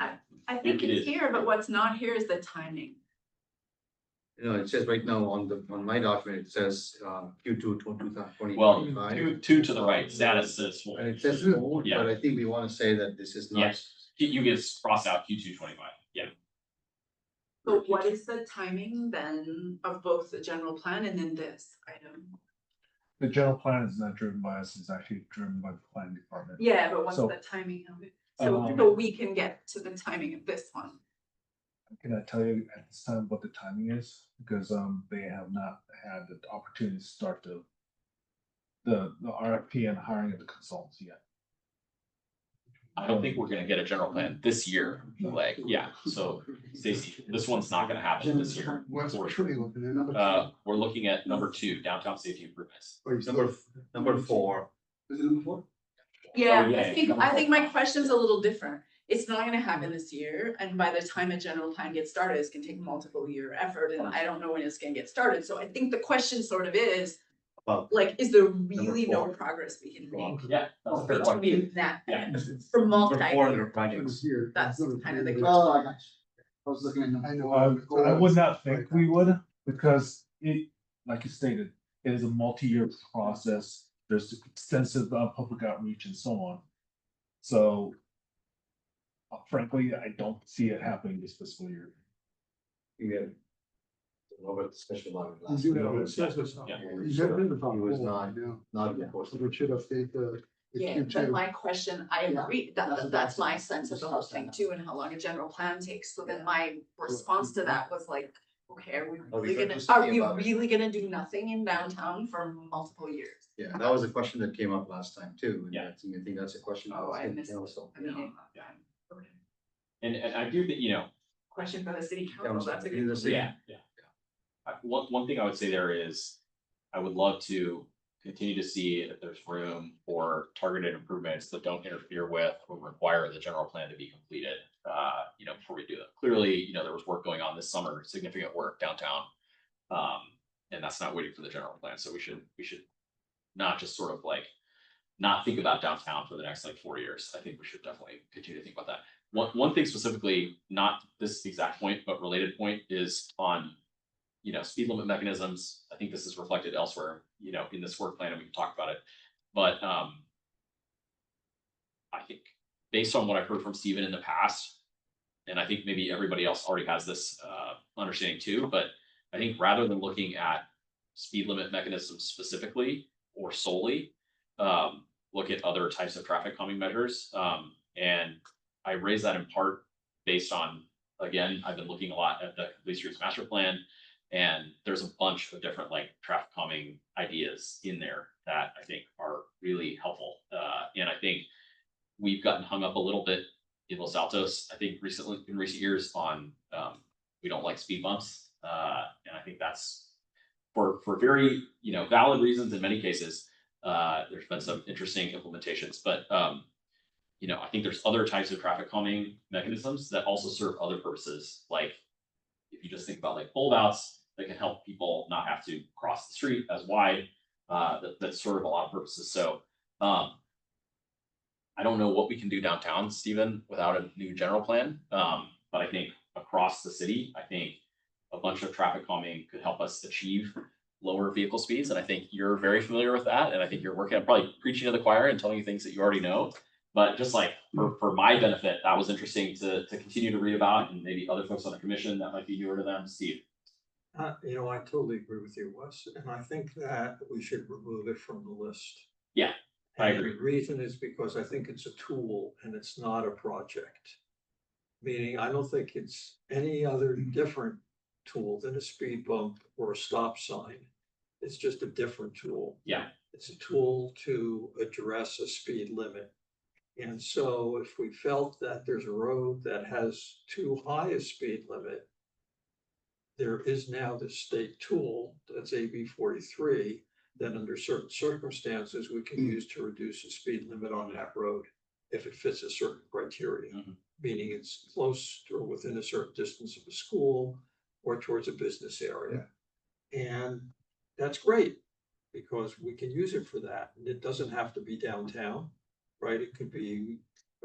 I think It it's is. here, but what's not here is the timing. it says right now on my document, it says Q2 2025. Well, two to the right, status says full. And it says full, Yeah. but I think we want to say that this is not. Yes. You get cross out Q2 25, yeah. But what is the timing then of both the general plan and then this item? The general plan is not driven by us, it's actually driven by the planning department. Yeah, but what's So- the timing of it? So, Um, so we can get to the timing of this one. Can I tell you at this time what the timing is? Because they have not had the opportunity to start the RFP and hiring of the consultants yet. I don't think we're gonna get a general plan this year, like, yeah, so Stacy, this one's not gonna happen this year. What's For truly sure. looking at number We're looking at number 2, downtown safety improvements. Number 4. Is it number 4? Yeah, yeah, I think my question's a little different. It's not gonna happen this year, and by the time a general plan gets started, it's gonna take multiple year effort, and I don't know when it's gonna get started, so I think the question sort of is. Well, Like, is there really no 4. progress we can make Yeah, that's a fair point. between that Yeah. and for multi? Number 4 under projects. That's kind of the Oh, I got you. I was looking at them. I know. I would not think we would, because it, like you stated, it is a multi-year process. There's extensive public outreach and so on. So frankly, I don't see it happening this fiscal year. Yeah. Over the special law You last do year. have It says it's not. Yeah. You should have He was not Yeah. enforced. So we should update the Yeah, but Q2. my question, I agree, that's my sense of the whole thing too, and how long a general plan takes, so then my response to that was like, okay, are we Are we really going gonna, to are see we about it? really gonna do nothing in downtown for multiple years? Yeah, that was a question that came up last time too. And Yeah. I think that's a question. Oh, I that's missed it. also. I mean, Yeah. okay. And I do think, Question for the city Yeah, council, that's a in the good. city. yeah. One thing I would say there is, I would love to continue to see if there's room for targeted improvements that don't interfere with or require the general plan to be completed, before we do it. Clearly, there was work going on this summer, significant work downtown. And that's not waiting for the general plan, so we should not just sort of like not think about downtown for the next like 4 years. I think we should definitely continue to think about that. One thing specifically, not this exact point, but related point is on speed limit mechanisms. I think this is reflected elsewhere, in this work plan, and we can talk about it. But I think based on what I've heard from Stephen in the past, and I think maybe everybody else already has this understanding too, but I think rather than looking at speed limit mechanisms specifically or solely, look at other types of traffic calming measures. And I raise that in part based on, again, I've been looking a lot at the Complete Streets Master Plan. And there's a bunch of different like traffic calming ideas in there that I think are really helpful. And I think we've gotten hung up a little bit in Los Altos, I think in recent years on, we don't like speed bumps. And I think that's for very, valid reasons in many cases. There's been some interesting implementations, but I think there's other types of traffic calming mechanisms that also serve other purposes. Like if you just think about like foldouts that can help people not have to cross the street as wide, that serve a lot of purposes. So I don't know what we can do downtown, Stephen, without a new general plan. But I think across the city, I think a bunch of traffic calming could help us achieve lower vehicle speeds, and I think you're very familiar with that, and I think you're working on probably preaching to the choir and telling you things that you already know. But just like for my benefit, that was interesting to continue to read about, and maybe other folks on the commission that might be newer to them. Steve. You know, I totally agree with you, Wes, and I think that we should remove it from the list. Yeah, I And agree. the reason is because I think it's a tool and it's not a project. Meaning, I don't think it's any other different tool than a speed bump or a stop sign. It's just a different tool. Yeah. It's a tool to address a speed limit. And so if we felt that there's a road that has too high a speed limit, there is now this state tool, that's AB 43, that under certain circumstances, we can use to reduce the speed limit on that road if it fits a certain criteria, meaning it's close or within a certain distance of a school or towards a business area. And that's great because we can use it for that. And it doesn't have to be downtown, right? It could be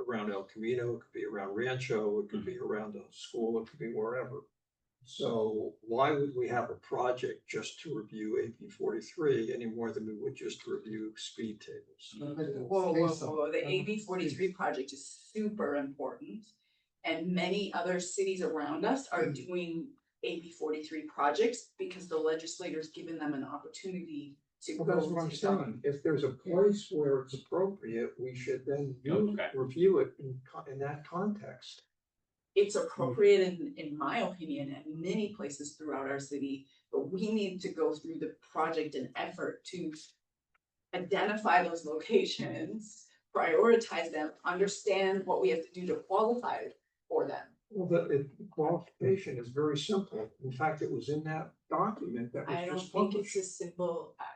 around El Camino, it could be around Rancho, it could be around a school, it could be wherever. So why would we have a project just to review AB 43 any more than we would just review speed tables? Whoa, the AB 43 project is super important. And many other cities around us are doing AB 43 projects because the legislator's given them an opportunity to. Well, that's what I'm saying. If there's a place where it's appropriate, we should then review it in that context. It's appropriate in my opinion, in many places throughout our city, but we need to go through the project and effort to identify those locations, prioritize them, understand what we have to do to qualify for them. Well, the qualification is very simple. In fact, it was in that document that I was don't just think published. it's as simple as.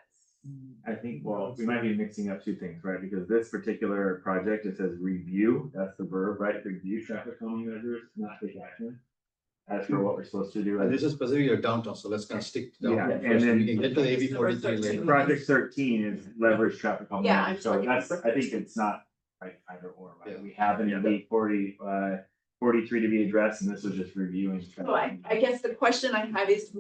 I think, well, we might be mixing up two things, right? Because this particular project, it says review, that's the verb, right? Review traffic calming measures, not take action. As for what we're supposed to do. And this is specifically downtown, so let's kind of stick to Yeah, downtown and first, then- we can get to the AB 43 later. Project 13 is leverage traffic calming Yeah, measures, I'm so talking- that's, I think it's not right either or, right? Yeah. We have an AB 43 to be addressed, and this was just reviewing. So I guess the question I have is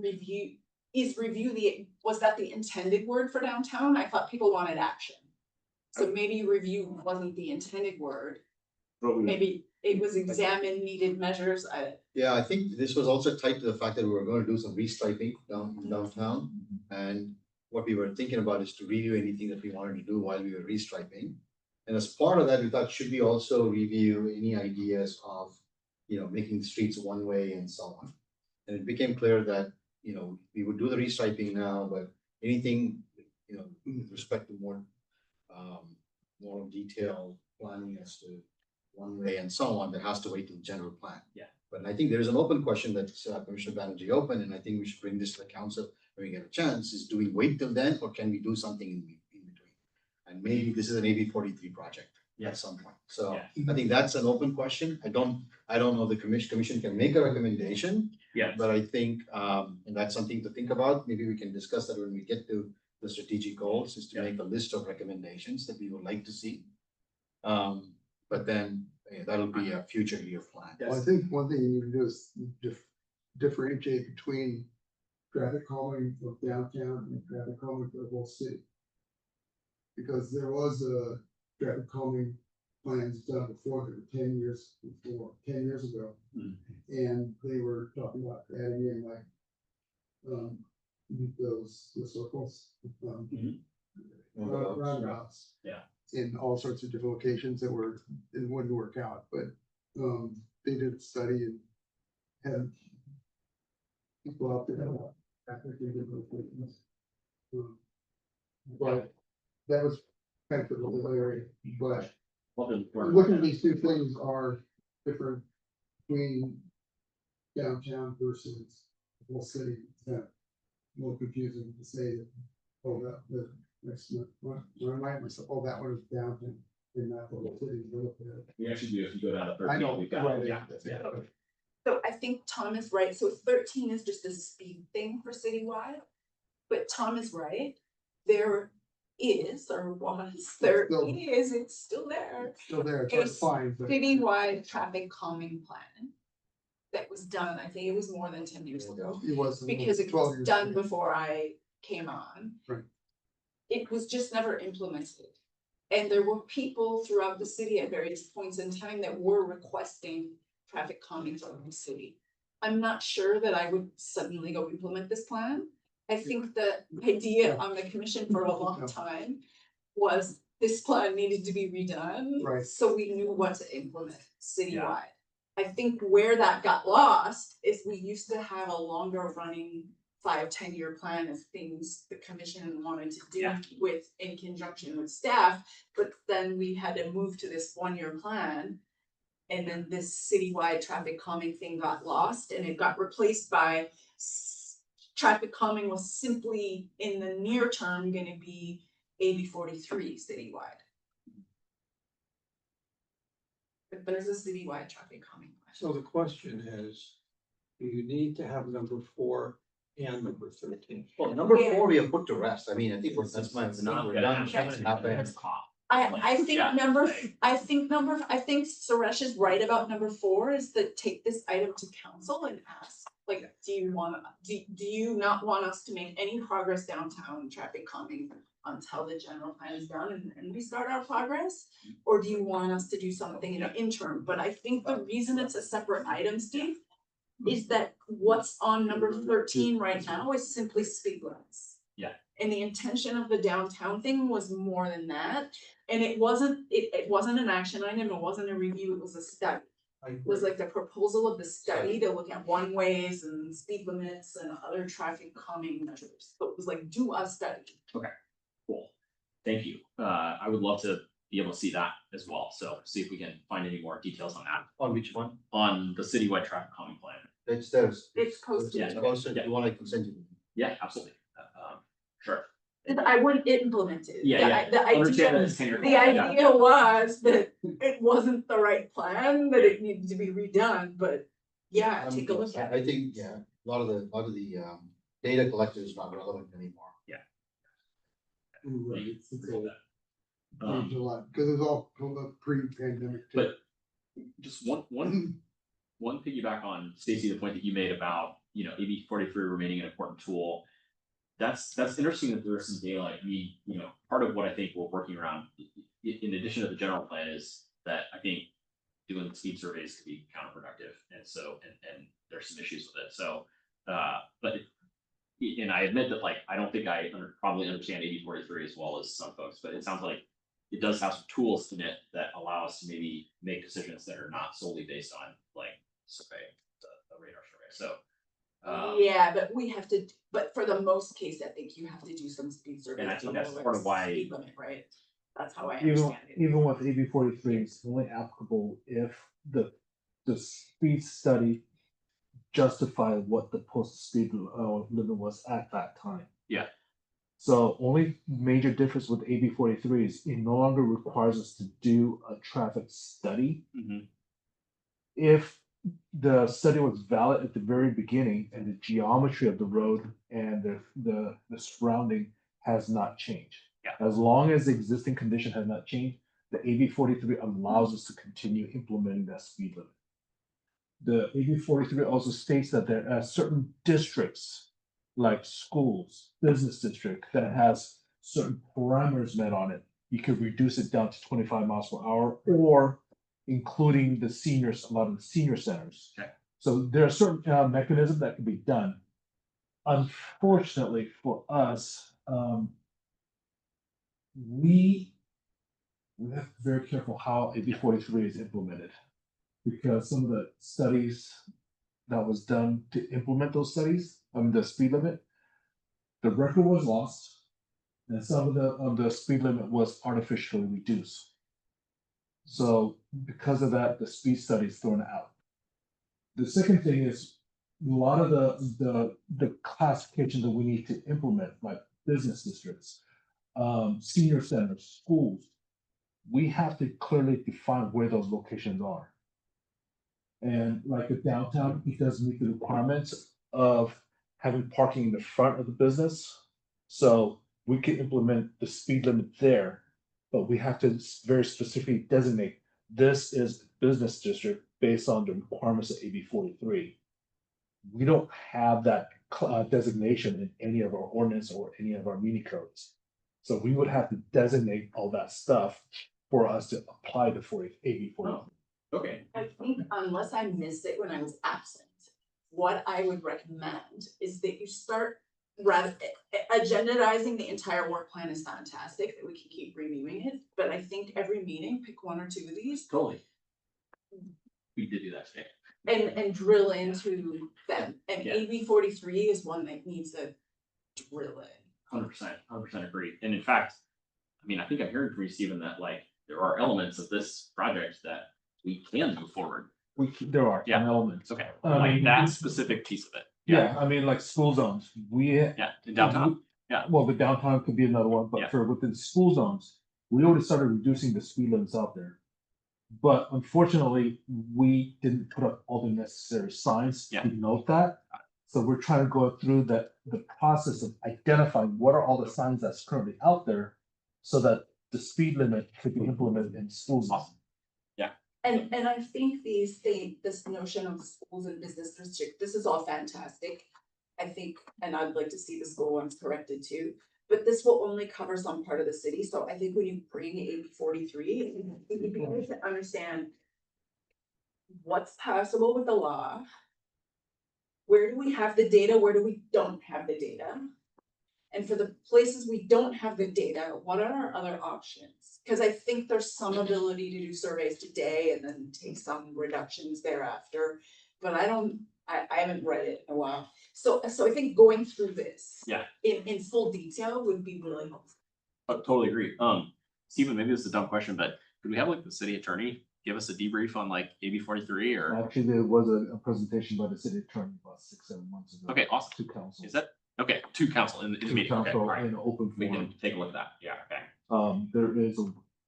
was that the intended word for downtown? I thought people wanted action. So maybe review wasn't the intended word. But we- Maybe it was examine needed measures. Yeah, I think this was also tied to the fact that we were going to do some restriping downtown. And what we were thinking about is to review anything that we wanted to do while we were restriping. And as part of that, we thought, should we also review any ideas of, making the streets one way and so on? And it became clear that, we would do the restriping now, but anything, with respect to more detailed planning as to one way and so on, that has to wait till the general plan. Yeah. But I think there is an open question that Commissioner Banerjee opened, and I think we should bring this to the council when we get a chance, is do we wait till then, or can we do something in between? And maybe this is an AB 43 project at some point. So I think that's an open question. I don't know the commission can make a recommendation. Yeah. But I think, and that's something to think about. Maybe we can discuss that when we get to the strategic goals, is to make a list of recommendations that we would like to see. But then that'll be a future year plan. Well, I think one thing you need to do is differentiate between traffic calming of downtown and traffic calming for the whole city. Because there was a traffic calming plans done before, there were 10 years ago. And they were talking about adding in those circles, roundabouts. Yeah. In all sorts of different locations that it wouldn't work out, but they did a study and had people out there practically different locations. But that was kind of the whole area, but looking at these two things are different between downtown versus the whole city. It's kind of a little confusing to say that, oh, that next month, remind myself, oh, that one is downtown and not the whole city. We actually do, if you go down to 13. I know, we've got, right, yeah. So I think Tom is right. So 13 is just a speed thing for citywide. But Tom is right. There is, or was, it's still there. Still there, it's hard to find, but Citywide traffic calming plan that was done, I think it was more than 10 years ago. it was. Because it 12 was years done ago. before I came on. Right. It was just never implemented. And there were people throughout the city at various points in time that were requesting traffic calming from the city. I'm not sure that I would suddenly go implement this plan. I think the idea on the commission for a long time was this plan needed to be redone. Right. So we knew what to implement citywide. I think where that got lost is we used to have a longer running 5-10 year plan of things the commission wanted to do with, in conjunction with staff. But then we had to move to this 1-year plan. And then this citywide traffic calming thing got lost and it got replaced by traffic calming was simply in the near term gonna be AB 43 citywide. But there's a citywide traffic calming plan. So the question is, do you need to have number 4 and number 13? Well, number Yeah. 4, we have put to rest. I mean, I think that's my, not we're gonna done. happen. Not bad. I think Yeah. I think Suresh is right about number 4 is that take this item to council and ask, like, do you not want us to make any progress downtown traffic calming until the general plan is done and we start our progress? Or do you want us to do something in the interim? But I think the reason it's a separate item, Steve, is that what's on number 13 right now is simply speed limits. Yeah. And the intention of the downtown thing was more than that. And it wasn't an action item, it wasn't a review, it was a study. It was like the proposal of the study to look at one ways and speed limits and other traffic calming measures. So it was like, do a study. Okay, cool. Thank you. I would love to be able to see that as well. So see if we can find any more details on that. On which one? On the citywide traffic calming plan. It's there's. It's posted. It's posted. You want, I can send you. Yeah, absolutely. Sure. I wouldn't implement it. Yeah. The Understand idea, that standard. the idea was that it wasn't the right plan, that it needed to be redone, but yeah, take a look at it. I think, yeah, a lot of the data collected is not relevant anymore. Right, it's all Um, changed a lot, because it's all from the pre-pandemic. too. But just one piggyback on Stacy, the point that you made about, AB 43 remaining an important tool. That's interesting that there is some daylight. I mean, part of what I think we're working around, in addition to the general plan, is that I think doing speed surveys could be counterproductive, and so and there's some issues with it. So, and I admit that I don't think I probably understand AB 43 as well as some folks, but it sounds like it does have some tools in it that allow us to maybe make decisions that are not solely based on survey, the radar survey. So. Yeah, but for the most case, I think you have to do some speed surveys. And I think to that's lower part of the why- speed limit, right? That's how I Even, understand it. even with AB 43, it's only applicable if the speed study justified what the posted speed limit was at that time. Yeah. So only major difference with AB 43 is it no longer requires us to do a traffic study. Mhm. If the study was valid at the very beginning and the geometry of the road and the surrounding has not changed. Yeah. As long as the existing condition has not changed, the AB 43 allows us to continue implementing that speed limit. The AB 43 also states that there are certain districts, like schools, business district, that has certain parameters met on it. You could reduce it down to 25 miles per hour, or including the seniors, a lot of the senior centers. Okay. So there are certain mechanisms that can be done. Unfortunately for us, we have to be very careful how AB 43 is implemented, because some of the studies that was done to implement those studies, the speed limit, the record was lost, and some of the speed limit was artificially reduced. So because of that, the speed study is thrown out. The second thing is a lot of the classification that we need to implement, like business districts, senior centers, schools, we have to clearly define where those locations are. And like the downtown, it does meet the requirements of having parking in the front of the business. So we can implement the speed limit there, but we have to very specifically designate this is business district based on the requirements of AB 43. We don't have that designation in any of our ordinance or any of our muni codes. So we would have to designate all that stuff for us to apply the AB 40. Okay, I think unless I missed it when I was absent, what I would recommend is that you start rather agendizing the entire work plan is fantastic, that we can keep reviewing it, but I think every meeting, pick one or two of these totally. We did do that today. and drill into them. And Yeah. AB 43 is one that needs a drill in. 100% agree. And in fact, I mean, I think I'm hearing from you, Stephen, that like there are elements of this project that we can move forward. There are Yeah. some elements. Okay, I like mean, that specific piece of it. Yeah, I mean, like school zones, Yeah, in downtown. Yeah. Well, the downtown could be another one, Yeah. but for within school zones, we already started reducing the speed limits out there. But unfortunately, we didn't put up all the necessary signs to note that. So we're trying to go through the process of identifying what are all the signs that's currently out there so that the speed limit could be implemented in school zones. And I think this notion of schools and business district, this is all fantastic. I think, and I'd like to see the school ones corrected too, but this will only cover some part of the city, so I think when you bring AB 43, it would be good to understand what's possible with the law. Where do we have the data, where do we don't have the data? And for the places we don't have the data, what are our other options? Cause I think there's some ability to do surveys today and then take some reductions thereafter. But I haven't read it in a while. So I think going through this. Yeah. In full detail would be really helpful. Totally agree. Stephen, maybe this is a dumb question, but could we have like the city attorney give us a debrief on like AB 43 or? Actually, there was a presentation by the city attorney about 6-7 months ago. Okay, awesome. To council. Is that, okay, to council in the To meeting, okay, council all right. in open We forum. can take a look at that, yeah, okay.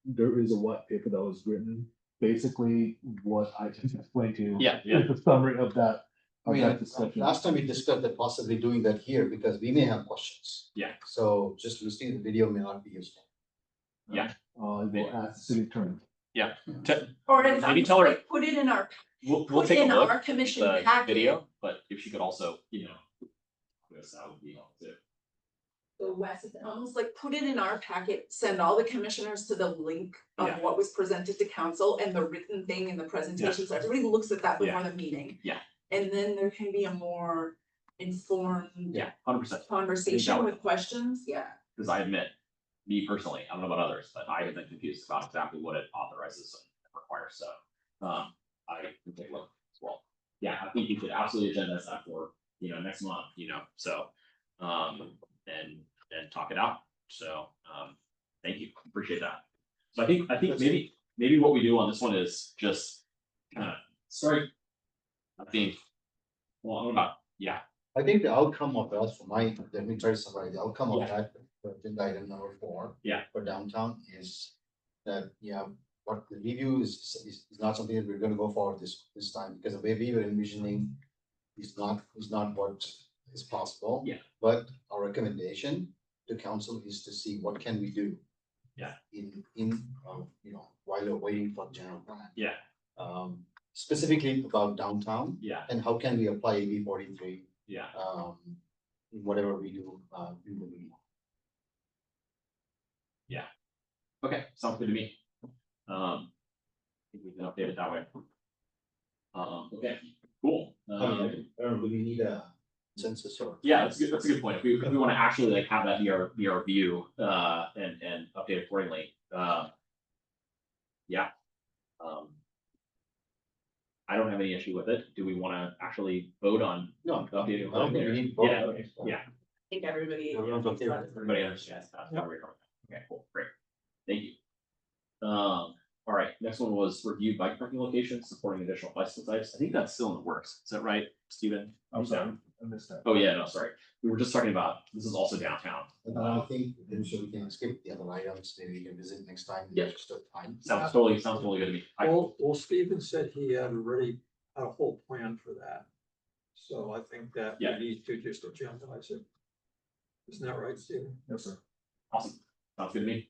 There is a white paper that was written, basically what I just explained to you. Yeah. Is the summary of that. I mean, last time we discussed that possibly doing that here because we may have questions. Yeah. So just listening to the video may not be useful. Yeah. We'll ask the city attorney. Yeah. Or in Maybe fact, tell her, like, put it in our, we'll put take a in look our at commission the packet. video, but if she could also, that would be helpful too. The West, it's almost like put it in our packet, send all the commissioners to the link of Yeah. what was presented to council and the written thing and the presentation, so everybody looks at that before the meeting. Yeah. And then there can be a more informed. Yeah, 100%. Conversation with questions, yeah. Because I admit, me personally, I don't know about others, but I have been confused about exactly what it authorizes and requires, so. I can take a look as well. Yeah, I think you could absolutely agenda that for, next month, so, and talk it out, so, thank you, appreciate that. So I think maybe what we do on this one is just kind of start, I think, well, I don't know about, yeah. I think the outcome of that let me try to summarize, the outcome of that, agenda item number 4. Yeah. For downtown is that, what the review is not something that we're gonna go forward this time, because the way we were envisioning is not what is possible. Yeah. But our recommendation to council is to see what can we do. Yeah. In while we're waiting for general plan. Yeah. Specifically about downtown. Yeah. And how can we apply AB 43? Yeah. In whatever we do, in the meeting. Yeah. Okay, sounds good to me. I think we can update it that way. Okay, cool. I don't know, do we need a census or? Yeah, that's a good point. If we want to actually like have that be our view, and update accordingly, yeah. I don't have any issue with it. Do we want to actually vote on? No, updating? I don't think we need to vote. Yeah, okay, yeah. I think everybody. Everybody understands that. Yeah. Okay, cool, great. Thank you. All right, next one was review bike parking locations supporting additional bicycle types. I think that's still in the works. Is that right, Stephen? I'm sorry, I missed that. Oh, yeah, no, sorry. We were just talking about, this is also downtown. And I think then so we can skip the other items, maybe we can visit next time. Yeah. Just a time. Sounds totally good to me. Well, Stephen said he had already had a whole plan for that. So I think that we Yeah. need to just agendize it. Isn't that right, Stephen? Yes, sir. Awesome. Sounds good to me.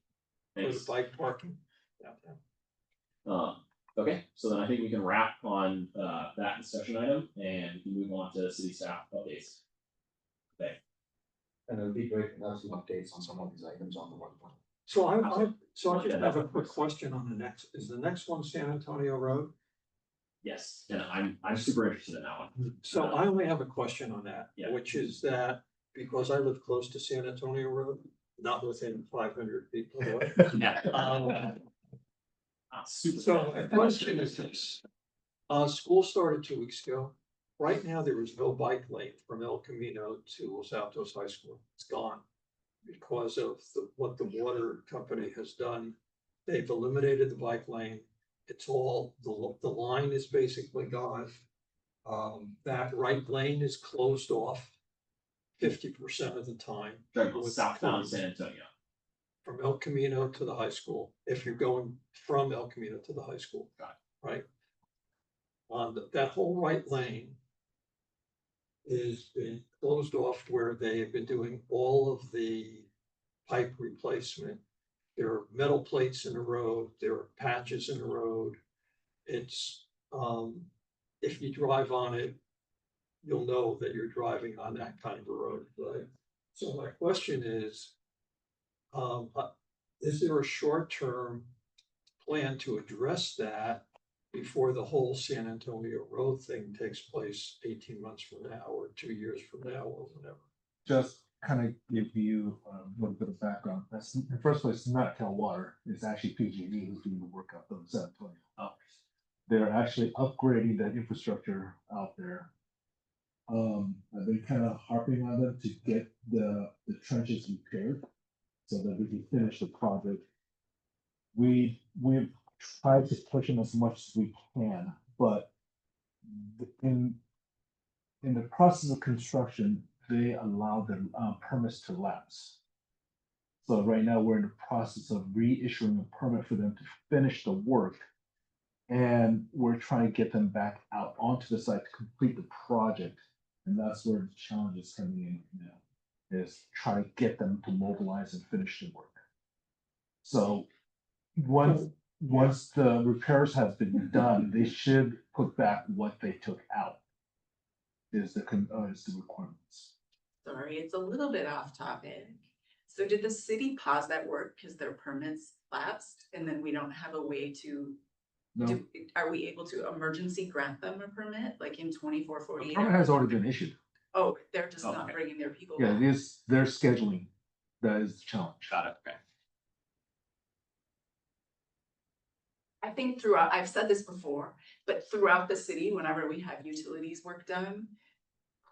For the Thanks. bike parking downtown. Okay, so then I think we can wrap on that discussion item and we can move on to city staff updates. And it'll be great to have some updates on some of these items on the one. So I just have a quick question on the next, is the next one San Antonio Road? Yes, and I'm super interested in that one. So I only have a question on that, Yeah. which is that because I live close to San Antonio Road, not within 500 feet away. Yeah. Super. So my question is this, school started 2 weeks ago. Right now, there is no bike lane from El Camino to Los Altos High School. It's gone. Because of what the water company has done. They've eliminated the bike lane. It's all, the line is basically gone. That right lane is closed off 50% of the time. with Southbound cars. San Antonio. From El Camino to the high school, if you're going from El Camino to the high school. Right? That whole right lane is been closed off where they have been doing all of the pipe replacement. There are metal plates in the road, there are patches in the road. It's, if you drive on it, you'll know that you're driving on that kind of a road, right? So my question is there a short-term plan to address that before the whole San Antonio Road thing takes place 18 months from now or 2 years from now or whatever? Just kind of give you a little bit of background. That's, in the first place, not Cal Water, it's actually PG&E who's doing the work out there in San Antonio. They're actually upgrading that infrastructure out there. I've been kind of harping on them to get the trenches repaired so that we can finish the project. We've tried to push them as much as we can, but in the process of construction, they allow the permits to lapse. So right now, we're in the process of reissuing a permit for them to finish the work. And we're trying to get them back out onto the site to complete the project. And that's where the challenge is coming in now, is try to get them to mobilize and finish the work. So once the repairs have been done, they should put back what they took out. Is the requirements. Sorry, it's a little bit off topic. So did the city pause that work because their permits lapsed and then we don't have a way to? No, Are we able to emergency grant them a permit like in 24, 48 permit hours? has already been issued. Oh, they're just not Okay. bringing their people Yeah, back. it is their scheduling. That is the challenge. Got it, okay. I think throughout, I've said this before, but throughout the city, whenever we have utilities work done,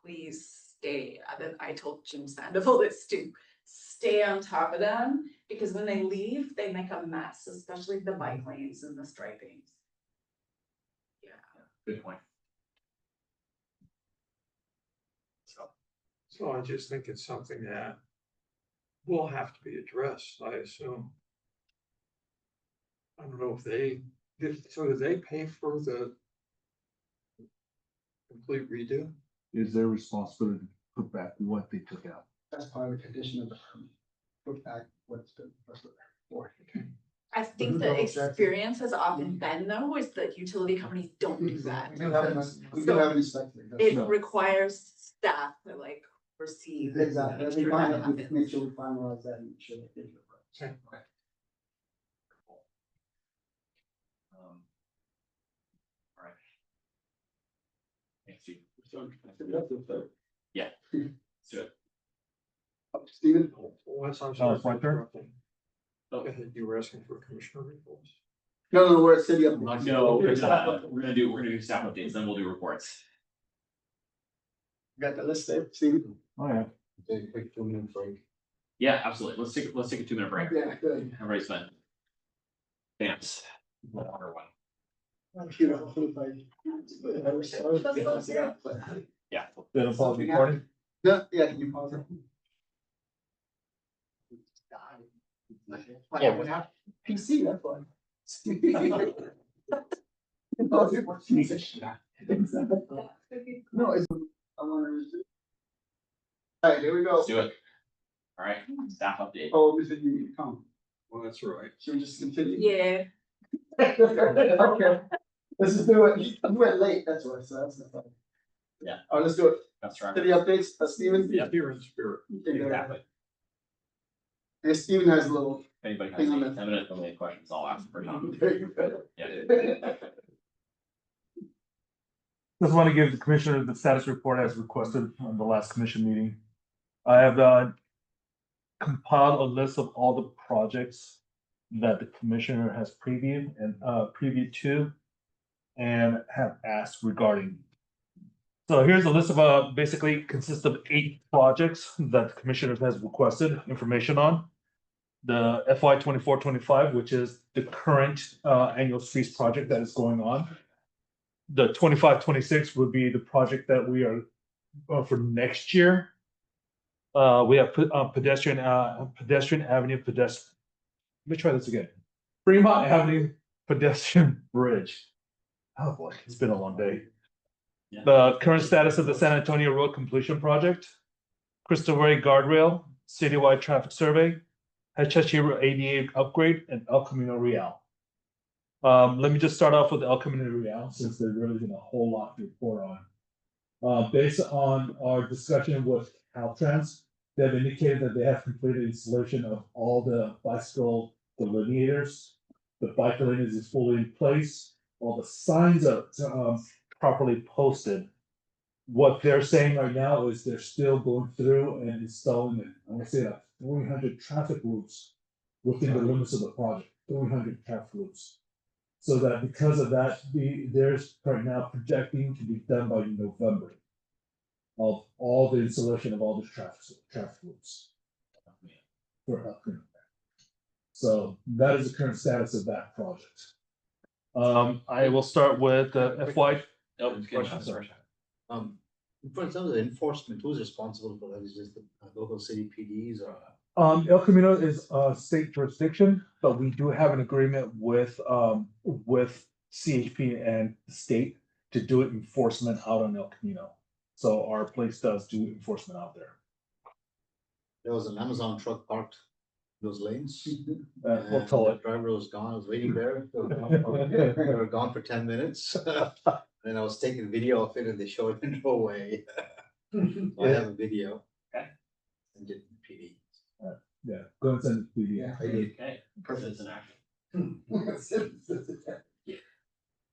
please stay, I told Jim Sandoval this too, stay on top of them, because when they leave, they make a mess, especially the bike lanes and the stripings. Yeah. Good point. So I just think it's something that will have to be addressed, I assume. I don't know if so do they pay for the complete redo? Is their responsibility to put back what they took out. That's part of the condition of the permit. Put back what's been for. I think the experience has often been though, is that utility companies don't do that. We do have an inspector. It requires staff to like receive. Exactly, make we sure find that out, happens. make sure we finalize that and make sure that they do it right. Okay. All right. Thanks, Chief. Yeah. Let's do it. Steven? Wes, I'm sorry for my turn? interrupting. Go ahead, you were asking for commissioner reports. No, we're at city updates. No, we're gonna do staff updates, then we'll do reports. Got the list there, Steven? Oh, yeah. Take a quick 2-minute break. Yeah, absolutely. Let's take a 2-minute break. Yeah, good. Everybody's fine. Dance. Water one. You know, Yeah. Then a pause recording. Yeah, can you pause it? Yeah. PC, that's why. No, it's, I wonder. All right, here we go. Let's do it. All right, staff update. Oh, we said you need to come. Well, that's right. Should we just continue? Yeah. Okay, let's just do it. You went late, that's why, so that's not fun. Yeah. All right, let's do it. That's right. City updates, Steven? Yeah. Here in spirit. Exactly. And Steven has a little. If anybody has Hang on any a minute. eminent related questions, I'll ask for Tom. Yeah. Just want to give the commissioner the status report as requested on the last commission meeting. I have compiled a list of all the projects that the commissioner has previewed and previewed to and have asked regarding. So here's a list of basically consists of 8 projects that the commissioner has requested information on. The FY 24-25, which is the current annual streets project that is going on. The 25-26 would be the project that we are for next year. We have pedestrian avenue Let me try this again. Fremont Avenue pedestrian bridge. Oh boy, it's been a long day. Yeah. The current status of the San Antonio Road completion project, Crystal Ray guardrail, citywide traffic survey, Hachachi ADA upgrade, and El Camino Real. Let me just start off with El Camino Real since there really isn't a whole lot to report on. Based on our discussion with Caltrans, they have indicated that they have completed installation of all the bicycle delineators. The bike lane is fully in place. All the signs are properly posted. What they're saying right now is they're still going through and installing it. I want to say 300 traffic routes within the limits of the project. 300 traffic routes. So that because of that, they're right now projecting to be done by November of all the installation of all the traffic routes. So that is the current status of that project. I will start with FY. Oh, Sorry. For example, the enforcement, who's responsible for that? Is just the local city PDs or? El Camino is state jurisdiction, but we do have an agreement with CHP and the state to do enforcement out on El Camino. So our place does do enforcement out there. There was an Amazon truck parked in those lanes. We'll tell The it. driver was gone, I was waiting there. They were gone for 10 minutes. Then I was taking video of it and they showed it in the way. I have a video. Okay. And did PD. Yeah, go and send it to you. I did. Okay. Perfect in action.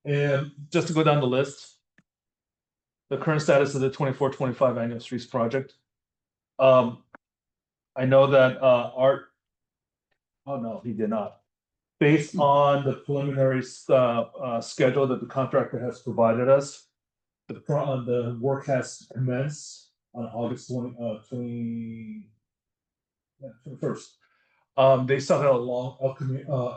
And just to go down the list, the current status of the 24-25 annual streets project. I know that Art. Oh no, he did not. Based on the preliminary schedule that the contractor has provided us, the work has commenced on August 21st. They started along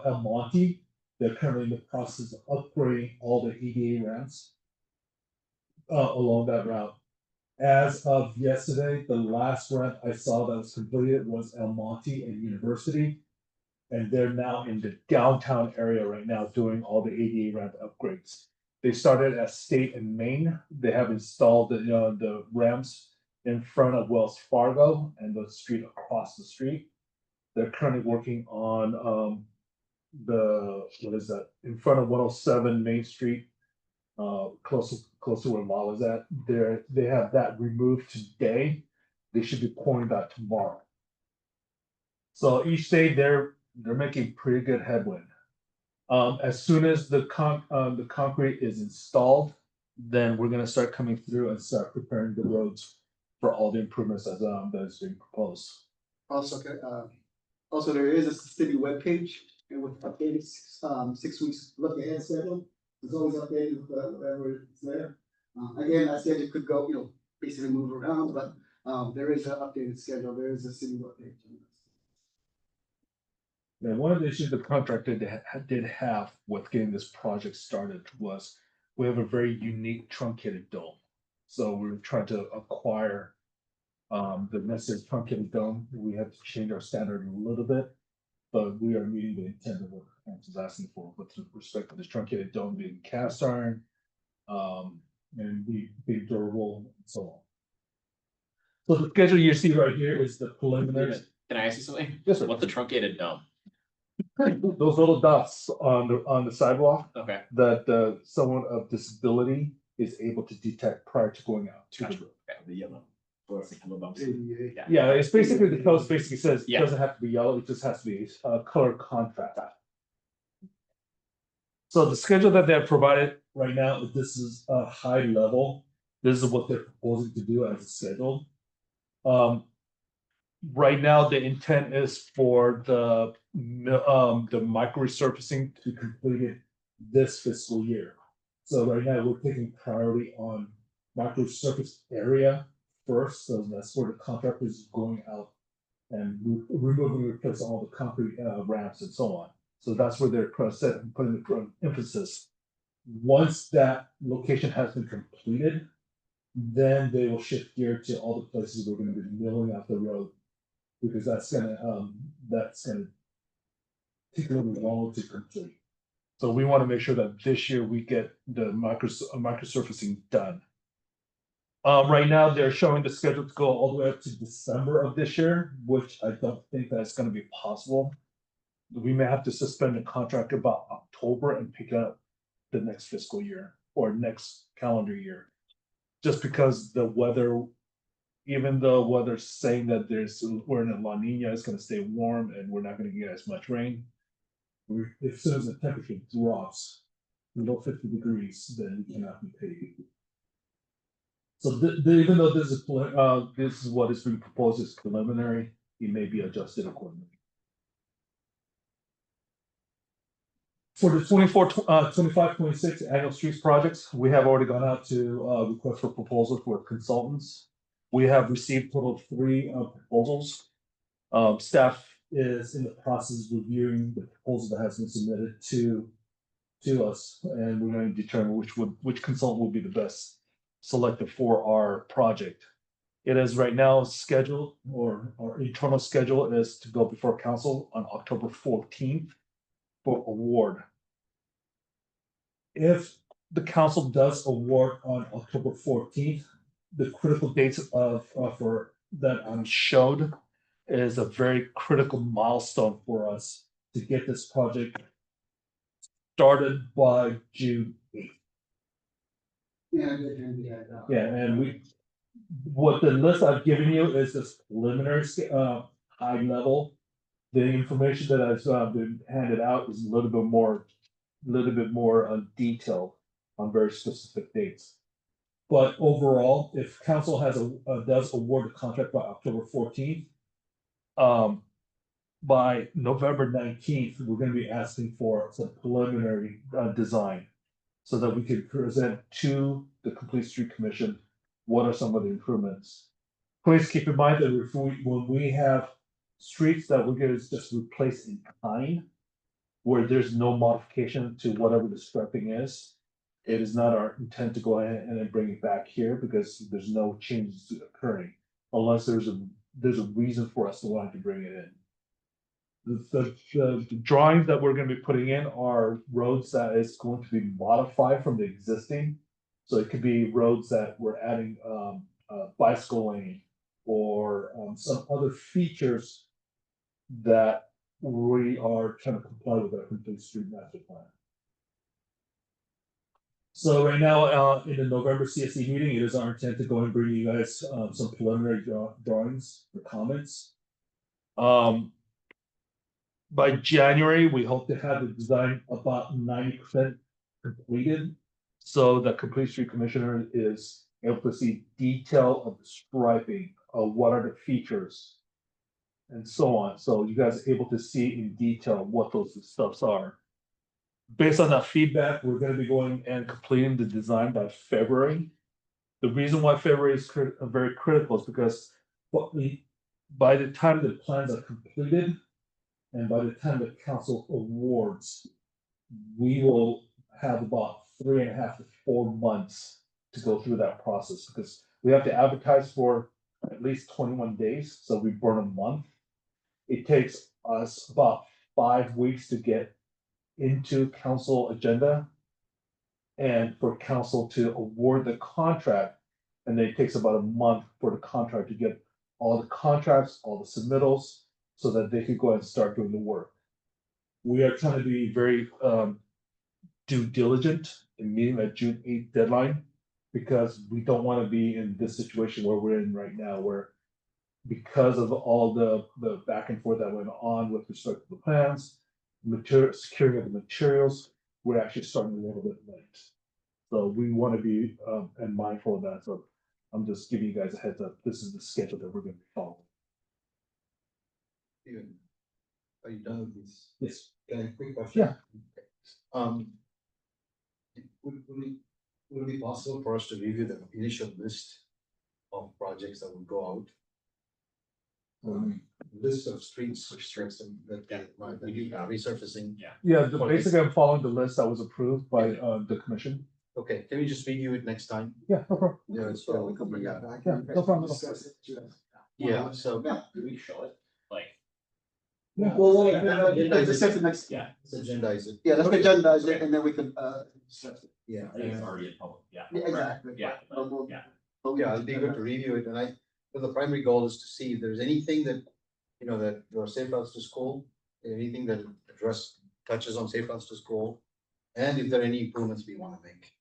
El Monte. They're currently in the process of upgrading all the EDA ramps along that route. As of yesterday, the last ramp I saw that was completed was El Monte and University. And they're now in the downtown area right now doing all the ADA ramp upgrades. They started at State and Main. They have installed the ramps in front of Wells Fargo and the street across the street. They're currently working on in front of 107 Main Street, close to where Lala's at. They have that removed today. They should be pouring that tomorrow. So each day they're making pretty good headway. As soon as the concrete is installed, then we're gonna start coming through and start preparing the roads for all the improvements that is being proposed. Also, there is a city webpage and with updated 6 weeks look ahead schedule. It's always updated with whatever is there. Again, that schedule could go, basically move around, but there is an updated schedule. There is a city webpage. Now, one of the issues the contractor did have with getting this project started was we have a very unique truncated dome. So we're trying to acquire the necessary truncated dome. We have to change our standard a little bit, but we are meeting the intent of what the council is asking for with respect to this truncated dome being cast iron and being durable and so on. So the schedule you see right here is the preliminary. Can I ask you something? Yes, sir. What's the truncated dome? Those little dots on the sidewalk Okay. that someone of disability is able to detect prior to going out to the Gotcha. road. The yellow. Fluorescent yellow bumps. ADA. Yeah, it's basically, the code basically says it Yeah. doesn't have to be yellow, it just has to be color contrast. So the schedule that they have provided right now, this is a high level. This is what they're proposing to do as a schedule. Right now, the intent is for the micro resurfacing to be completed this fiscal year. So right now, we're taking priority on micro surface area first, so that's where the contractor is going out and removing, replacing all the concrete ramps and so on. So that's where they're putting the emphasis. Once that location has been completed, then they will shift gear to all the places we're gonna be milling out the road. Because that's gonna take a little longer to complete. So we wanna make sure that this year we get the micro surfacing done. Right now, they're showing the schedule to go all the way up to December of this year, which I don't think that's gonna be possible. We may have to suspend the contract about October and pick up the next fiscal year or next calendar year. Just because the weather, even though weather's saying that we're in a La Nina, it's gonna stay warm and we're not gonna get as much rain. As soon as the temperature drops below 50 degrees, then we cannot be paid. So even though this is what is being proposed as preliminary, it may be adjusted accordingly. For the 25-26 annual streets projects, we have already gone out to request for proposals for consultants. We have received a total of 3 proposals. Staff is in the process of reviewing the proposal that has been submitted to us, and we're going to determine which consultant will be the best selected for our project. It is right now scheduled, or our internal schedule is to go before council on October 14th for award. If the council does award on October 14th, the critical dates for that I'm showed is a very critical milestone for us to get this project started by June 8th. Yeah, and what the list I've given you is this preliminary high level. The information that I've been handed out is a little bit more detailed on very specific dates. But overall, if council does award the contract by October 14th, by November 19th, we're going to be asking for some preliminary design so that we can present to the Complete Street Commission what are some of the improvements. Please keep in mind that when we have streets that we're going to just replace in kind, where there's no modification to whatever the striping is, it is not our intent to go ahead and then bring it back here because there's no changes occurring unless there's a reason for us to want to bring it in. The drawings that we're going to be putting in are roads that is going to be modified from the existing. So it could be roads that we're adding bicycle lane or some other features that we are trying to comply with our Complete Street Master Plan. So right now, in the November CSE meeting, it is our intent to go and bring you guys some preliminary drawings or comments. By January, we hope to have the design about 90% completed. So the Complete Street Commissioner is able to see detail of the striping, of what are the features, and so on. So you guys are able to see in detail what those stuffs are. Based on that feedback, we're going to be going and completing the design by February. The reason why February is very critical is because by the time the plans are completed and by the time the council awards, we will have about 3.5 to 4 months to go through that process because we have to advertise for at least 21 days. So we burn a month. It takes us about 5 weeks to get into council agenda and for council to award the contract. And then it takes about a month for the contract to get all the contracts, all the submittals, so that they could go ahead and start doing the work. We are trying to be very due diligent in meeting that June 8th deadline because we don't want to be in this situation where we're in right now, where because of all the back and forth that went on with respect to the plans, securing of the materials, we're actually starting a little bit late. So we want to be and mindful of that. So I'm just giving you guys a heads up. This is the schedule that we're going to be following. Steven, are you done with this? Yes. Can I quick question? Yeah. Would it be possible for us to review the initial list of projects that would go out? List of streets that we do resurfacing. Yeah, basically I'm following the list that was approved by the commission. Okay, can we just review it next time? Yeah, no problem. Yeah, so we can bring that back. Yeah, no problem. Yeah, so. Do we show it? Like, Yeah. Well, let's set the next. yeah, Let's agendize it. Yeah, let's agendize it and then we can, Yeah. I think it's already in public, yeah. yeah, exactly. Yeah. But we'll- Yeah. but Yeah, it'd be good to review it, and the primary goal is to see if there's anything that, you know, that your safe routes to school, anything that touches on safe routes to school. And if there are any improvements we wanna make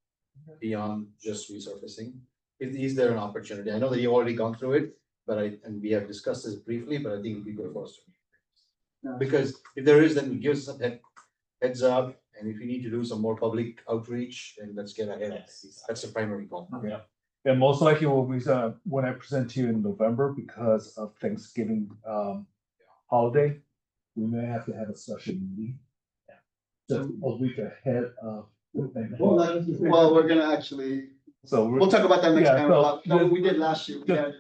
beyond just resurfacing, is there an opportunity? I know that you've already gone through it, but and we have discussed this briefly, but I think it'd be good for us to. No. Because if there is, then it gives us a heads up, and if you need to do some more public outreach, then let's get ahead of it. That's the primary goal. Yeah. And most likely will be when I present to you in November because of Thanksgiving holiday, we may have to have a special meeting. Just a week ahead of. Well, we're gonna actually, So we'll talk about that next yeah, time, so about, no, we did last year. We had-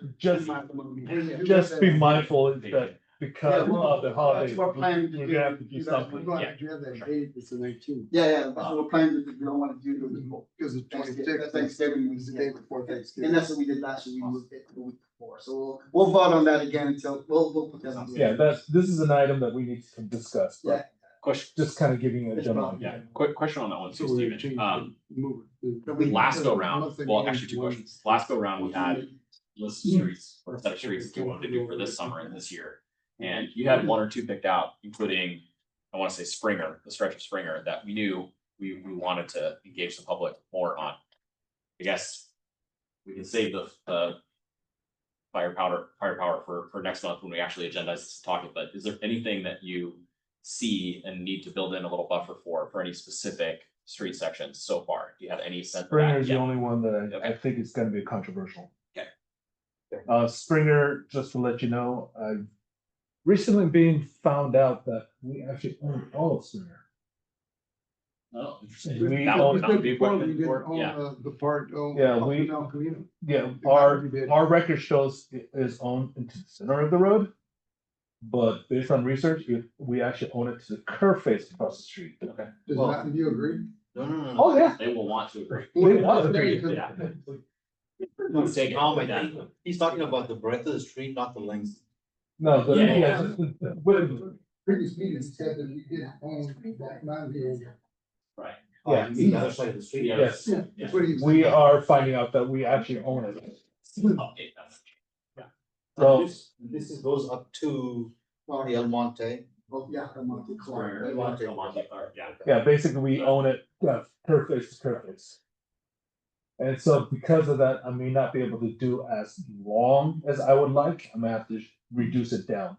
just be mindful that because Yeah, well, of the holiday, we're planning to we're do- gonna have to do something. We're going to have that date, it's the 19th. Yeah, but we're planning to, we don't wanna do the. Because the Thanksgiving 26th, Thanksgiving is was the day before Thanksgiving. And that's what we did last year, we moved it the week before, so we'll vote on that again until, we'll put that on. Yeah, this is an item that we need to discuss, Yeah. but Question, just kind of giving you a general. yeah, quick question on that one too, So we're Steven. changing Move it. Last go round, Nothing well, in actually two one- questions. Last go round, we had list of streets, or a set of streets that you wanted to do for this summer and this year. And you had one or two picked out, including, I want to say Springer, the stretch of Springer, that we knew we wanted to engage the public more on. I guess we can save the firepower for next month when we actually agendize this and talk it, but is there anything that you see and need to build in a little buffer for any specific street sections so far? Do you have any sense of that? Springer is the Yeah. only one that I Okay. think is gonna be controversial. Okay. Springer, just to let you know, I've recently been found out that we actually own all of Springer. Oh, interesting. We That own- will not be Before we equipment did for, all yeah. the part, Yeah, up we- and down Camino. Yeah, we did. our record shows it is owned into the center of the road. But based on research, we actually own it to the curve face across the street. Okay. Does Well- Mountain View agree? No. Oh, yeah. They will want to agree. We want to Agree, agree. yeah. Let's take it. Oh my Yeah. God, he's talking about the breadth of the street, not the length. No, the, Yeah, yeah, Previous meetings said that we did own that Mountain View. Right. Yeah. The other side of the street. Yeah. yes, Yeah, that's what he said. we are finding out that we actually own it. Update that. So, This goes up to the El Monte. Oh, yeah, I'm on the clock. Yeah. yeah, basically we own it, curve face to curve face. And so because of that, I may not be able to do as long as I would like. I'm gonna have to reduce it down.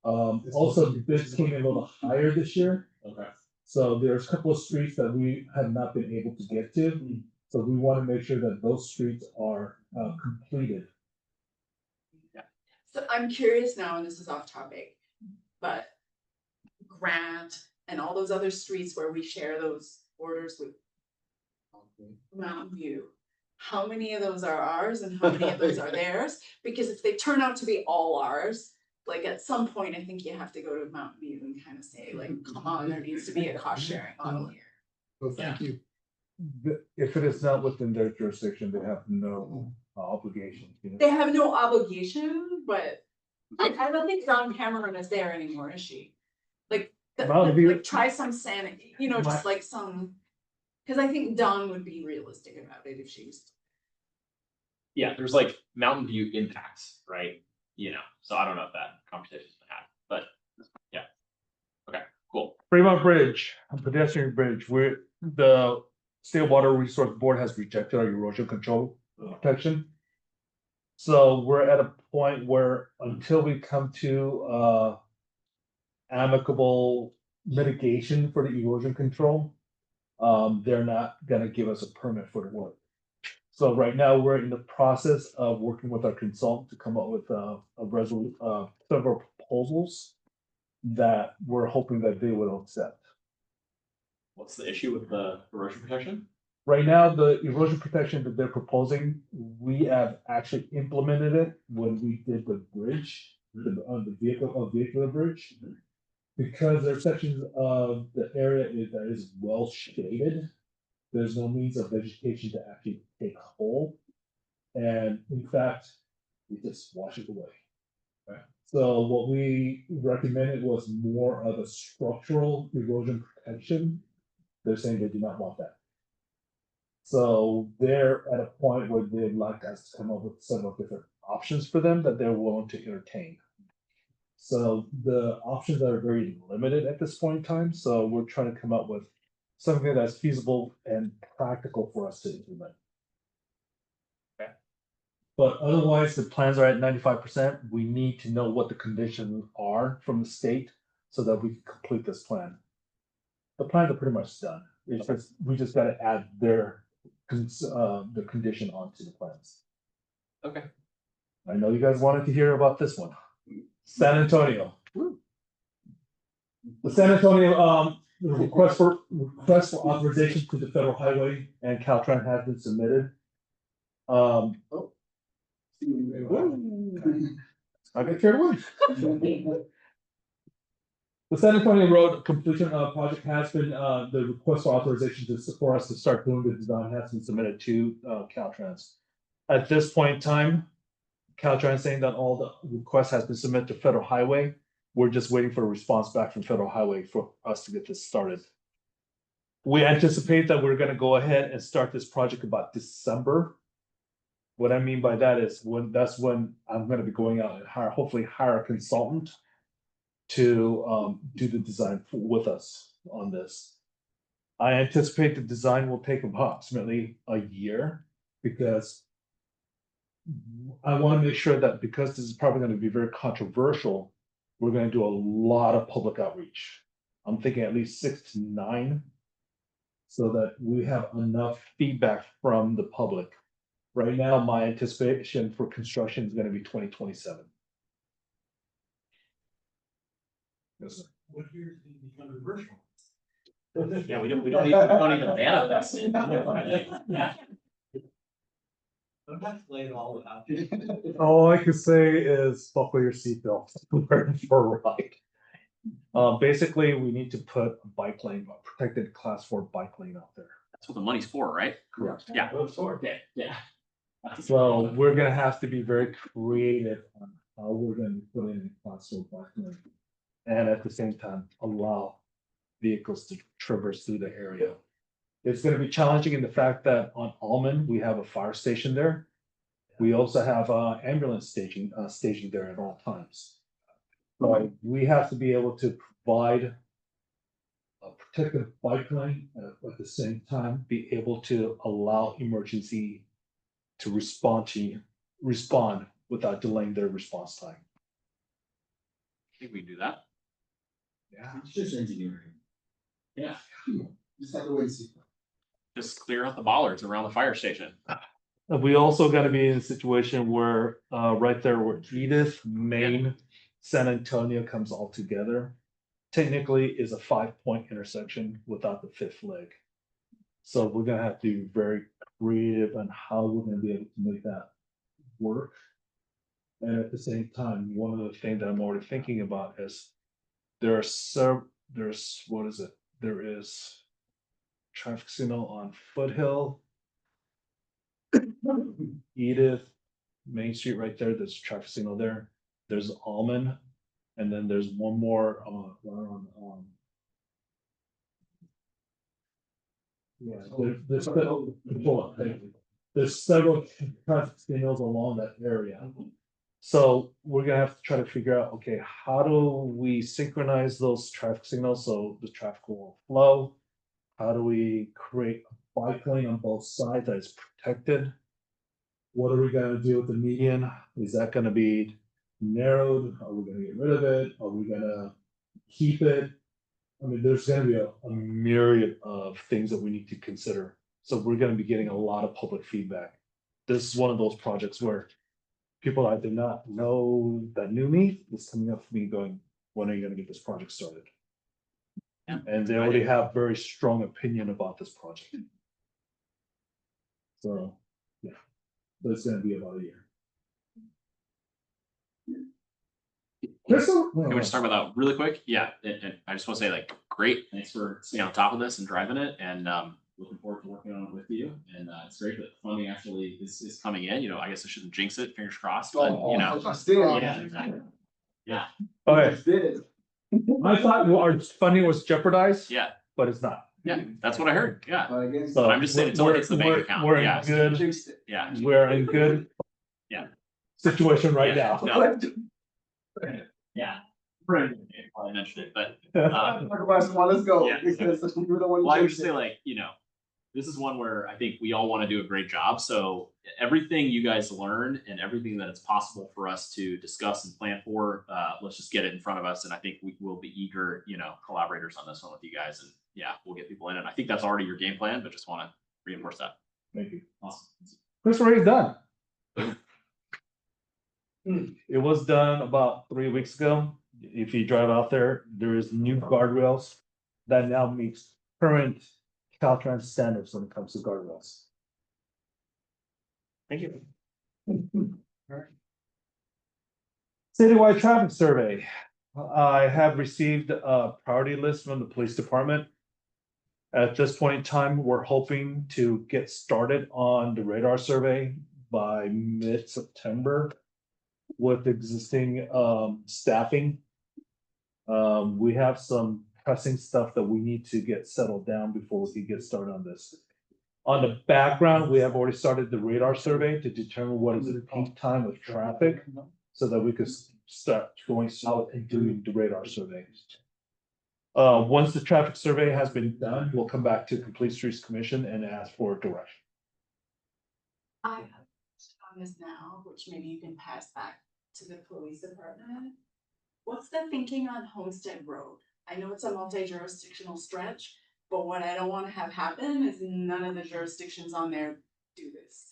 Also, the bids came in a little higher this year. Okay. So there's a couple of streets that we have not been able to get to. So we want to make sure that those streets are completed. So I'm curious now, and this is off topic, but Grant and all those other streets where we share those borders with Mountain View. How many of those are ours and how many of those are theirs? Because if they turn out to be all ours, like at some point, I think you have to go to Mountain View and kind of say like, come on, there needs to be a cost sharing model here. Well, thank you. If it is not within their jurisdiction, they have no obligation. You know? They have no obligation, but I don't think Don Cameron is there anymore, is she? Like, Mountain View- like try some sanity, you know, just like some. Cause I think Don would be realistic about it if she was. Yeah, there's like Mountain View impacts, right? You know, so I don't know if that conversation's been had, but yeah. Okay, cool. Fremont Bridge, a pedestrian bridge, the State Water Resource Board has rejected our erosion control protection. So we're at a point where until we come to amicable mitigation for the erosion control, they're not gonna give us a permit for the work. So right now, we're in the process of working with our consultant to come up with several proposals that we're hoping that they will accept. What's the issue with the erosion protection? Right now, the erosion protection that they're proposing, we have actually implemented it when we did the bridge, the vehicular bridge. Because there are sections of the area that is well shaded, there's no means of vegetation to actually take hold. And in fact, it just washes away. Right. So what we recommended was more of a structural erosion protection. They're saying they do not want that. So they're at a point where they'd like us to come up with several different options for them that they're willing to entertain. So the options are very limited at this point in time, so we're trying to come up with something that's feasible and practical for us to implement. Okay. But otherwise, the plans are at 95%. We need to know what the conditions are from the state so that we can complete this plan. The plans are pretty much done. It's just, we just gotta add their the condition onto the plans. Okay. I know you guys wanted to hear about this one. San Antonio. The San Antonio, the request for authorization to the federal highway and Caltrans has been submitted. I got carried away. The San Antonio Road completion project has been, the request for authorization for us to start doing the design has been submitted to Caltrans. At this point in time, Caltrans saying that all the requests has been submitted to Federal Highway. We're just waiting for a response back from Federal Highway for us to get this started. We anticipate that we're gonna go ahead and start this project about December. What I mean by that is that's when I'm gonna be going out and hopefully hire a consultant to do the design with us on this. I anticipate the design will take approximately a year because I want to make sure that because this is probably going to be very controversial, we're going to do a lot of public outreach. I'm thinking at least 6 to 9 so that we have enough feedback from the public. Right now, my anticipation for construction is going to be 2027. Yes, sir. What year is it controversial? Yeah, we don't even manifest it. Yeah. I'm not laying all out. All I can say is buckle your seatbelt. We're in for a ride. Basically, we need to put a bike lane, a protected class 4 bike lane out there. That's what the money's for, right? Correct. Yeah. Okay, yeah. So we're gonna have to be very creative on how we're gonna put in a class 4 bike lane. And at the same time, allow vehicles to traverse through the area. It's gonna be challenging in the fact that on Almond, we have a fire station there. We also have ambulance staging there at all times. So we have to be able to provide a protected bike lane, at the same time, be able to allow emergency to respond without delaying their response time. I think we can do that. Yeah. It's just engineering. Yeah. Just have to wait and see. Just clear out the bollards around the fire station. We also gotta be in a situation where, right there where Edith, Main, San Antonio comes all together. Technically is a 5-point intersection without the 5th leg. So we're gonna have to be very creative on how we're gonna be able to make that work. And at the same time, one of the things that I'm already thinking about is there is traffic signal on Foothill, Edith, Main Street right there, there's a traffic signal there. There's Almond, and then there's one more there's several traffic signals along that area. So we're gonna have to try to figure out, okay, how do we synchronize those traffic signals so the traffic will flow? How do we create a bike lane on both sides that is protected. What are we gonna do with the median? Is that gonna be narrowed? Are we gonna get rid of it? Are we gonna keep it? I mean, there's gonna be a myriad of things that we need to consider. So we're gonna be getting a lot of public feedback. This is one of those projects where people I did not know that knew me is coming up to me going, when are you gonna get this project started? And they already have very strong opinion about this project. So, yeah, but it's gonna be about a year. Can we just talk about that really quick? Yeah, and I just want to say like, great, thanks for staying on top of this and driving it, and looking forward to working on it with you. And it's great that funding actually is coming in. You know, I guess I shouldn't jinx it, fingers crossed, but you know. Yeah, exactly. Yeah. Okay. I thought our funding was jeopardized. Yeah. But it's not. Yeah, that's what I heard. Yeah. So I'm just saying until it hits the bank account. We're Yeah. in good. Yeah. We're in good. Yeah. Situation right Yeah, now. no. Yeah. Probably mentioned it, but Let's go. Yeah, Because we don't want to well, I would jinx just say it. like, you know, this is one where I think we all want to do a great job. So everything you guys learn and everything that it's possible for us to discuss and plan for, let's just get it in front of us. And I think we will be eager, you know, collaborators on this one with you guys. And yeah, we'll get people in. And I think that's already your game plan, but just want to reinforce that. Thank you. Awesome. It's already done. It was done about 3 weeks ago. If you drive out there, there is new guardrails that now meets current Caltrans standards when it comes to guardrails. Thank you. Citywide traffic survey. I have received a priority list from the police department. At this point in time, we're hoping to get started on the radar survey by mid-September with existing staffing. We have some pressing stuff that we need to get settled down before we can get started on this. On the background, we have already started the radar survey to determine what is the peak time of traffic so that we could start going out and doing the radar survey. Once the traffic survey has been done, we'll come back to Complete Streets Commission and ask for direction. I have on this now, which maybe you can pass back to the police department. What's the thinking on Homestead Road? I know it's a multi-jurisdictional stretch, but what I don't want to have happen is none of the jurisdictions on there do this.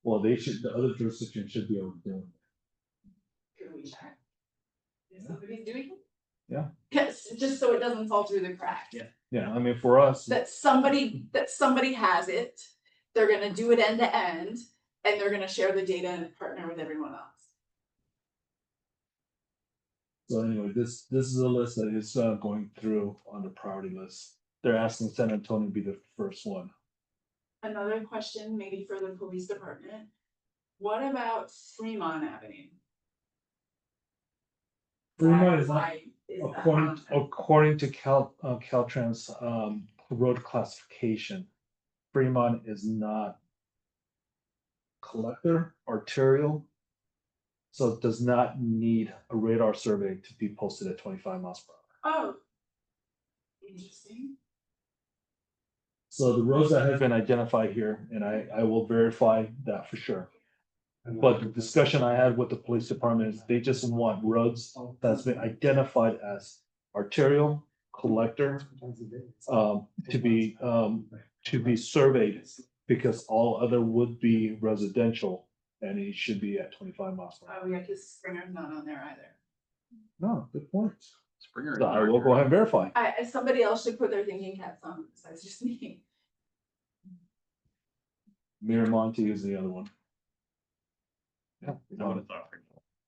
Well, they should, the other jurisdictions should be able to do it. Could we check? Is somebody doing it? Yeah. Just so it doesn't fall through the cracks. Yeah, I mean, for us, That somebody has it, they're gonna do it end to end, and they're gonna share the data and partner with everyone else. so anyway, this is a list that is going through on the priority list. They're asking San Antonio to be the first one. Another question, maybe for the police department, what about Fremont Avenue? Fremont is not, Why is that according to Caltrans road classification, Fremont is not collector, arterial. So it does not need a radar survey to be posted at 25 miles per hour. Oh. Interesting. So the roads that have been identified here, and I will verify that for sure. But the discussion I had with the police department is they just want roads that's been identified as arterial, collector, to be surveyed, because all other would be residential, and it should be at 25 miles per hour. Oh, yeah, cause Springer's not on there either. No, good point. Springer. So I will go ahead and verify. Somebody else should put their thinking caps on, besides just me. Miramonte is the other one. I would have thought.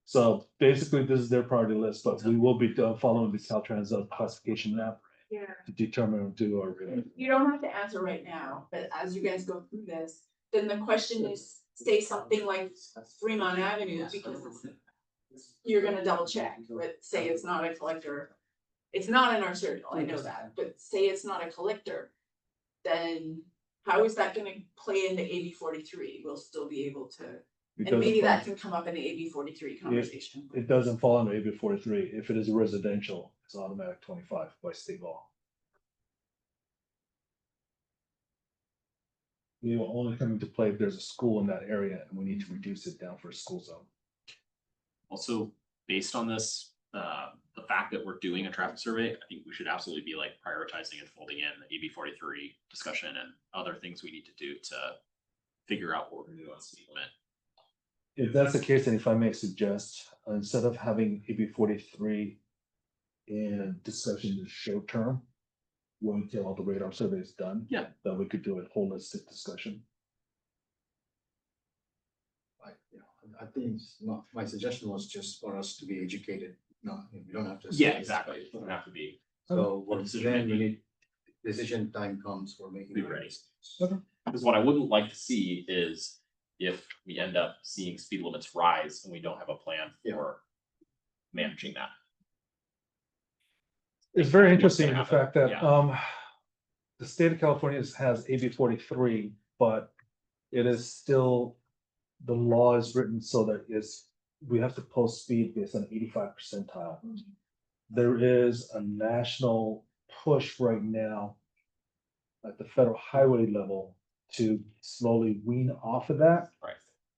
So basically, this is their priority list, but we will be following the Caltrans classification map Yeah. to determine and do our. You don't have to answer right now, but as you guys go through this, then the question is, say something like Fremont Avenue, because you're gonna double check, but say it's not a collector. It's not an arterial, I know that, but say it's not a collector, then how is that gonna play into AB 43? We'll still be able to, and maybe that can come up in the AB 43 conversation. It doesn't fall under AB 43. If it is residential, it's automatic 25 by state law. we will only come into play if there's a school in that area and we need to reduce it down for a school zone. Also, based on this, the fact that we're doing a traffic survey, I think we should absolutely be like prioritizing and folding in the AB 43 discussion and other things we need to do to figure out what we're gonna do on speed limit. If that's the case, then if I may suggest, instead of having AB 43 in discussion in the short term, wait until all the radar survey is done. Yeah. Then we could do a holistic discussion. I think my suggestion was just for us to be educated, no, we don't have to. Yeah, exactly. It doesn't have to be. So Or when decision then we making. need, decision time comes for making. Be ready. Because what I wouldn't like to see is if we end up seeing speed limits rise and we don't have a plan for managing that. It's very What's interesting gonna the happen? fact that Yeah. the state of California has AB 43, but it is still, the law is written so that we have to post speed based on 85 percentile. There is a national push right now at the federal highway level to slowly wean off of that. Right.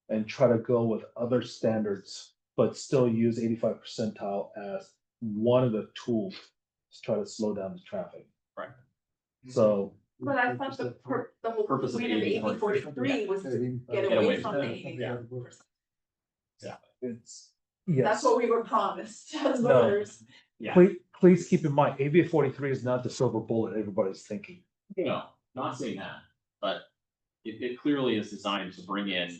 And try to go with other standards, but still use 85 percentile as one of the tools to try to slow down the traffic. Right. So. But I thought the whole Purpose of point of AB AB 43 was to get away from the 85%. It's, yes. That's what we were promised as No. voters. Yeah. Please keep in mind, AB 43 is not the silver bullet everybody's thinking. No, not saying that, but it clearly is designed to bring in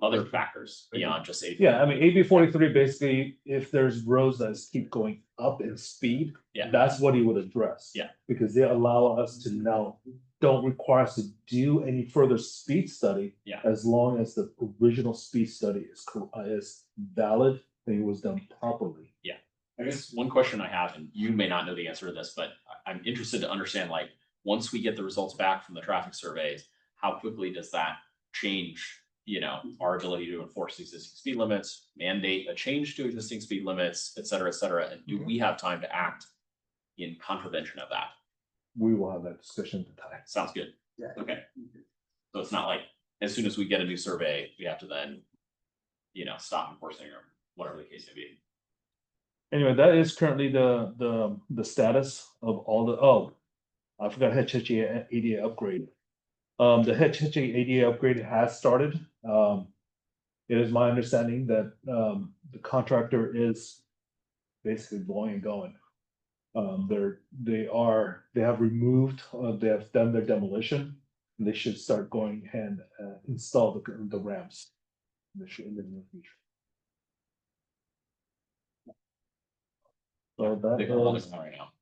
other factors beyond just safety. Yeah, I mean, AB 43, basically, if there's roads that keep going up in speed, Yeah. that's what he would address. Yeah. Because they allow us to now, don't require us to do any further speed study. Yeah. As long as the original speed study is valid and it was done properly. Yeah. I guess one question I have, and you may not know the answer to this, but I'm interested to understand, like, once we get the results back from the traffic surveys, how quickly does that change, our ability to enforce existing speed limits, mandate a change to existing speed limits, et cetera, and do we have time to act in contravention of that? We will have that discussion at the time. Sounds good. Yeah. Okay. So it's not like, as soon as we get a new survey, we have to then, stop enforcing or whatever the case may be. Anyway, that is currently the status of all I forgot Hetch Hetchy ADA upgrade. The Hetch Hetchy ADA upgrade has started. It is my understanding that the contractor is basically blowing and going. They have removed, they have done their demolition, and they should start going and install the ramps in the near future. So They can roll this one right now.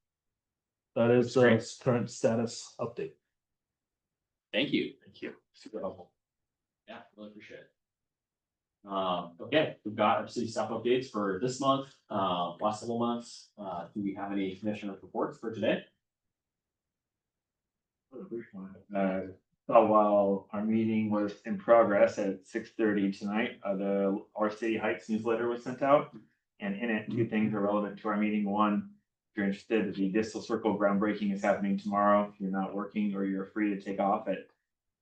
that is the Great. current status update. Thank you. Super helpful. Yeah, really appreciate it. Okay, we've got our city staff updates for this month, last several months. Do we have any commissioner reports for today? So while our meeting was in progress at 6:30 tonight, our City Heights newsletter was sent out. And in it, two things are relevant to our meeting. One, if you're interested, the Distal Circle groundbreaking is happening tomorrow. If you're not working or you're free to take off at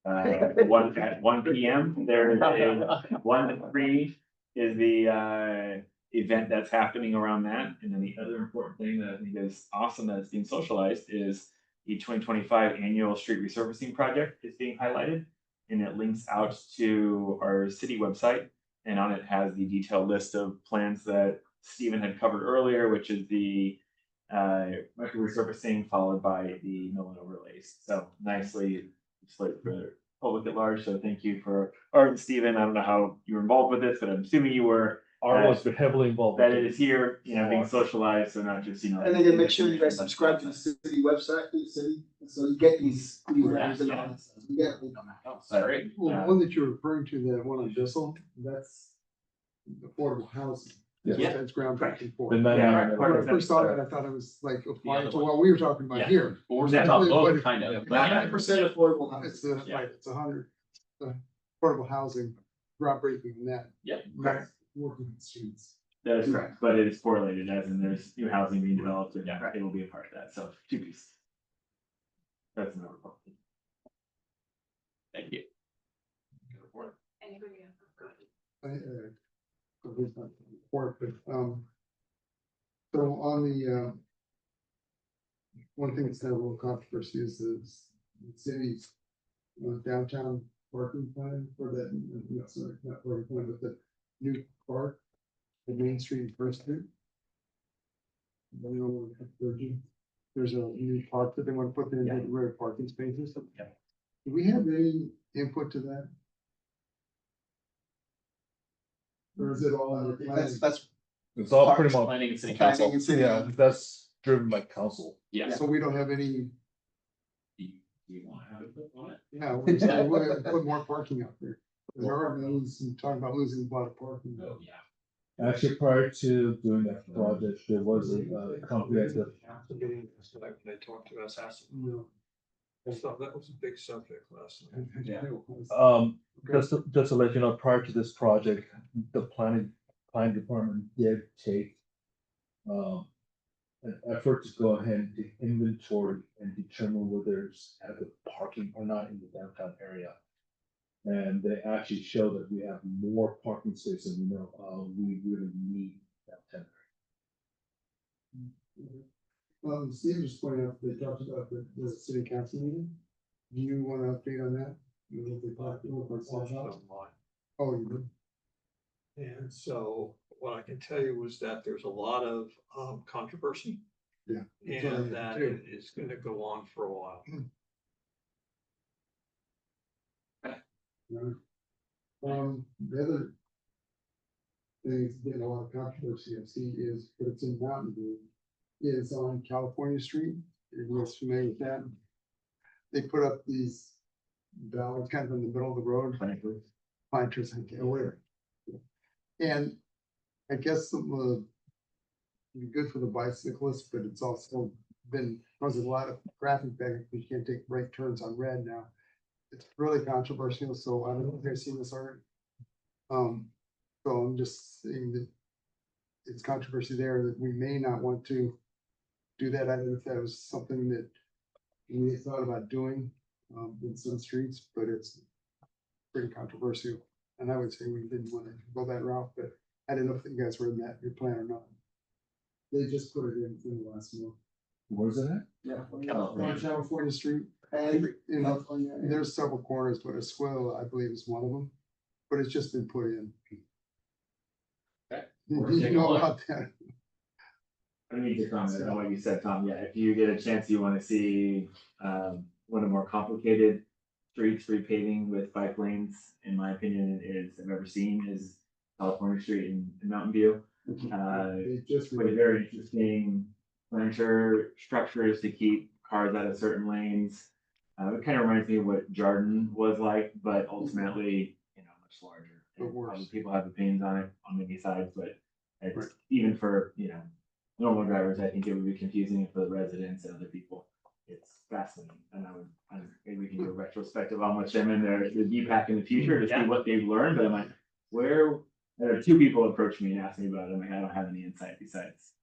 1 p.m. There is a 1 to 3 is the event that's happening around that. And then the other important thing that I think is awesome that is being socialized is the 2025 annual street resurfacing project is being highlighted. And it links out to our city website. And on it has the detailed list of plans that Stephen had covered earlier, which is the micro resurfacing followed by the mill and overlays. So nicely displayed for the public at large. So thank you for Art and Stephen. I don't know how you were involved with this, but I'm assuming you were. Art was heavily involved. That it is here, being socialized, so not just, And again, make sure you guys subscribe to the city website, the city, so you get these newsletters and all that stuff. You get them. Sorry. Well, the one that you're referring to, the one on Bissell, that's affordable housing. Yeah. That's groundbreaking for. The 99 When I first saw that, I thought it was like applying to what we were talking about Yeah. here. Or was that top low, kind of? but yeah. 99% affordable housing. It's it's 100, affordable housing, groundbreaking in that. Yeah. Not working in streets. That is correct, but it is correlated as in there's new housing being developed and Yeah. it will be a part of that. So two pieces. That's another part. Report, but, so on the, one thing that's had a little controversy is the city's downtown parking plan for that, no, sorry, not parking plan, but the new park at Main Street and First Street. There's a new park that they want to put in, where parking spaces. Yeah. Do we have any input to that? Or is it all in the plan? That's It's all pretty much, Planning and city planning council. and city. yeah, that's driven by council. Yeah. So we don't have any, You want to have it on it? yeah, we're gonna put more parking out there. There are those talking about losing a lot of parking. Oh, yeah. Actually, prior to doing that project, there was a company that They talked to us, asked, No. I thought that was a big subject last night. Yeah. just to let you know, prior to this project, the planning department did take an effort to go ahead and take inventory and determine whether there's adequate parking or not in the downtown area. And they actually show that we have more parking spaces than we really need downtown area. Steve just pointed out, they talked about the city council meeting. Do you want to update on that? Oh, you did? And so what I can tell you is that there's a lot of controversy. Yeah. And that it is gonna go on for a while. The other thing that's getting a lot of controversy I see is, but it's in Mountain View, is on California Street. Everyone's familiar with that. They put up these valves kind of in the middle of the road. Pine trees, I can't wait. And I guess it'd be good for the bicyclists, but it's also been, there's a lot of traffic back, because you can't take right turns on red now. It's really controversial, so I don't know if you've seen this already. So I'm just saying that it's controversy there, that we may not want to do that. I don't know if that was something that we thought about doing in some streets, but it's pretty controversial. And I would say we didn't want to go that route, but I didn't know if you guys were in that, your plan or not. They just put it in the last month. Where's it at? Yeah. On California Street. And, you know, there's several corners, but Esquilo, I believe, is one of them, but it's just been put in. Okay. You know about that? I need to comment on what you said, Tom. Yeah, if you get a chance, you want to see one of the more complicated streets repaving with bike lanes, in my opinion, I've ever seen is California Street in Mountain View. With very interesting furniture structures to keep cars out of certain lanes. It kind of reminds me of what Jarden was like, but ultimately, much larger. And probably people have opinions on it on many sides, but it's, even for, normal drivers, I think it would be confusing for the residents and other people. It's fascinating, and maybe we can do a retrospective on what them and their DPAC in the future to see what they've learned. But I'm like, there are two people approached me and asked me about it. I'm like, I don't have any insight besides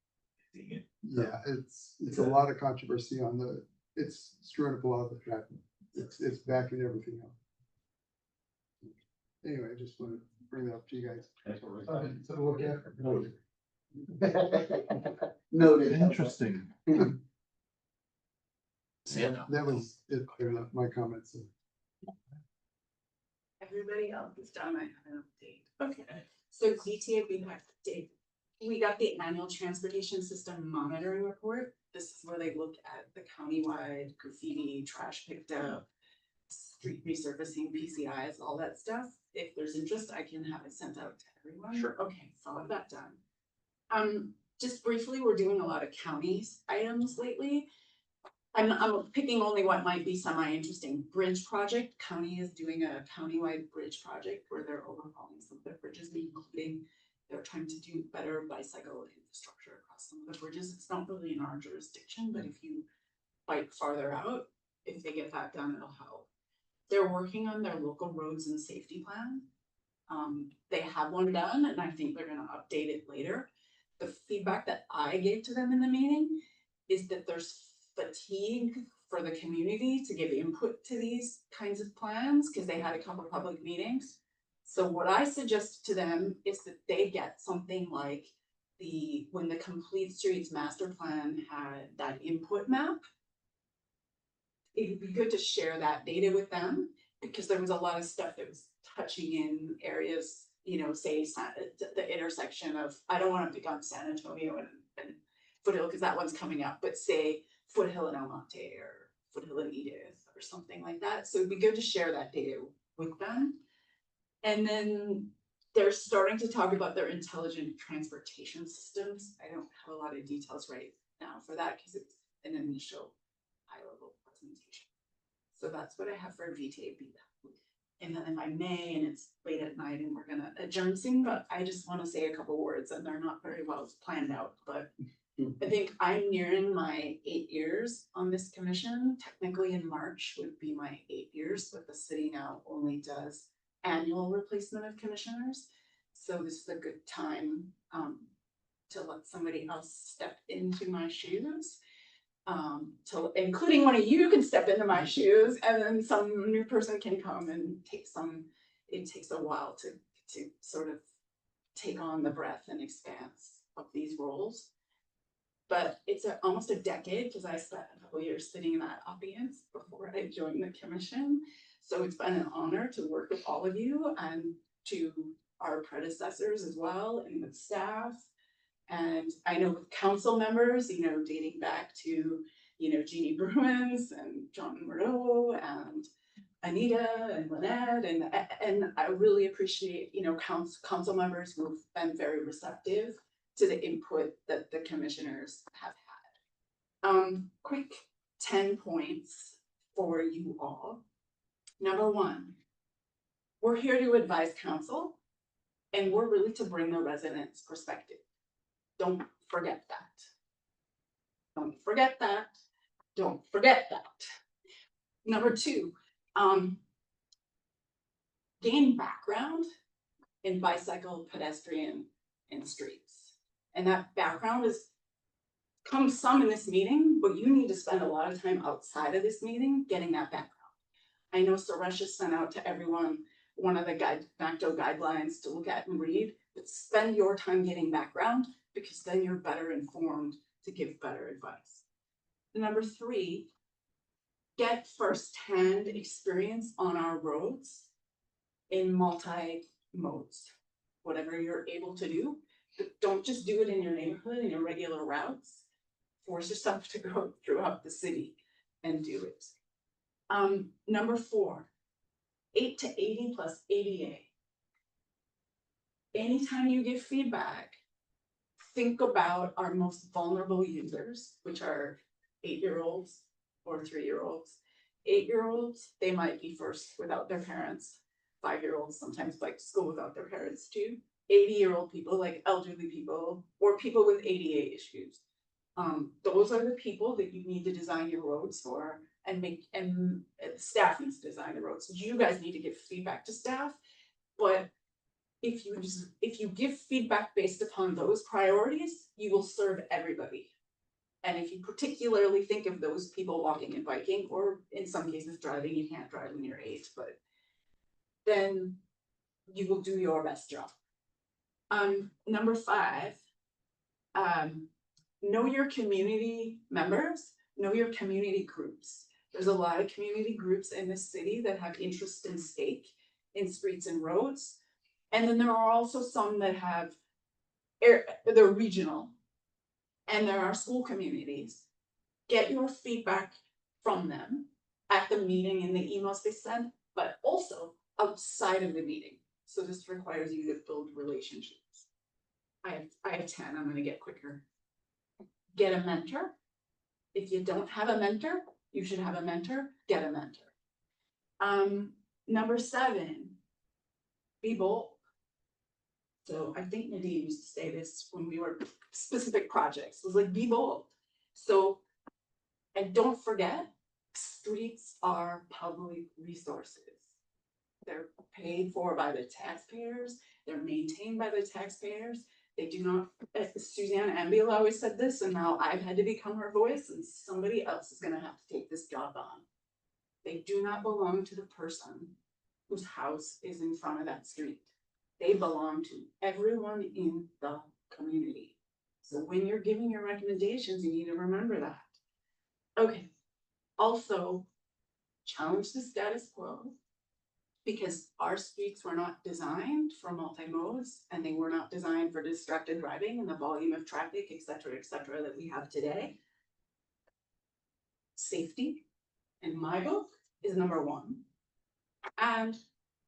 seeing it. Yeah, it's a lot of controversy on it's screwing up a lot of the traffic. It's backing everything up. Anyway, I just want to bring that up to you guys. So look at Noted. Interesting. That was it, clear enough, my comments. Everybody else is done, I have an update. Okay, so DTA feedback update. We got the annual transportation system monitoring report. This is where they look at the countywide graffiti, trash picked up, street resurfacing, PCIs, all that stuff. If there's interest, I can have it sent out to everyone. Sure. Okay, so I've got done. Just briefly, we're doing a lot of counties items lately. I'm picking only what might be semi-interesting. Bridge project, county is doing a countywide bridge project where they're overhauling some of their bridges, including they're trying to do better bicycle infrastructure across some of the bridges. It's not really in our jurisdiction, but if you bike farther out, if they get that done, it'll help. They're working on their local roads and safety plan. They have one done, and I think they're gonna update it later. The feedback that I gave to them in the meeting is that there's fatigue for the community to give input to these kinds of plans, because they had a couple of public meetings. So what I suggested to them is that they get something like when the Complete Streets Master Plan had that input map. It would be good to share that data with them, because there was a lot of stuff that was touching in areas, say the intersection of, I don't want to pick on San Antonio and Foothill, because that one's coming up, but say Foothill and El Monte or Foothill and Edith or something like that. So it'd be good to share that data with them. And then they're starting to talk about their intelligent transportation systems. I don't have a lot of details right now for that because it's an initial high-level presentation. So that's what I have for VTAB. And then if I may, and it's late at night and we're gonna adjourn soon, but I just want to say a couple words, and they're not very well planned out, but I think I'm nearing my 8 years on this commission. Technically in March would be my 8 years, but the city now only does annual replacement of commissioners. So this is a good time to let somebody else step into my shoes. Including one of you can step into my shoes, and then some new person can come and it takes a while to sort of take on the breadth and expanse of these roles. But it's almost a decade, because I spent a couple years sitting in that audience before I joined the commission. So it's been an honor to work with all of you and to our predecessors as well, and with staff. And I know with council members, dating back to, Jeannie Bruins and John Murdo and Anita and Lynette, and I really appreciate, council members who've been very receptive to the input that the commissioners have had. Quick 10 points for you all. Number one, we're here to advise council, and we're really to bring the residents' perspective. Don't forget that. Don't forget that. Don't forget that. Number two, gain background in bicycle, pedestrian, and streets. And that background comes some in this meeting, but you need to spend a lot of time outside of this meeting getting that background. I know Suresh has sent out to everyone one of the NACDO guidelines to look at and read, but spend your time getting background, because then you're better informed to give better advice. Number three, get firsthand experience on our roads in multi-modes, whatever you're able to do. But don't just do it in your neighborhood, in your regular routes. Force yourself to go throughout the city and do it. Number four, 8 to 80 plus ADA. Anytime you give feedback, think about our most vulnerable users, which are 8-year-olds or 3-year-olds. 8-year-olds, they might be first without their parents. 5-year-olds sometimes like to school without their parents too. 80-year-old people, like elderly people, or people with ADA issues. Those are the people that you need to design your roads for, and staff needs to design the roads. You guys need to give feedback to staff, but if you give feedback based upon those priorities, you will serve everybody. And if you particularly think of those people walking and biking, or in some cases driving, you can't drive when you're 8, but then you will do your best job. Number 5, know your community members, know your community groups. There's a lot of community groups in this city that have interest and stake in streets and roads. And then there are also some that have, they're regional, and there are school communities. Get your feedback from them at the meeting and the emails they send, but also outside of the meeting. So this requires you to build relationships. I have 10, I'm gonna get quicker. Get a mentor. If you don't have a mentor, you should have a mentor, get a mentor. Number 7, be bold. So I think Nadine used to say this when we were specific projects, it was like, be bold. So, and don't forget, streets are public resources. They're paid for by the taxpayers, they're maintained by the taxpayers. They do not, Suzanne Ambiel always said this, and now I've had to become her voice, and somebody else is gonna have to take this job on. They do not belong to the person who whose house is in front of that street. They belong to everyone in the community. So when you're giving your recommendations, you need to remember that. Okay, also challenge the status quo. Because our streets were not designed for multi-modes and they were not designed for distracted driving and the volume of traffic, et cetera, that we have today. Safety, in my book, is number one. And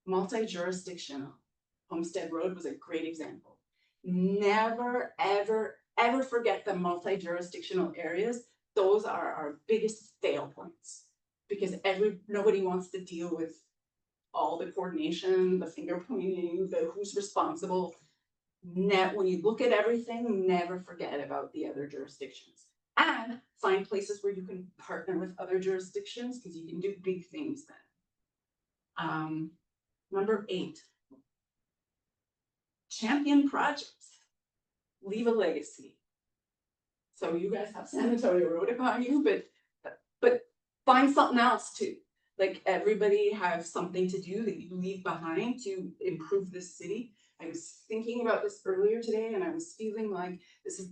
multi-jurisdictional. Homestead Road was a great example. Never, ever, ever forget the multi-jurisdictional areas. Those are our biggest fail points. Because nobody wants to deal with all the coordination, the finger pointing, the who's responsible. When you look at everything, never forget about the other jurisdictions. And find places where you can partner with other jurisdictions because you can do big things then. Number 8. Champion projects. Leave a legacy. So you guys have San Antonio Road upon you, but find something else too. Like everybody have something to do that you leave behind to improve this city. I was thinking about this earlier today and I was feeling like this is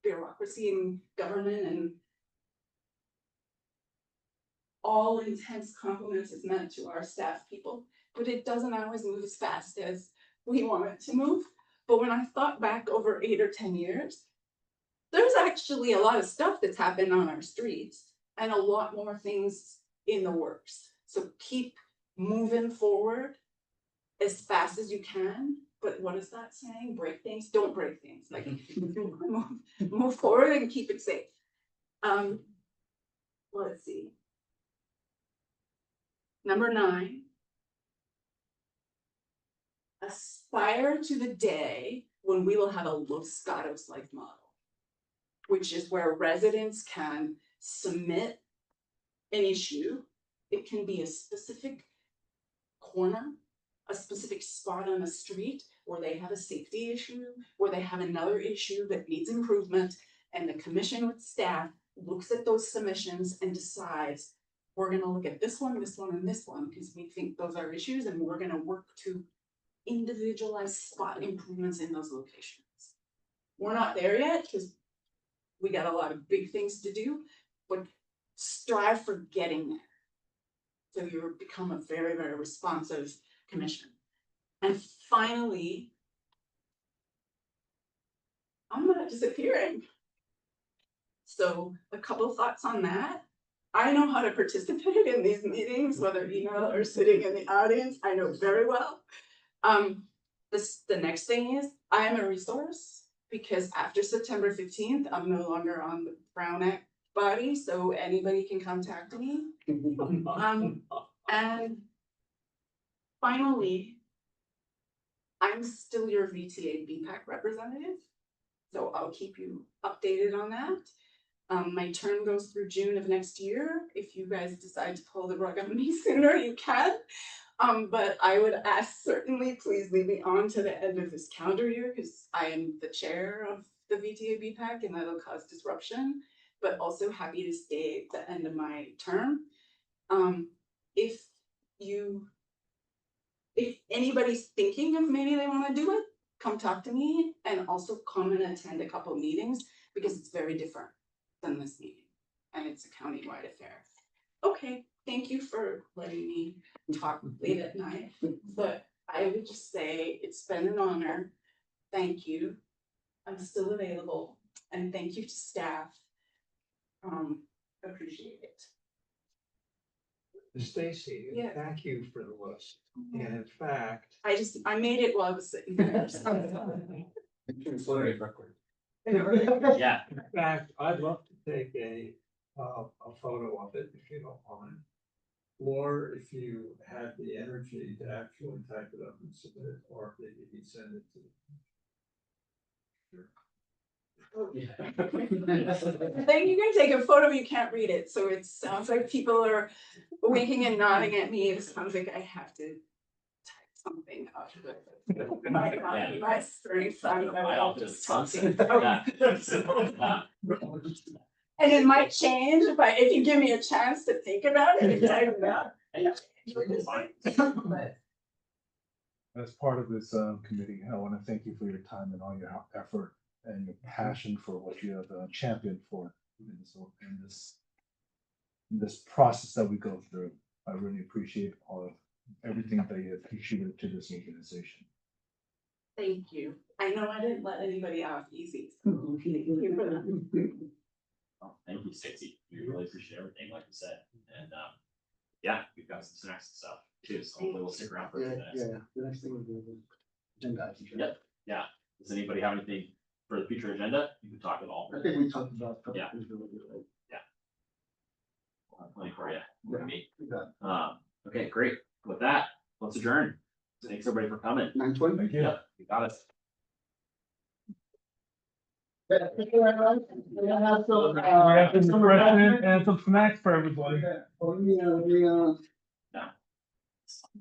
bureaucracy in government and all intense compliments is meant to our staff people, but it doesn't always move as fast as we want it to move. But when I thought back over 8 or 10 years, there's actually a lot of stuff that's happened on our streets and a lot more things in the works. So keep moving forward as fast as you can. But what is that saying? Break things? Don't break things. Like move forward and keep it safe. Let's see. Number 9. Aspire to the day when we will have a Los Gatos-like model, which is where residents can submit an issue. It can be a specific corner, a specific spot on the street where they have a safety issue, where they have another issue that needs improvement, and the commission with staff looks at those submissions and decides, we're gonna look at this one, and this one, because we think those are issues, and we're gonna work to individualize spot improvements in those locations. We're not there yet, because we got a lot of big things to do, but strive for getting there. So you become a very, very responsive commission. And finally, I'm not disappearing. So a couple thoughts on that. I know how to participate in these meetings, whether email or sitting in the audience, I know very well. The next thing is I am a resource because after September 15th, I'm no longer on the Brown Act body, so anybody can contact me. And finally, I'm still your VTA BPAC representative, so I'll keep you updated on that. My term goes through June of next year. If you guys decide to pull the rug on me sooner, you can. But I would ask certainly please leave me on to the end of this calendar year because I am the chair of the VTA BPAC and that'll cause disruption, but also happy to stay at the end of my term. If anybody's thinking of maybe they want to do it, come talk to me and also come and attend a couple meetings because it's very different than this meeting and it's a countywide affair. Okay, thank you for letting me talk late at night, but I would just say it's been an honor. Thank you. I'm still available and thank you to staff. Appreciate it. Stacy, Yeah. thank you for the list. And in fact, I made it while I was sitting there. Yeah. in fact, I'd love to take a photo of it if you don't mind. Or if you had the energy to actually type it up and submit it, or if you could send it to. Then you can take a photo, you can't read it, so it sounds like people are winking and nodding at me. It sounds like I have to type something out of it. My strength, I'll just talk to you. And it might change if you give me a chance to think about it. But As part of this committee, I want to thank you for your time and all your effort and your passion for what you have championed for in this process that we go through. I really appreciate everything that you have contributed to this organization. Thank you. I know I didn't let anybody off easy. So thank you for that. Well, thank you, Stacy. We really appreciate everything, like you said. And yeah, we've got some snacks and stuff too, so hopefully we'll stick around for a few minutes. Yeah, the next thing will be the agenda items. Yep, yeah. Does anybody have anything for the future agenda? You can talk at all. I think we talked about. a couple Yeah. things really good, right? We'll have plenty for you. Yeah. Me. We got Okay, great. With that, let's adjourn. Thanks everybody for coming. 9:20. Thank you. Yep, you got it. Yeah, thank you very much. We're gonna have some, We have some refreshment and some snacks for everybody. oh, yeah,